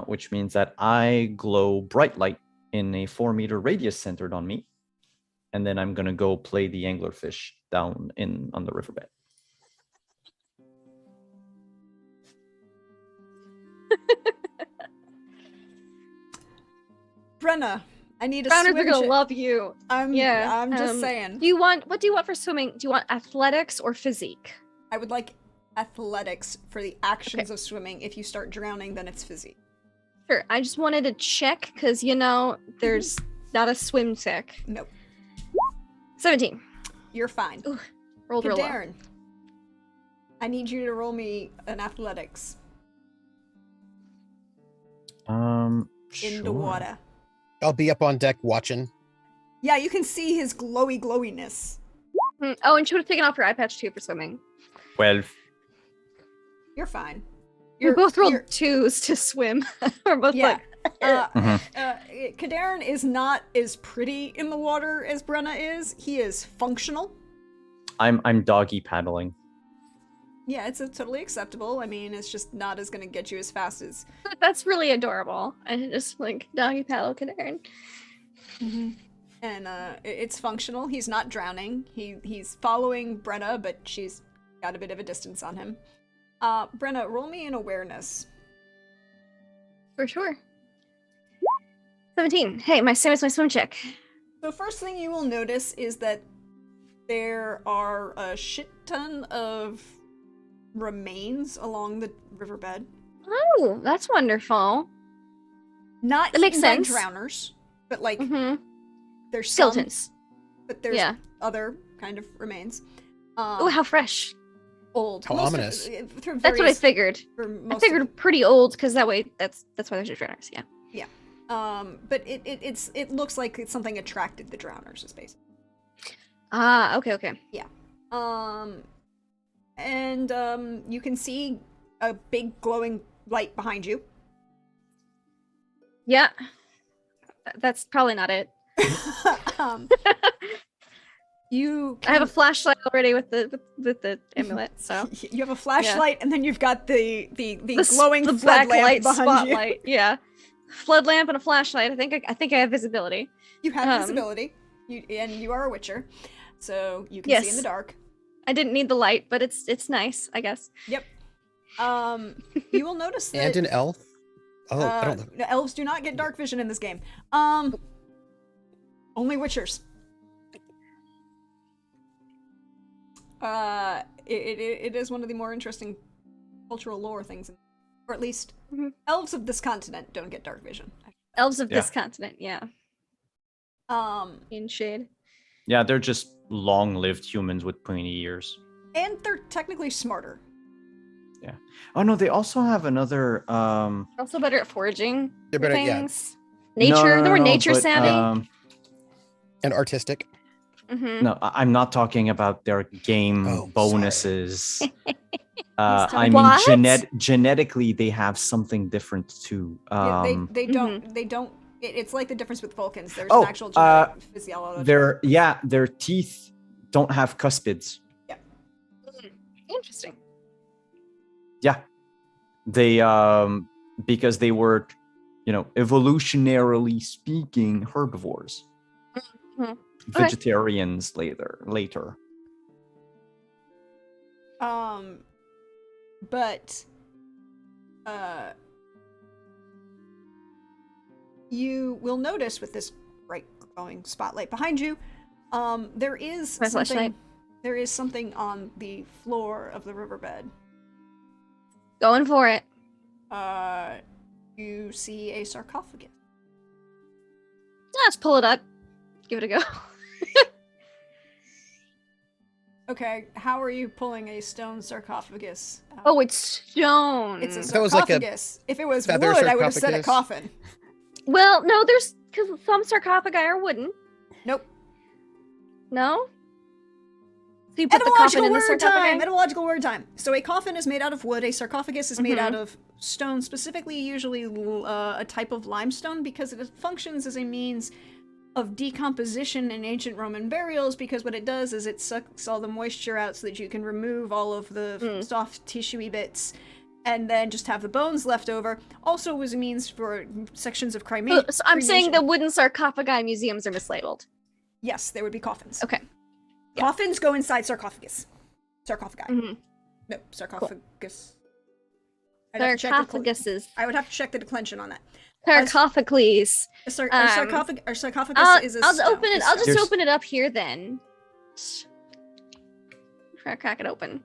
which means that I glow bright light in a 4-meter radius centered on me. And then I'm going to go play the anglerfish down on the riverbed. Brenna, I need a Drowners swim are gonna check. love you. I'm just saying. What do you want for swimming? Do you want athletics or physique? I would like athletics for the actions of swimming. If you start drowning, then it's physique. Sure. I just wanted to check because there's not a swim check. Nope. 17. You're fine. Ooh, rolled real low. Darren, I need you to roll me an athletics in Sure. the water. I'll be up on deck watching. Yeah, you can see his glowiness. Oh, and she would have taken off her eye patch too for swimming. 12. You're fine. We both rolled 2s to swim. We're both Yeah. like, Kadarin is not as pretty in the water as Brenna is. He is functional. I'm doggy paddling. Yeah, it's totally acceptable. I mean, it's just not as gonna get you as fast as. that's really adorable. I just like doggy paddle Kadarin. And it's functional. He's not drowning. He's following Brenna, but she's got a bit of a distance on him. Brenna, roll me an awareness. For sure. 17. Hey, same as my swim check. The first thing you will notice is that there are a shit ton of remains along the riverbed. Oh, that's wonderful. Not That makes eaten by sense. drowners, but like Mm-hmm. there's some, Skeletons. but there's Yeah. other kind of remains. Oh, how fresh. Old. How Most of- ominous. through That's what I various- figured. for I most of figured pretty old because that way that's why there's drowners. Yeah. But it looks like it's something attracted the drowners, is basically. Ah, okay. And you can see a big glowing light behind you. Yeah. That's probably not it. um, you I have a flashlight already with the amulet, so you have a flashlight, and then you've got the glowing the flood black lamp light behind you. spotlight. Yeah. Flood lamp and a flashlight. I think I have visibility. You have Um, visibility, and you are a witcher, so you can see in Yes. the dark. I didn't need the light, but it's nice, I guess. Yep. You will notice that And an elf. Oh, I don't know. no, elves do not get dark vision in this game. Only witchers. It is one of the more interesting cultural lore things, or at least Mhm. elves of this continent don't get dark vision. Elves of Yeah. this continent, yeah. In shade. Yeah, they're just long-lived humans with pointy ears. And they're technically smarter. Oh no, they also have another Also better at foraging They're better, yeah, things. Nature. They're more nature but, savvy. and artistic. Mm-hmm. No, I'm not talking about their game Oh, bonuses. talking- I mean, What? genetically, they have something different too. Yeah, they Mm-hmm. don't It's like the difference with Vulcans. There's Oh, an actual genetic physiology. their teeth don't have cuspids. Interesting. Yeah, they because they were, evolutionarily speaking, herbivores. Mhm. Vegetarians later. But you will notice with this bright glowing spotlight behind you, there is My something. flashlight. There is something on the floor of the riverbed. Going for it. You see a sarcophagus. Let's pull it up. Give it a go. Okay, how are you pulling a stone sarcophagus out? Oh, it's stone. It's a That was like a sarcophagus. If it was wood, feather I would have said a sarcophagus. coffin. Well, no, there's because some sarcophagi are wooden. Nope. No. So you put the coffin Etymological in the word time! sarcophagi. Etymological word time. So a coffin is made out of wood. A sarcophagus is made Mhm. out of stone, specifically usually a type of limestone, because it functions as a means of decomposition in ancient Roman burials, because what it does is it sucks all the moisture out so that you can remove all of the soft tissuey bits and then just have the bones left over. Also was a means for sections of cremation. So I'm saying the wooden sarcophagi museums are mislabeled. Yes, there would be coffins. Okay. Yeah. Coffins go inside sarcophagus. Sarcophagi. Mhm. No, sarcophagus. I'd have to check the Sarcophaguses. I would have to check the declension on that. Sarcophagles. A sarcophagus I'll is a I'll stone. open it. It's I'll just stone. Here's- open it up here then. Try to crack it open.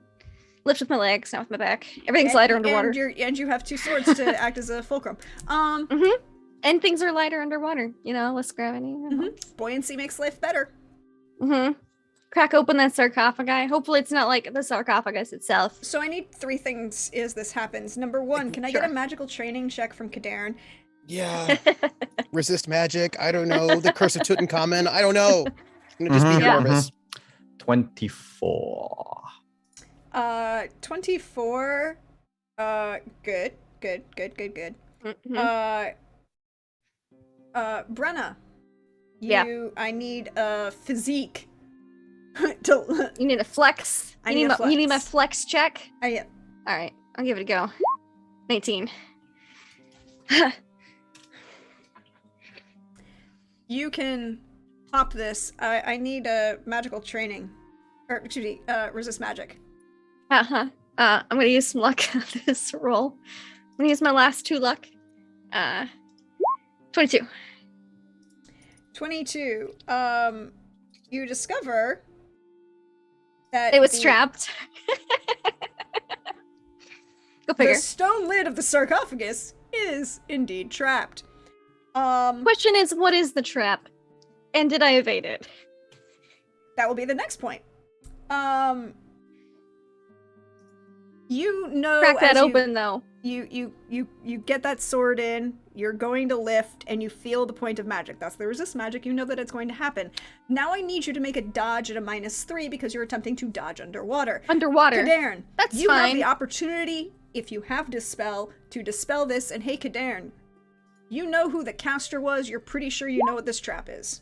Lift with my legs, not with my back. Everything's lighter underwater. And you have two swords to act as a fulcrum. And things are lighter underwater. Less gravity. Buoyancy makes life better. Crack open that sarcophagi. Hopefully it's not like the sarcophagus itself. So I need 3 things as this happens. Number 1, can I get a magical training check from Kadarin? Yeah. Resist magic. I don't know. The curse of Tutankhamun. I don't know. I'm gonna just be Yeah. nervous. 24. 24. Good. Mhm. Brenna. Yeah. I need a physique. to, You need a flex. I You need a You need my flex. flex check. I, All right, I'll give it a go. 19. you can pop this. I need a magical training. Or, excuse me, resist magic. I'm gonna use some luck on this roll. I'm gonna use my last 2 luck. 22. 22. You discover that It was the- trapped. Go The figure. stone lid of the sarcophagus is indeed trapped. Question is, what is the trap? And did I evade it? That will be the next point. You know, Crack that as open though. You get that sword in. You're going to lift, and you feel the point of magic. That's the resist magic. You know that it's going to happen. Now I need you to make a dodge at a -3 because you're attempting to dodge underwater. Underwater. Kadarin, That's you have fine. the opportunity, if you have dispel, to dispel this. And hey, Kadarin, you know who the caster was. You're pretty sure you know what this trap is.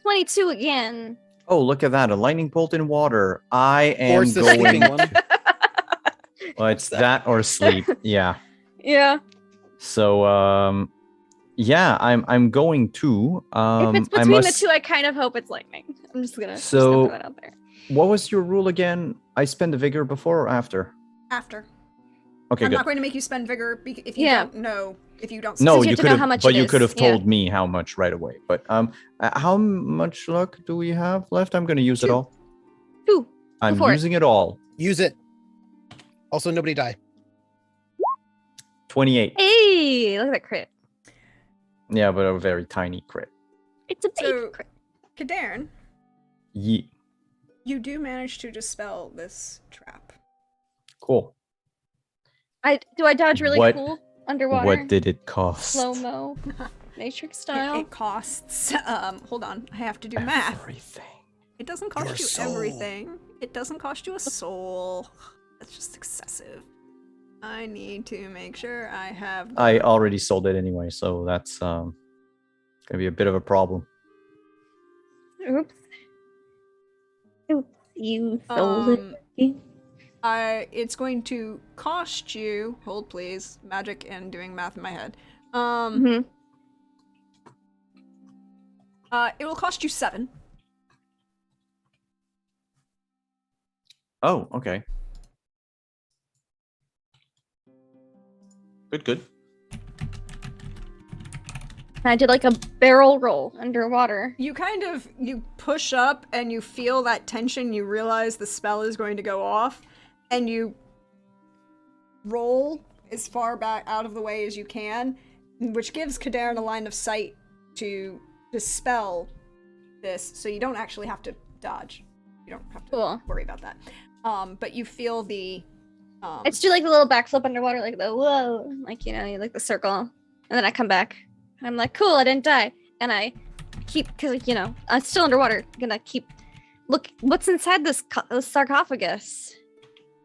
22 again. Oh, look at that. A lightning bolt in water. I am Or it's the going sleeping one. Well, it's that or sleep. Yeah. Yeah. So yeah, I'm going to If it's I between must the two, I kind of hope it's lightning. I'm just gonna So- throw that out there. What was your rule again? I spend the vigor before or after? After. Okay, I'm good. not going to make you spend vigor if you Yeah. don't know. If you don't. No, Since you you have to could know have, how much but it you is, could have yeah. told me how much right away. But how much luck do we have left? I'm going to use it 2. all. 2. I'm for it. using it all. Use it. Also, nobody die. 28. Hey, look at that crit. Yeah, but a very tiny crit. It's a baby So- crit. Kadarin, Ye. you do manage to dispel this trap. Cool. Do I dodge really What- cool underwater? What did it cost? Slow mo, Matrix style. It costs. Hold on. I have to do math. Everything. It doesn't cost Your you soul. everything. It doesn't cost you a soul. That's just excessive. I need to make sure I have. I already sold it anyway, so that's Gonna be a bit of a problem. Oops. Oops. You sold it. It's going to cost you. Hold, please. Magic and doing math in my head. Mhm. It will cost you 7. Oh, okay. Good. I did like a barrel roll underwater. You push up and you feel that tension. You realize the spell is going to go off, and you roll as far back out of the way as you can, which gives Kadarin a line of sight to dispel this, so you don't actually have to dodge. You don't have to worry about that. But you feel the. I just do like a little backflip underwater, like the whoa, like like the circle, and then I come back. I'm like, cool, I didn't die, and I keep because I'm still underwater. I'm gonna keep look. What's inside this sarcophagus?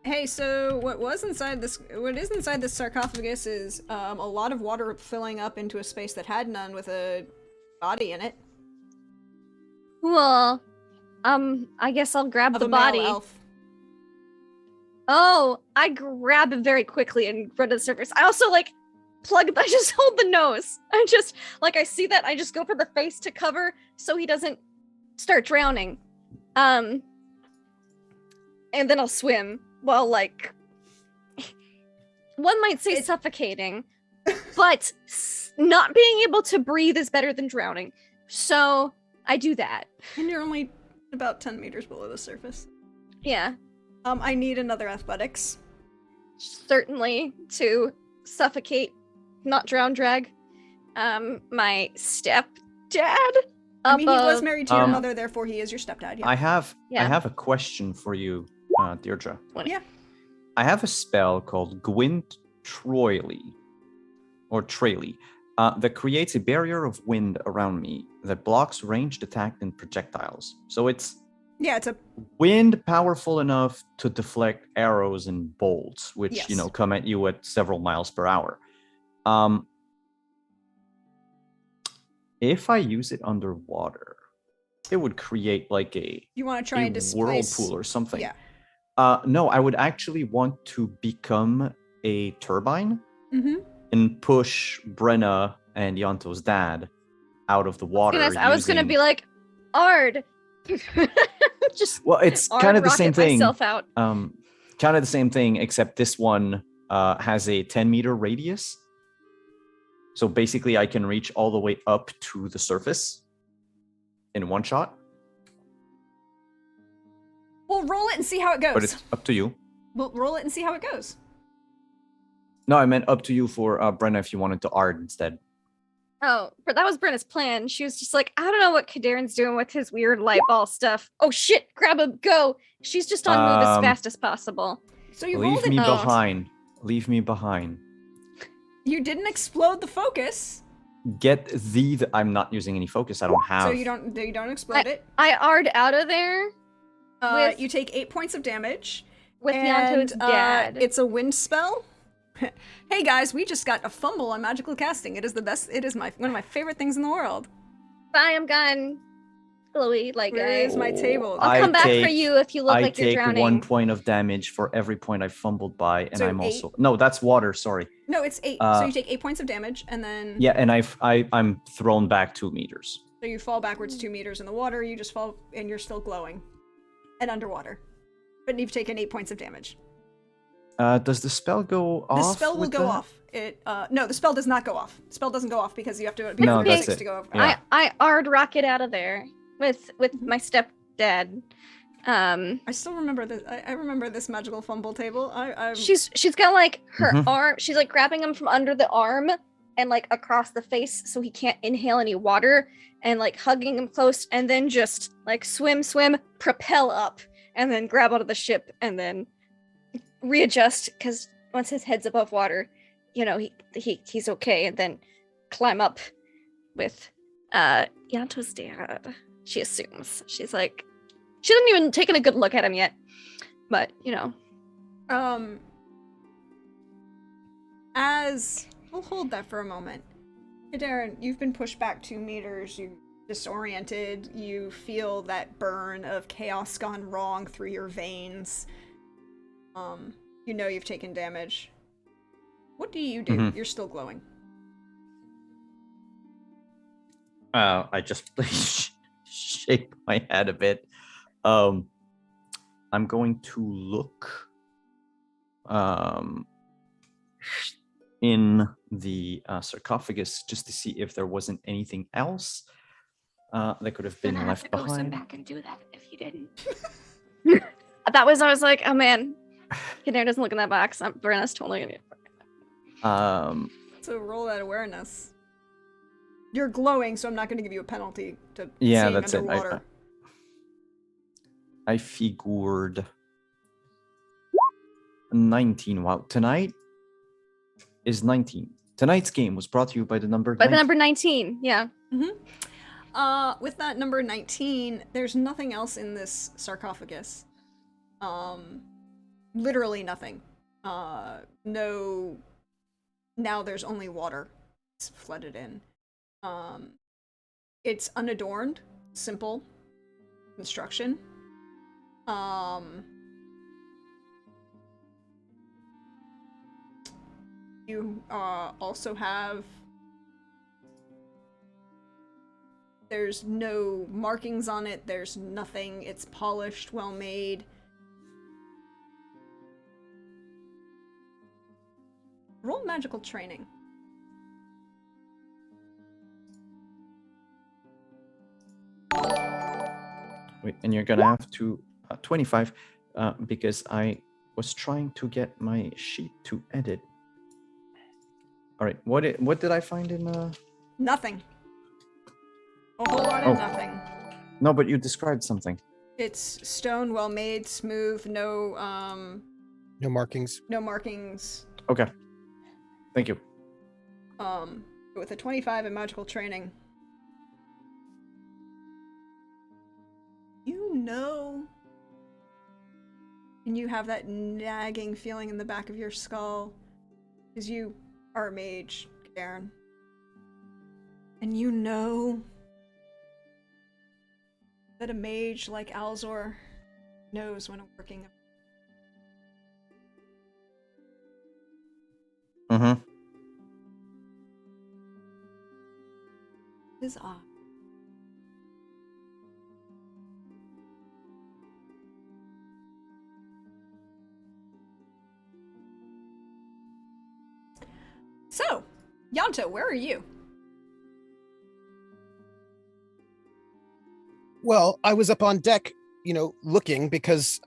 Hey, so what is inside this sarcophagus is a lot of water filling up into a space that had none, with a body in it. Well, I guess I'll grab the A male body. elf. Oh, I grab it very quickly and run to the surface. I also I just hold the nose. I see that, I just go for the face to cover so he doesn't start drowning. And then I'll swim while one might say suffocating, but not being able to breathe is better than drowning. So I do that. And you're only about 10 meters below the surface. Yeah. I need another athletics. Certainly to suffocate, not drown, drag. My stepdad. I mean, he was married to your mother, therefore he is your stepdad. Yeah. I have a question for you, Deirdre. Yeah. I have a spell called Gwent Troily, or Traily, that creates a barrier of wind around me that blocks ranged attack and projectiles. So it's a wind powerful enough to deflect arrows and bolts, which come at you at several miles per hour. If I use it underwater, it would create you want to try and displace whirlpool or something. Yeah. No, I would actually want to become a turbine and push Brenna and Yanto's dad out of the water. I was gonna be like, Ard. It's kind of the same thing. Myself out. Kind of the same thing, except this one has a 10-meter radius. So basically, I can reach all the way up to the surface in one shot. We'll roll it and see how it goes. But it's up to you. We'll roll it and see how it goes. No, I meant up to you for Brenna if you wanted to Ard instead. Oh, but that was Brenna's plan. She was just like, I don't know what Kadarin's doing with his weird light ball stuff. Oh shit, grab him, go. She's just on move as fast as possible. So you leave me behind. Leave me behind. You didn't explode the focus. Get I'm not using any focus. I don't have. So you don't explode it. I Ard out of there. You take 8 points of damage. With Yanto's dad. It's a wind spell. Hey guys, we just got a fumble on magical casting. It is the best. It is one of my favorite things in the world. Bye, I'm gone. Chloe, where is my table? I'll come back for you if you look like you're drowning. I take 1 point of damage for every point I fumbled by, and so I'm 8? Also no, that's water. Sorry. No, it's 8. So you take 8 points of damage, and then and I'm thrown back 2 meters. So you fall backwards 2 meters in the water. You just fall, and you're still glowing, and underwater, but you've taken 8 points of damage. Does the spell go off? The spell will go off. No, the spell does not go off. The spell doesn't go off because you have to be no, that's it. to go over. Yeah. I Ard rocket out of there with my stepdad. I still remember this. I remember this magical fumble table. She's got her arm. She's grabbing him from under the arm and across the face so he can't inhale any water, and hugging him close, and then just swim, propel up, and then grab onto the ship, and then readjust, because once his head's above water, he's okay, and then climb up with Yanto's dad. She assumes. She's like, she hasn't even taken a good look at him yet, but as we'll hold that for a moment. Hey, Darren, you've been pushed back 2 meters. You disoriented. You feel that burn of chaos gone wrong through your veins. You know you've taken damage. What do you do? Mhm. You're still glowing. I just shake my head a bit. I'm going to look in the sarcophagus just to see if there wasn't anything else that could have been Gonna have left to go behind. back and do that if you didn't. I was like, oh man, Kadar doesn't look in that box. Brenna's totally gonna. So roll that awareness. You're glowing, so I'm not going to give you a penalty to Yeah, seeing that's underwater. it. I figured 19. Wow, tonight is 19. Tonight's game was brought to you by the number By 19. the number 19, yeah. With that number 19, there's nothing else in this sarcophagus. Literally nothing. No. Now there's only water. It's flooded in. It's unadorned, simple construction. You also have. There's no markings on it. There's nothing. It's polished, well made. Roll magical training. Wait, and you're gonna have to 25 because I was trying to get my sheet to edit. All right, what did I find in? Nothing. A whole lot of Oh. nothing. No, but you described something. It's stone, well made, smooth, no No markings. no markings. Okay, thank you. With a 25 in magical training. You know. And you have that nagging feeling in the back of your skull. Because you are a mage, Karen. And you know that a mage like Alzor knows when working. Mm-hmm. His eye. So, Yanto, where are you? Well, I was up on deck, looking because,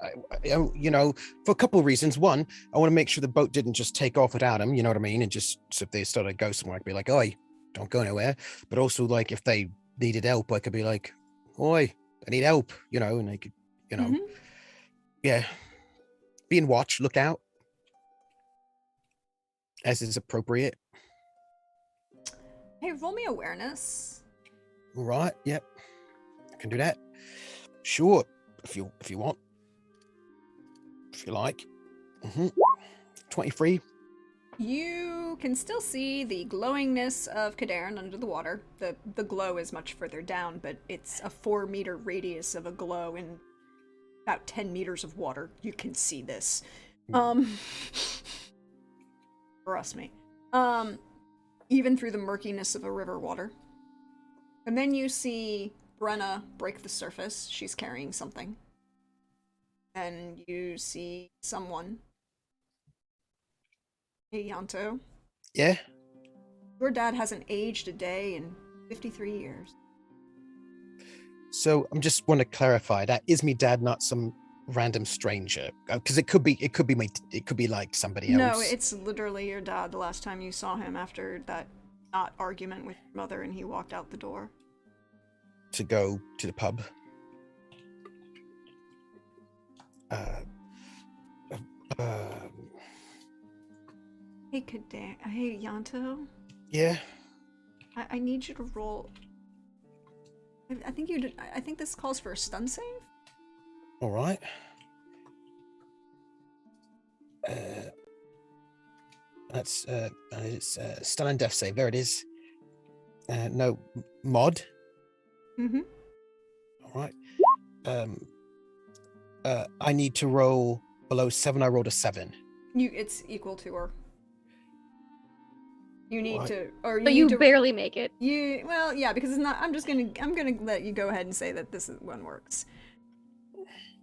for a couple of reasons. One, I want to make sure the boat didn't just take off without him, you know what I mean? And just, so if they started to go somewhere, I'd be like, oi, don't go nowhere. But also, like, if they needed help, I could be like, oi, I need help, and they could, Mhm. yeah. Be in watch, look out, as is appropriate. Hey, roll me awareness. All right, yep. I can do that. Sure, if you want. If you like. 23. You can still see the glowingness of Kadarin under the water. The glow is much further down, but it's a 4-meter radius of a glow in about 10 meters of water. You can see this. Trust me. Even through the murkiness of a river water. And then you see Brenna break the surface. She's carrying something. And you see someone. Hey, Yanto. Yeah? Your dad hasn't aged a day in 53 years. So I'm just want to clarify, that is me dad, not some random stranger. Because it could be like somebody else. No, it's literally your dad the last time you saw him after that not argument with your mother and he walked out the door. To go to the pub. Hey, Yanto. Yeah? I need you to roll. I think you did. I think this calls for a stun save. All right. That's it's stun and death save. There it is. No, mod. Mm-hmm. All right. I need to roll below 7. I rolled a 7. It's equal to her. You need Right. to, or you But need you to. barely make it. Well, yeah, because it's not. I'm gonna let you go ahead and say that this one works.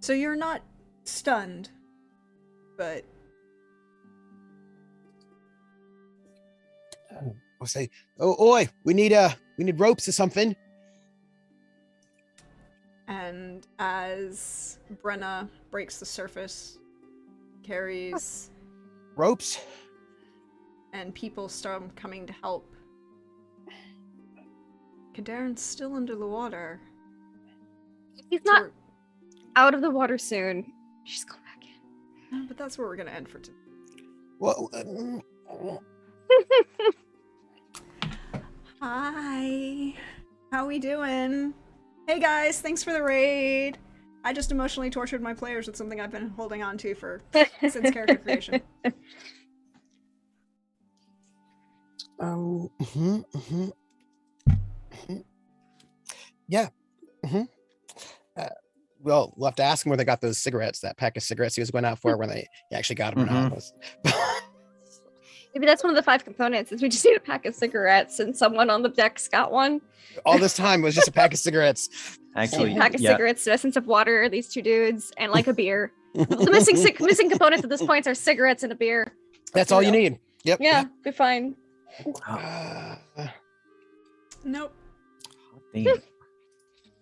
So you're not stunned, but I'll say, "Oh, oi! We need ropes or something." and as Brenna breaks the surface, carries, Ropes. and people start coming to help. Kadarin's still under the water. He's So not out of the water soon. She's going back in. but that's where we're gonna end for today. Well, Hi. How we doing? Hey guys, thanks for the raid. I just emotionally tortured my players with something I've been holding on to since character creation. Yeah. Well, we'll have to ask him where they got those cigarettes, that pack of cigarettes he was going out for, when they actually got them or not. Maybe that's one of the 5 components, is we just need a pack of cigarettes, and someone on the deck's got one. All this time was just a pack of cigarettes. Actually, A pack of yeah. cigarettes, an essence of water, these 2 dudes, and like a beer. The missing components at this point are cigarettes and a beer. That's all you need. Yep. Yeah, be fine. Nope. Damn.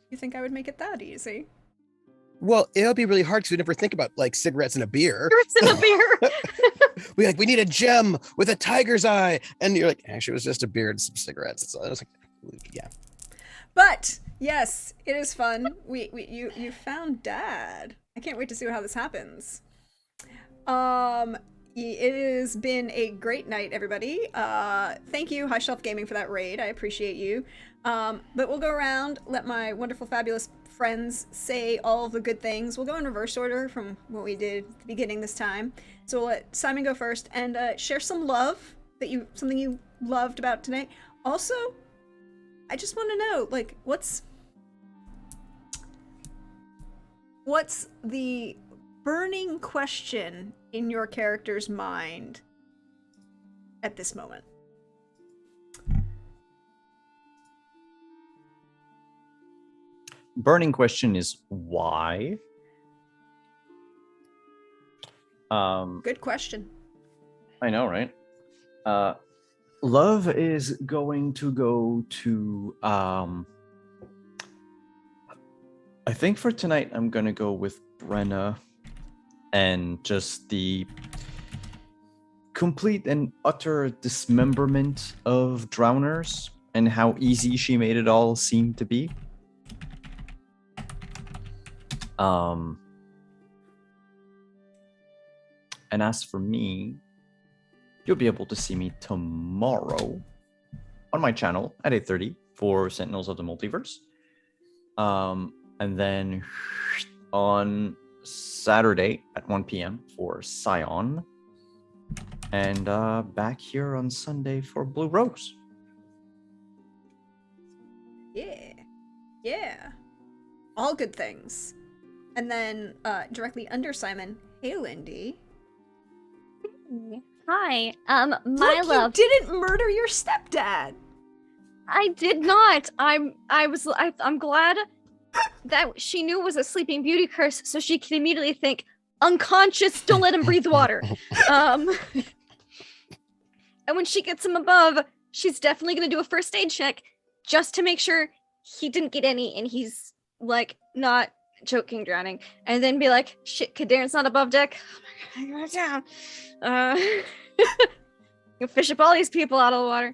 You think I would make it that easy? Well, it'll be really hard because we never think about like cigarettes and a beer. Cigarettes and a beer. We need a gem with a tiger's eye, and you're like, actually, it was just a beer and some cigarettes. So I was like, yeah. But yes, it is fun. You found Dad. I can't wait to see how this happens. It has been a great night, everybody. Thank you, High Shelf Gaming, for that raid. I appreciate you. But we'll go around, let my wonderful, fabulous friends say all of the good things. We'll go in reverse order from what we did at the beginning this time. So we'll let Simon go first and share some love something you loved about today. Also, I just want to know, like, what's the burning question in your character's mind at this moment? Burning question is why? Good question. I know, right? Love is going to go to I think for tonight I'm gonna go with Brenna and just the complete and utter dismemberment of drowners and how easy she made it all seem to be. And as for me, you'll be able to see me tomorrow on my channel at 8:30 for Sentinels of the Multiverse. And then on Saturday at 1 p.m. for Scion. And back here on Sunday for Blue Rose. Yeah. All good things. And then directly under Simon, hey Lindy. Hi. My Look, love. you didn't murder your stepdad. I did not. I'm glad that she knew it was a Sleeping Beauty curse, so she can immediately think, unconscious, don't let him breathe water. And when she gets him above, she's definitely gonna do a first aid check just to make sure he didn't get any and he's like not choking, drowning, and then be like, shit, Kadarin's not above deck. Oh my god, I'm down. You fish up all these people out of the water.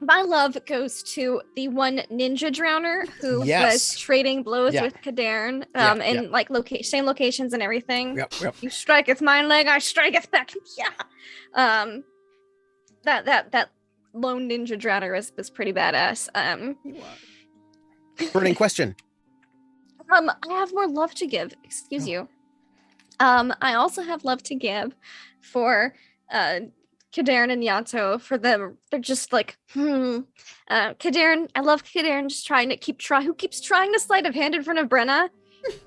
My love goes to the one ninja drowner who was trading blows with Kadarin, and like same locations and everything. Yep. You striketh mine leg, I striketh back. Yeah. That lone ninja drowner is pretty badass. Burning question. I have more love to give. Excuse you. I also have love to give for Kadarin and Yanto for them. They're just like, Kadarin, I love Kadarin just who keeps trying to sleight of hand in front of Brenna,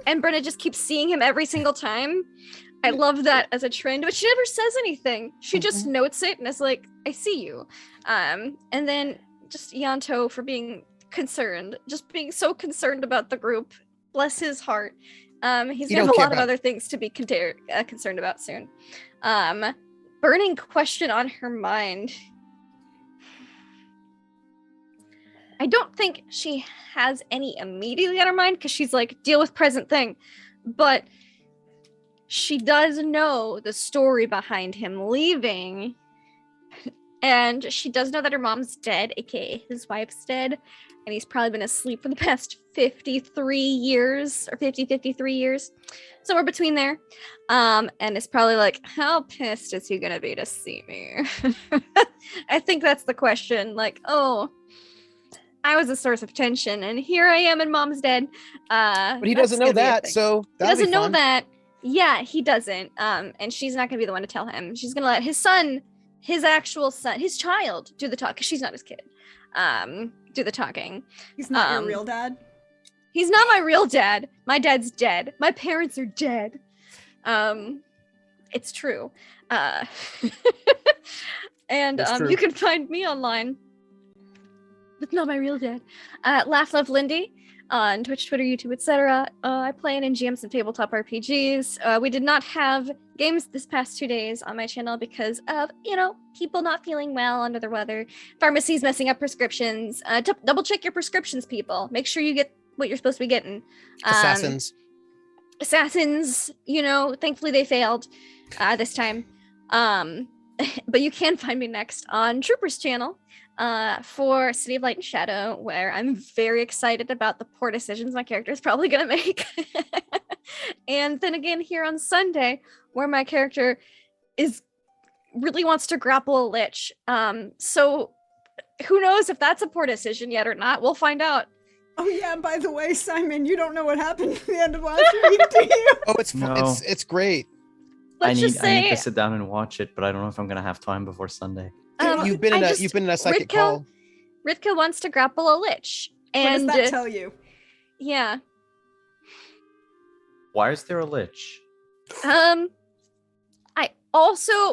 and Brenna just keeps seeing him every single time. I love that as a trend, but she never says anything. She just notes it and is like, I see you. And then just Yanto for being concerned, just being so concerned about the group. Bless his heart. He's gonna have a lot of other things to be concerned about soon. Burning question on her mind. I don't think she has any immediately on her mind because she's like, deal with present thing. But she does know the story behind him leaving. And she does know that her mom's dead, aka his wife's dead. And he's probably been asleep for the past 53 years. Somewhere between there. And it's probably like, how pissed is he gonna be to see me? I think that's the question. Like, oh, I was a source of tension, and here I am, and mom's dead. But he doesn't know that, so he doesn't know that. Yeah, he doesn't. And she's not gonna be the one to tell him. She's gonna let his son, his actual son, his child, do the talk, because she's not his kid. Do the talking. He's not your real dad? He's not my real dad. My dad's dead. My parents are dead. It's true. And true. You can find me online with Not My Real Dad. Laugh Love Lindy on Twitch, Twitter, YouTube, etc. I play and GM some tabletop RPGs. We did not have games this past 2 days on my channel because of, people not feeling well, under the weather, pharmacies messing up prescriptions. Double check your prescriptions, people. Make sure you get what you're supposed to be getting. Assassins, thankfully they failed this time. But you can find me next on Trooper's channel for City of Light and Shadow, where I'm very excited about the poor decisions my character is probably going to make. And then again here on Sunday, where my character really wants to grapple a lich. So who knows if that's a poor decision yet or not? We'll find out. Oh yeah, by the way, Simon, you don't know what happened at the end of last week, do you? Oh, it's great. I need to sit down and watch it, but I don't know if I'm gonna have time before Sunday. You've been in a psychic call. Ritka wants to grapple a lich. And what does that tell you? Yeah. Why is there a lich?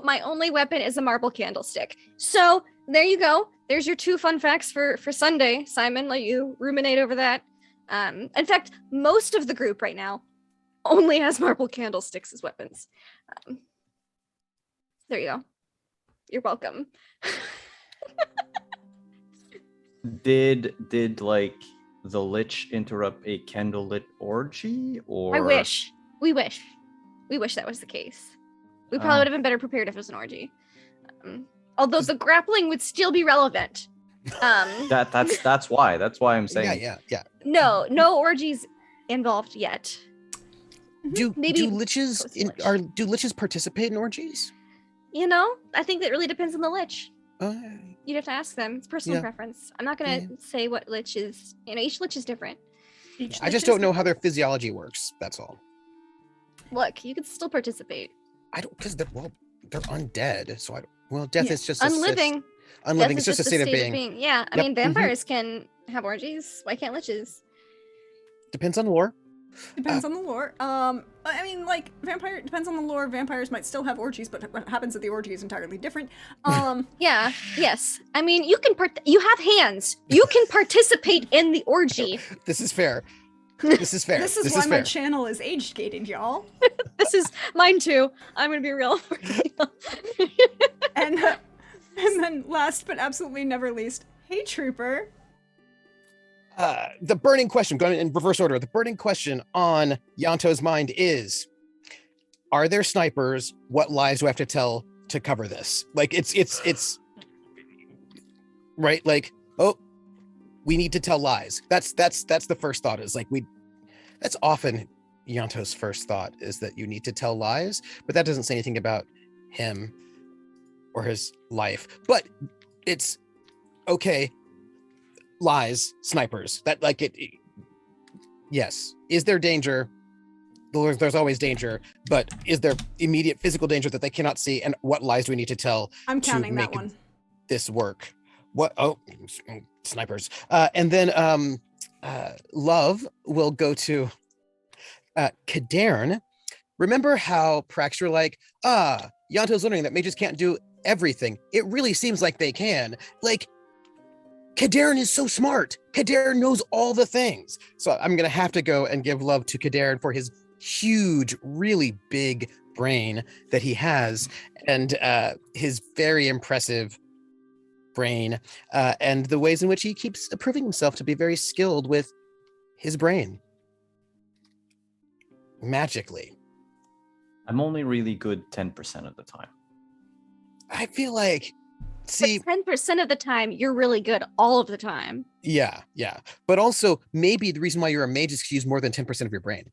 My only weapon is a marble candlestick. So there you go. There's your 2 fun facts for Sunday, Simon. Let you ruminate over that. In fact, most of the group right now only has marble candlesticks as weapons. There you go. You're welcome. Did like the lich interrupt a candlelit orgy, or? I wish. We wish that was the case. We probably would have been better prepared if it was an orgy. Although the grappling would still be relevant. That's why. That's why I'm saying. Yeah. No orgies involved yet. Do liches participate in orgies? I think that really depends on the lich. You'd have to ask them. It's personal preference. I'm not gonna say what lich is. Each lich is different. I just don't know how their physiology works. That's all. Look, you could still participate. I don't, because they're undead. So death is just unliving. Unliving is just a state of being. Yeah, I mean, vampires can have orgies. Why can't liches? Depends on lore. Depends on the lore. I mean, like, depends on the lore. Vampires might still have orgies, but what happens at the orgy is entirely different. Yeah, yes. I mean, you have hands. You can participate in the orgy. This is fair. This is fair. This is why my channel is age gated, y'all. This is mine too. I'm gonna be real. And then last but absolutely never least, hey Trooper. The burning question, going in reverse order, the burning question on Yanto's mind is, are there snipers? What lies do I have to tell to cover this? Like, it's right. Like, oh, we need to tell lies. That's the first thought, is like, that's often Yanto's first thought, is that you need to tell lies, but that doesn't say anything about him or his life. But it's okay. Lies, snipers, that, like, it yes. Is there danger? there's always danger, but is there immediate physical danger that they cannot see? And what lies do we need to tell I'm to counting that make one. this work? What? Oh, snipers. And then Love will go to Cadarn. Remember how Prax, you're like, Yanto's learning that mages can't do everything. It really seems like they can. Like, Cadarn is so smart. Cadarn knows all the things. So I'm going to have to go and give love to Cadarn for his huge, really big brain that he has, and his very impressive brain, and the ways in which he keeps proving himself to be very skilled with his brain. Magically. I'm only really good 10% of the time. I feel like, see, 10% of the time, you're really good all of the time. yeah. But also, maybe the reason why you're a mage is because you use more than 10% of your brain.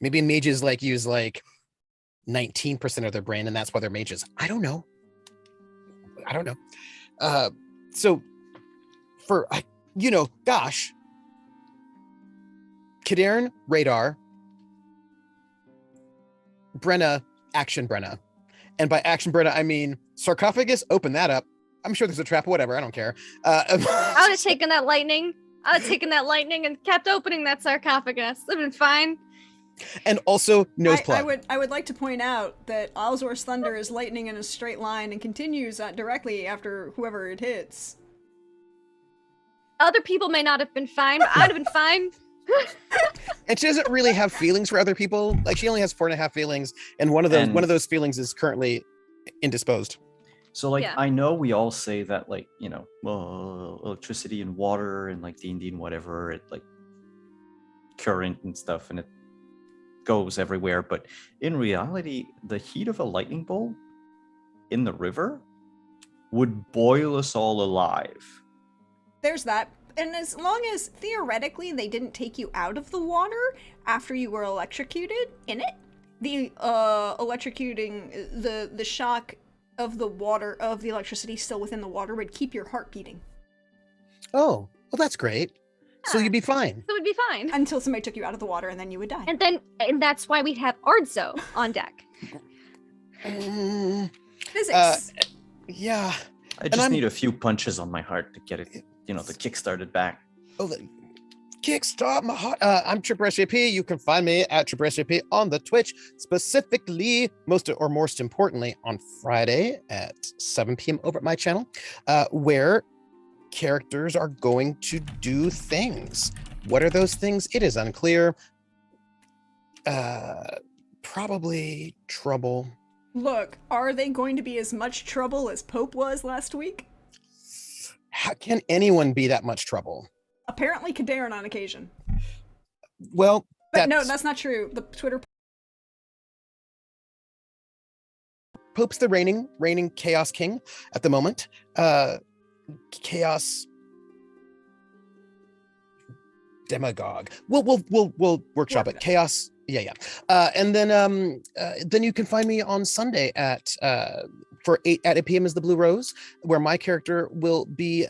Maybe mages use 19% of their brain, and that's why they're mages. I don't know. So for, gosh, Cadarn, radar, Brenna, action Brenna. And by action Brenna, I mean sarcophagus, open that up. I'm sure there's a trap, whatever, I don't care. I would have taken that lightning. And kept opening that sarcophagus. It'd been fine. And also nose plug. I would like to point out that Alzor's thunder is lightning in a straight line and continues directly after whoever it hits. Other people may not have been fine, but I'd have been fine. And she doesn't really have feelings for other people. Like, she only has 4.5 feelings, and one of those feelings is currently indisposed. So Yeah. I know we all say that electricity and water and D&D and whatever, it current and stuff, and it goes everywhere. But in reality, the heat of a lightning bolt in the river would boil us all alive. There's that. And as long as theoretically they didn't take you out of the water after you were electrocuted in it, the electrocuting, the shock of the water, of the electricity still within the water would keep your heart beating. Oh, well, that's great. So you'd be fine. So we'd be fine. Until somebody took you out of the water, and then you would die. And that's why we'd have Ardzo on deck. Physics. Yeah. I just need a few punches on my heart to get it, the kick started back. Oh, kickstart my heart. I'm TripperSJP. You can find me at TripperSJP on the Twitch, specifically, most importantly, on Friday at 7 p.m. over at my channel, where characters are going to do things. What are those things? It is unclear. Probably trouble. Look, are they going to be as much trouble as Pope was last week? How can anyone be that much trouble? Apparently Cadarn on occasion. Well, But no, that's not true. The Twitter... Pope's the reigning Chaos King at the moment. Chaos demagogue. We'll workshop it. Chaos. Yeah. And then you can find me on Sunday at 8 p.m. is the Blue Rose, where my character will be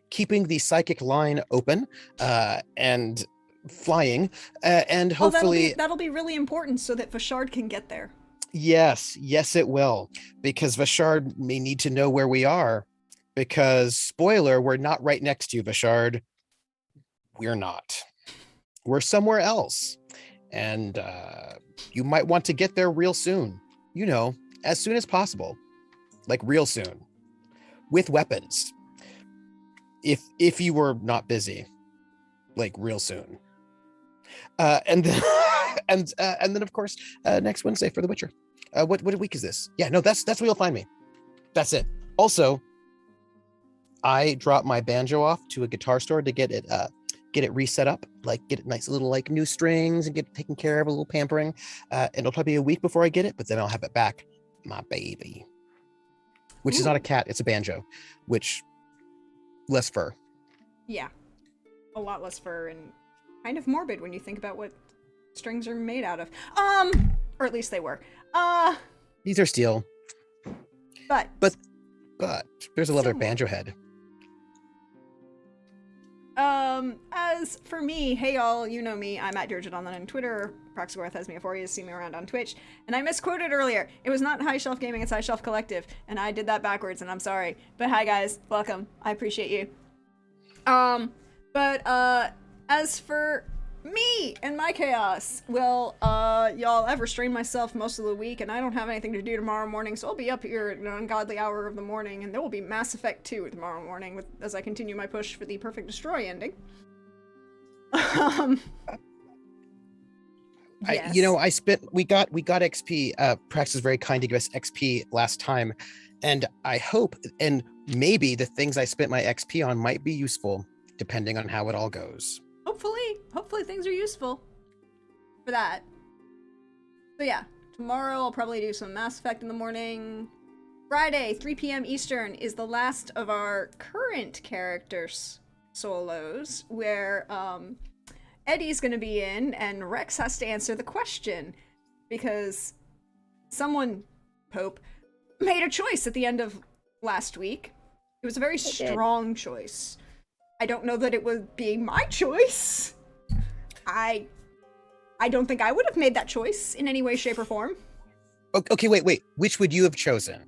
keeping the psychic line open and flying, and hopefully that'll be really important so that Vashard can get there. Yes, it will, because Vashard may need to know where we are, because spoiler, we're not right next to you, Vashard. We're not. We're somewhere else. And you might want to get there real soon. As soon as possible. Like real soon. With weapons. If you were not busy. Like real soon. And then and then of course next Wednesday for The Witcher. What week is this? Yeah, no, that's where you'll find me. That's it. Also, I dropped my banjo off to a guitar store to get it reset up, get it nice little new strings and get it taken care of, a little pampering. And it'll probably be a week before I get it, but then I'll have it back. My baby. Which is not a cat, it's a banjo, which less fur. Yeah. A lot less fur and kind of morbid when you think about what strings are made out of. Or at least they were. These are steel. But there's a leather banjo head. As for me, hey y'all, you know me. I'm at Dirged on Twitter. Proxygorth has me before you see me around on Twitch. And I misquoted earlier. It was not High Shelf Gaming, it's High Shelf Collective. And I did that backwards, and I'm sorry. But hi guys, welcome. I appreciate you. As for me and my chaos, well, y'all, I've restrained myself most of the week, and I don't have anything to do tomorrow morning, so I'll be up here at an ungodly hour of the morning, and there will be Mass Effect 2 tomorrow morning as I continue my push for the Perfect Destroy ending. Yes. We got XP. Prax is very kind to give us XP last time, and I hope, and maybe the things I spent my XP on might be useful, depending on how it all goes. Hopefully things are useful for that. So yeah, tomorrow I'll probably do some Mass Effect in the morning. Friday, 3 p.m. Eastern, is the last of our current characters solos, where Eddie's gonna be in, and Rex has to answer the question, because someone, Pope, made a choice at the end of last week. It was a very strong choice. I don't know that it would be my choice. I don't think I would have made that choice in any way, shape, or form. Okay, wait. Which would you have chosen?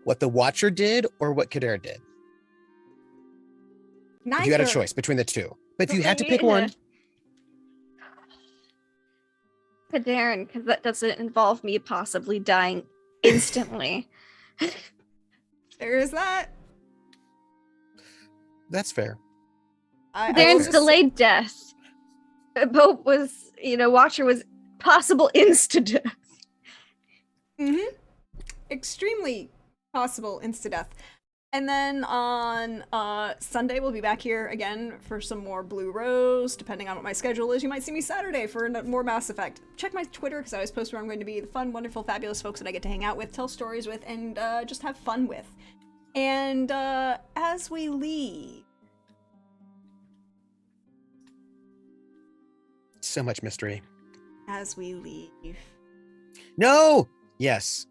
What the Watcher did or what Kader did? Neither. If you had a choice between the two. But if you had to pick one. Darren, because that doesn't involve me possibly dying instantly. There is that. That's fair. Darren's delayed death. Pope was, Watcher was possible insta-death. Mm-hmm. Extremely possible insta-death. And then on Sunday, we'll be back here again for some more Blue Rose. Depending on what my schedule is, you might see me Saturday for more Mass Effect. Check my Twitter, because I always post where I'm going to be. The fun, wonderful, fabulous folks that I get to hang out with, tell stories with, and just have fun with. And as we leave... So much mystery. As we leave... No! Yes.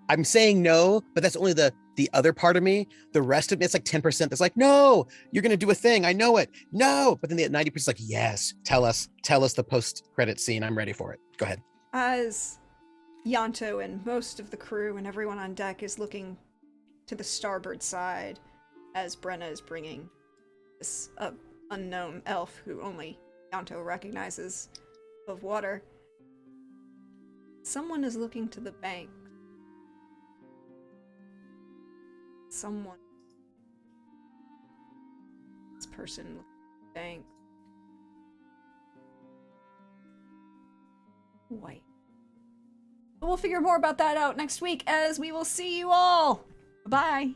I'm saying no, but that's only the other part of me. The rest of me, it's like 10% that's like, no, you're going to do a thing. I know it. No. But then the 90% is like, yes, tell us the post-credit scene. I'm ready for it. Go ahead. As Yanto and most of the crew and everyone on deck is looking to the starboard side, as Brenna is bringing this unknown elf who only Yanto recognizes of water, someone is looking to the bank. Someone. This person looking to the bank. White. But we'll figure more about that out next week, as we will see you all. Bye.